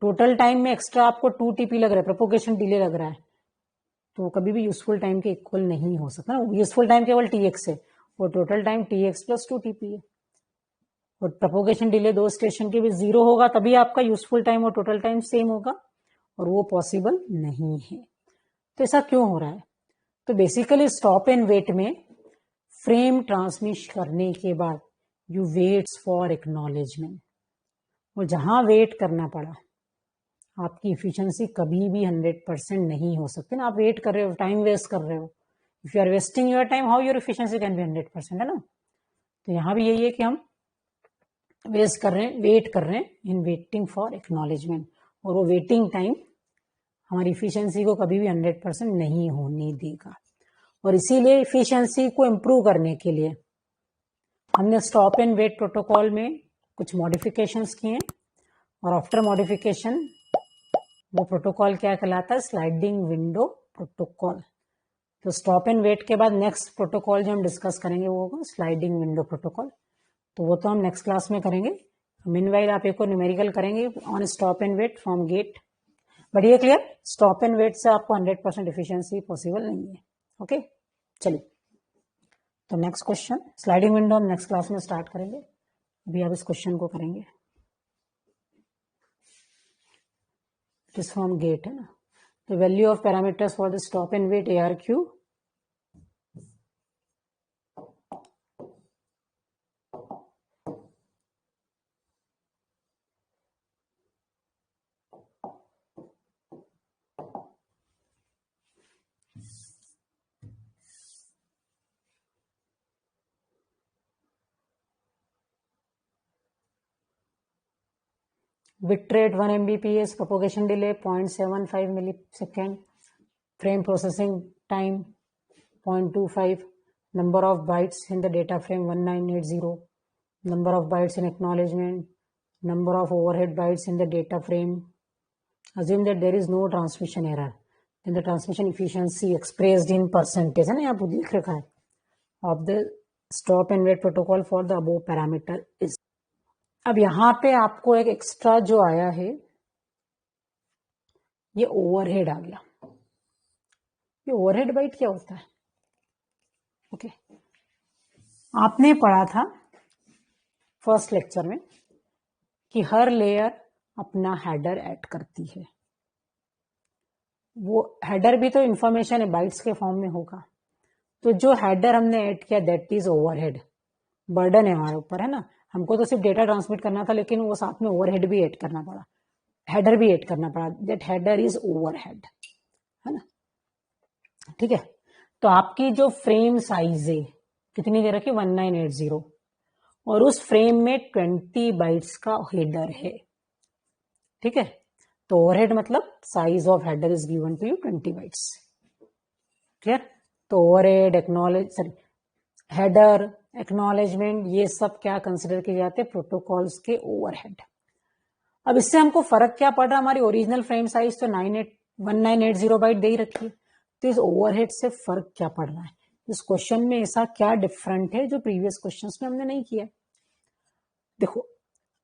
टोटल टाइम में एक्स्ट्रा आपको 2Tp लग रहा है, प्रोपोगेशन डिले लग रहा है, तो कभी भी यूजफुल टाइम के इक्वल नहीं हो सकता. यूजफुल टाइम केवल Tx है और टोटल टाइम Tx + 2Tp है. और प्रोपोगेशन डिले 2 स्टेशन के भी 0 होगा तभी आपका यूजफुल टाइम और टोटल टाइम सेम होगा, और वो पॉसिबल नहीं है. तो ऐसा क्यों हो रहा है? तो बेसिकली स्टॉप एंड वेट में फ्रेम ट्रांसमिट करने के बाद यू वेट्स फॉर एक्नॉलेजमेंट, और जहां वेट करना पड़ा आपकी इफिशिएंसी कभी भी 100% नहीं हो सकती ना। आप वेट कर रहे हो, टाइम वेस्ट कर रहे हो, if you are wasting your time how your efficiency can be 100%, है ना। तो यहाँ भी यही है कि हम वेस्ट कर रहे हैं, वेट कर रहे हैं इन वेटिंग फॉर एक्नॉलेजमेंट, और वो वेटिंग टाइम हमारी इफिशिएंसी को कभी भी 100% नहीं होने देगा। और इसीलिए इफिशिएंसी को इम्प्रूव करने के लिए हमने स्टॉप एंड वेट प्रोटोकॉल में कुछ मॉडिफिकेशंस किए हैं, और आफ्टर मॉडिफिकेशन वो प्रोटोकॉल क्या कहलाता है, स्लाइडिंग विंडो प्रोटोकॉल। तो स्टॉप एंड वेट के बाद नेक्स्ट प्रोटोकॉल जो हम डिस्कस करेंगे वो होगा स्लाइडिंग विंडो प्रोटोकॉल। तो वो तो हम नेक्स्ट क्लास में करेंगे। मीनवाइल आप एक और न्यूमेरिकल करेंगे on stop and wait from gate. But ये क्लियर, स्टॉप एंड वेट से आपको 100% एफिशिएंसी पॉसिबल नहीं है। ओके, चलिए तो नेक्स्ट क्वेश्चन, स्लाइडिंग विंडो हम नेक्स्ट क्लास में स्टार्ट करेंगे। अभी आप इस क्वेश्चन को करेंगे, इट इज फ्रॉम गेट, है ना। The value of parameters for the stop and wait ARQ bit rate 1 Mbps, propagation delay 0.75 millisecond, frame processing time 0.25, number of bytes in the data frame 1980, number of bytes in acknowledgement, number of overhead bytes in the data frame. Assume that there is no transmission error, then the transmission efficiency expressed in percentage, है ना, यहाँ पर लिख रखा है, of the stop and wait protocol for the above parameter is। अब यहां पे आपको एक एक्स्ट्रा जो आया है ये ओवरहेड आ गया। ये ओवरहेड बाइट क्या होता है? ओके, आपने पढ़ा था फर्स्ट लेक्चर में कि हर लेयर अपना हेडर ऐड करती है। वो हेडर भी तो इंफॉर्मेशन है, बाइट्स के फॉर्म में होगा। तो जो हेडर हमने ऐड किया दैट इज ओवरहेड, बर्डन है हमारे ऊपर, है ना। हमको तो सिर्फ डेटा ट्रांसमिट करना था, लेकिन वो साथ में ओवरहेड भी ऐड करना पड़ा, हेडर भी ऐड करना पड़ा। दैट हेडर इज ओवरहेड, है ना। ठीक है, तो आपकी जो फ्रेम साइज है कितनी दे रखी, 1980, और उस फ्रेम में 20 बाइट्स का हेडर है। ठीक है, तो ओवरहेड मतलब size of header is given to you 20 bytes. Clear? तो ओवरहेड, हेडर, एक्नॉलेजमेंट, ये सब क्या कंसिडर किए जाते हैं, प्रोटोकॉल्स के ओवरहेड। अब इससे हमको फर्क क्या पड़ रहा है, हमारी ओरिजिनल फ्रेम साइज तो 1980 बाइट दे ही रखी है, तो इस ओवरहेड से फर्क क्या पड़ रहा है, इस क्वेश्चन में ऐसा क्या डिफरेंट है जो प्रीवियस क्वेश्चंस में हमने नहीं किया। देखो,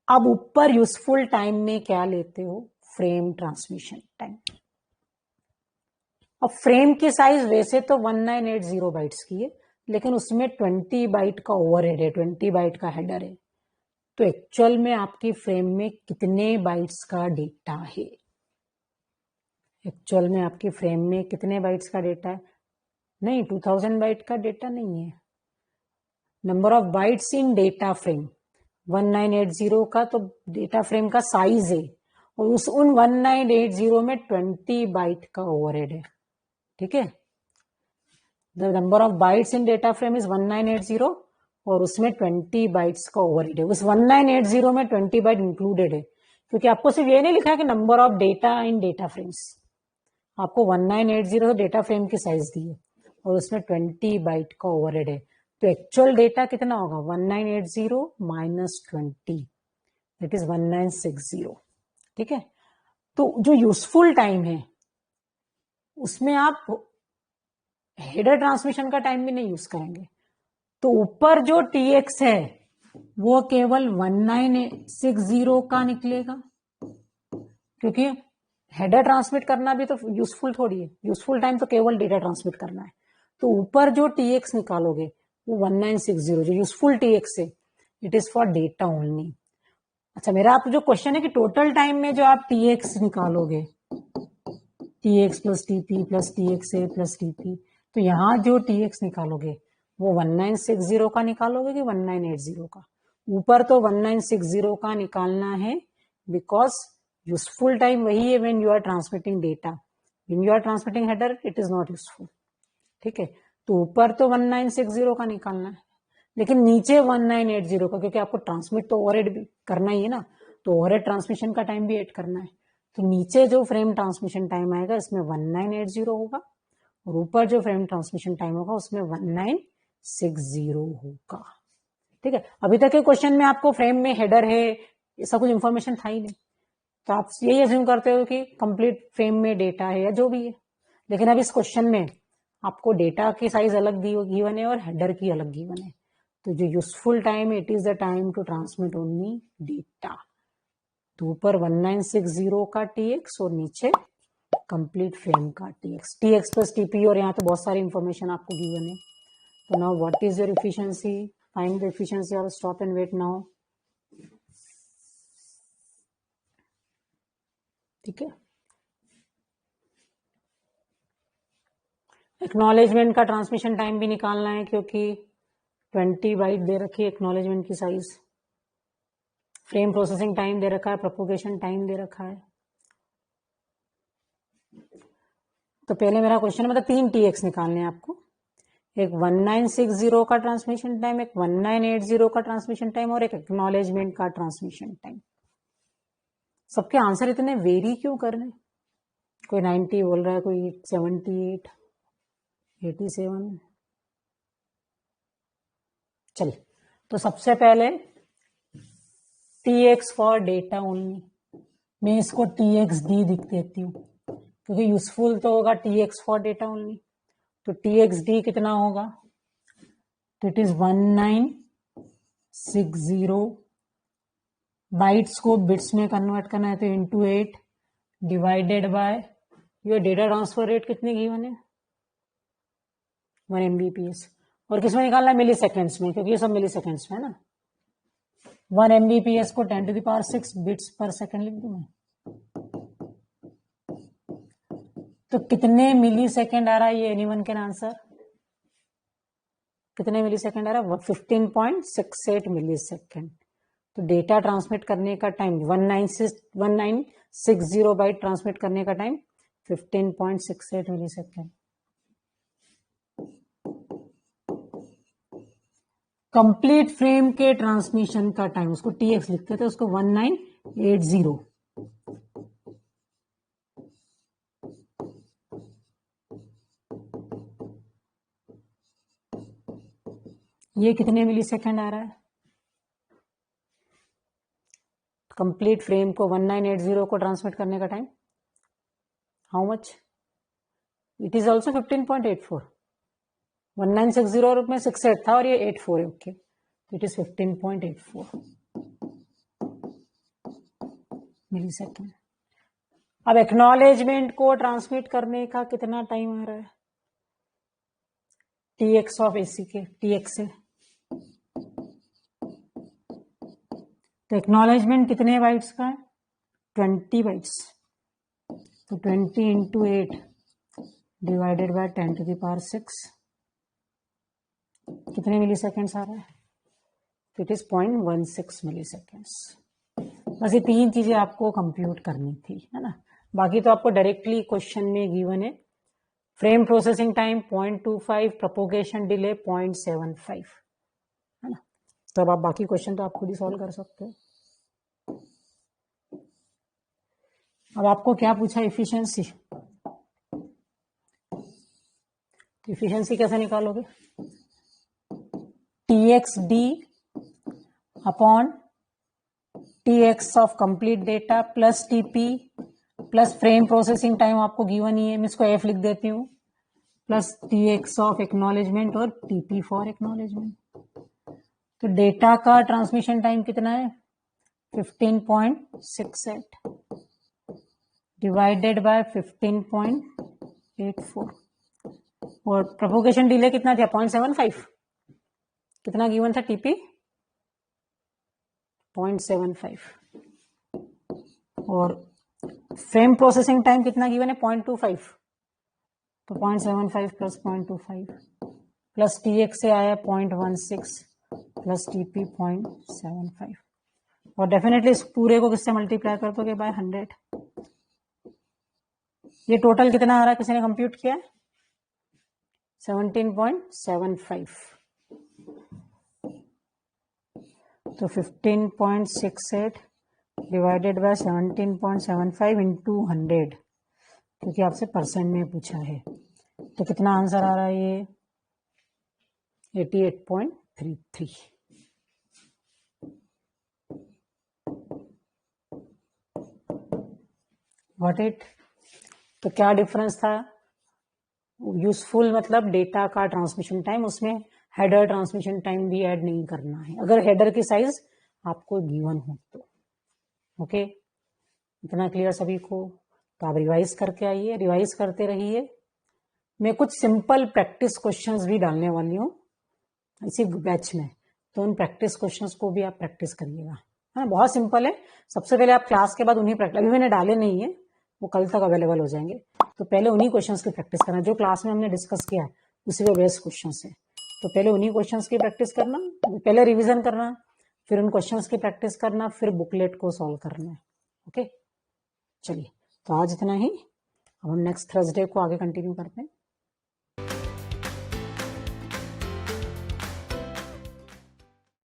अब ऊपर यूजफुल टाइम में क्या लेते हो, फ्रेम ट्रांसमिशन टाइम। अब फ्रेम की साइज वैसे तो 1980 बाइट्स की है, लेकिन उसमें 20 बाइट का ओवरहेड है, 20 बाइट का हेडर है। तो एक्चुअल में आपकी फ्रेम में कितने बाइट्स का डेटा है, एक्चुअल में आपकी फ्रेम में कितने बाइट्स का डेटा है, नहीं 2000 बाइट का डेटा नहीं है। Number of bytes in data frame 1980 का तो डेटा फ्रेम का साइज है, और उन 1980 में 20 बाइट का ओवरहेड है। ठीक है, the number of bytes in data frame is 1980, और उसमें 20 बाइट्स का ओवरहेड है। उस 1980 में 20 बाइट इंक्लूडेड है, क्योंकि आपको सिर्फ ये नहीं लिखा है कि number of data in data frames, आपको 1980 डेटा फ्रेम की साइज दी है, और उसमें 20 बाइट का ओवरहेड है। तो एक्चुअल डेटा कितना होगा, 1980 माइनस 20, दैट इज 1960। ठीक है, तो जो यूजफुल टाइम है उसमें आप हेडर ट्रांसमिशन का टाइम भी नहीं यूज करेंगे। तो यूपर जो TX है वो केवल 1960 का निकलेगा, क्योंकि हेडर ट्रांसमिट करना भी तो यूजफुल थोड़ी है, यूजफुल टाइम तो केवल डेटा ट्रांसमिट करना है। तो ऊपर जो TX निकालोगे वो 1960 जो यूजफुल TX है, it is for data only. अच्छा, मेरा आप जो क्वेश्चन है कि टोटल टाइम में जो आप TX निकालोगे, TX plus TP plus TXA plus TP, तो यहां जो TX निकालोगे वो 1960 का निकालोगे कि 1980 का? ऊपर तो 1960 का निकालना है, बिकॉज यूजफुल टाइम वही है when you are transmitting data, when you are transmitting header it is not useful. ठीक है, तो ऊपर तो 1960 का निकालना है, लेकिन नीचे 1980 का, क्योंकि आपको ट्रांसमिट तो ओवरहेड भी करना ही है ना, तो ओवरहेड ट्रांसमिशन का टाइम भी ऐड करना है। तो नीचे जो फ्रेम ट्रांसमिशन टाइम आएगा इसमें 1980 होगा, और ऊपर जो फ्रेम ट्रांसमिशन टाइम होगा उसमें 1960 होगा। ठीक है, अभी तक के क्वेश्चन में आपको फ्रेम में हेडर है ऐसा कुछ इंफॉर्मेशन था ही नहीं, तो आप यही अज्यूम करते हो कि कंप्लीट फ्रेम में डेटा है या जो भी है। लेकिन अब इस क्वेश्चन में आपको डेटा की साइज अलग गिवन है और हेडर की अलग गिवन है, तो जो useful time it is the time to transmit only data. तो ऊपर 1960 का टीएक्स और नीचे कंप्लीट फ्रेम का टीएक्स प्लस टीपी, और यहाँ तो बहुत सारी इंफॉर्मेशन आपको गिवन है। तो now what is your efficiency, find the efficiency of stop and wait now. ठीक है, एक्नॉलेजमेंट का ट्रांसमिशन टाइम भी निकालना है, क्योंकि 20 बाइट दे रखी है एक्नॉलेजमेंट की साइज, फ्रेम प्रोसेसिंग टाइम दे रखा है, प्रोपोगेशन टाइम दे रखा है। तो पहले मेरा क्वेश्चन है, मतलब 3 टीएक्स निकालने हैं आपको, एक 1960 का ट्रांसमिशन टाइम, एक 1980 का ट्रांसमिशन टाइम, और एक एक्नॉलेजमेंट का ट्रांसमिशन टाइम। सबके आंसर इतने वेरी क्यों कर रहे हैं? कोई 90 बोल रहा है, कोई 78, 87। चल, तो सबसे पहले टीएक्स फॉर डेटा ओनली, मैं इसको टीएक्स डी लिख देती हूँ, क्योंकि यूजफुल तो होगा टीएक्स फॉर डेटा ओनली। तो टीएक्स डी कितना होगा? तो इट इज 1960, बाइट्स को बिट्स में कन्वर्ट करना है तो into 8 divided by your data transfer rate कितनी गिवन है? 1 MBPS। और किसमें निकालना है? मिली सेकेंड्स में, क्योंकि ये सब मिली सेकेंड्स में है ना। 1 MBPS को 10⁶ बिट्स पर सेकेंड लिख दूं मैं। तो कितने मिली सेकेंड आ रहा है? ये एनीवन कैन आंसर। कितने मिली सेकेंड आ रहा है? 15.68 मिली सेकेंड। तो डेटा ट्रांसमिट करने का टाइम 1960 बाइट ट्रांसमिट करने का टाइम 15.68 मिली सेकेंड। कंप्लीट फ्रेम के ट्रांसमिशन का टाइम, उसको टीएक्स लिखते थे, उसको 1980। ये कितने मिली सेकेंड आ रहा है? कंप्लीट फ्रेम को 1980 को ट्रांसमिट करने का time how much? It is also 15.84। 1960 में 68 था और ये 84 है। ओके, तो इट इज 15.84 मिली सेकेंड। अब एक्नॉलेजमेंट को ट्रांसमिट करने का कितना टाइम आ रहा है? टीएक्स ऑफ एसी के टीएक्स से, तो एक्नॉलेजमेंट कितने बाइट्स का है? 20 बाइट्स। तो 20 इंटू 8 डिवाइडेड बाय 10⁶ कितने मिली सेकेंड्स आ रहा है? तो इट इज 0.16 मिली सेकेंड्स। बस ये 3 चीजें आपको कंप्यूट करनी थी, है ना। बाकी तो आपको डायरेक्टली क्वेश्चन में गिवन है। Frame processing time 0.25, propagation delay 0.75, है ना। तो अब आप बाकी क्वेश्चन तो आप खुद ही सॉल्व कर सकते हो। अब आपको क्या पूछा? एफिशिएंसी। एफिशिएंसी कैसे निकालोगे? TX D upon TX of complete data plus TP plus frame processing time आपको गिवन ही है, मैं इसको एफ लिख देती हूँ, प्लस टीएक्स ऑफ एक्नॉलेजमेंट और टीपी फॉर एक्नॉलेजमेंट। तो डेटा का ट्रांसमिशन टाइम कितना है? 15.68 डिवाइडेड बाय 15.84, और प्रोपोगेशन डिले कितना था? 0.75। कितना गिवन था? टीपी 0.75, और फ्रेम प्रोसेसिंग टाइम कितना गिवन है? 0.25। तो 0.75 प्लस 0.25 प्लस TX से आया 0.16 प्लस TP 0.75 और डेफिनेटली इस पूरे को किससे मल्टीप्लाई कर दोगे बाय 100। ये टोटल कितना आ रहा है, किसी ने कंप्यूट किया है? 17.75। तो 15.68 डिवाइडेड बाय 17.75 इंटू 100, क्योंकि आपसे परसेंट में पूछा है। तो कितना आंसर आ रहा है ये? 88.33। What it? तो क्या डिफरेंस था? यूजफुल मतलब डेटा का ट्रांसमिशन टाइम, उसमें हेडर ट्रांसमिशन टाइम भी ऐड नहीं करना है अगर हेडर की साइज आपको गिवन हो तो। ओके, इतना क्लियर सभी को? तो आप रिवाइज करके आइए, रिवाइज करते रहिए। मैं कुछ सिंपल प्रैक्टिस क्वेश्चंस भी डालने वाली हूँ इसी बैच में, तो उन प्रैक्टिस क्वेश्चंस को भी आप प्रैक्टिस करिएगा। है, बहुत सिंपल है। सबसे पहले आप क्लास के बाद उन्हीं प्रैक्टिस, अभी मैंने डाले नहीं है, वो कल तक अवेलेबल हो जाएंगे, तो पहले उन्हीं क्वेश्चंस की प्रैक्टिस करना जो क्लास में हमने डिस्कस किया है, उसी पे बेस्ड क्वेश्चंस है। तो पहले उन्हीं क्वेश्चंस की प्रैक्टिस करना, पहले रिविजन करना, फिर उन क्वेश्चंस की प्रैक्टिस करना, फिर बुकलेट को सॉल्व करना है। ओके, चलिए, तो आज इतना ही। अब हम नेक्स्ट थर्सडे को आगे कंटिन्यू करते हैं।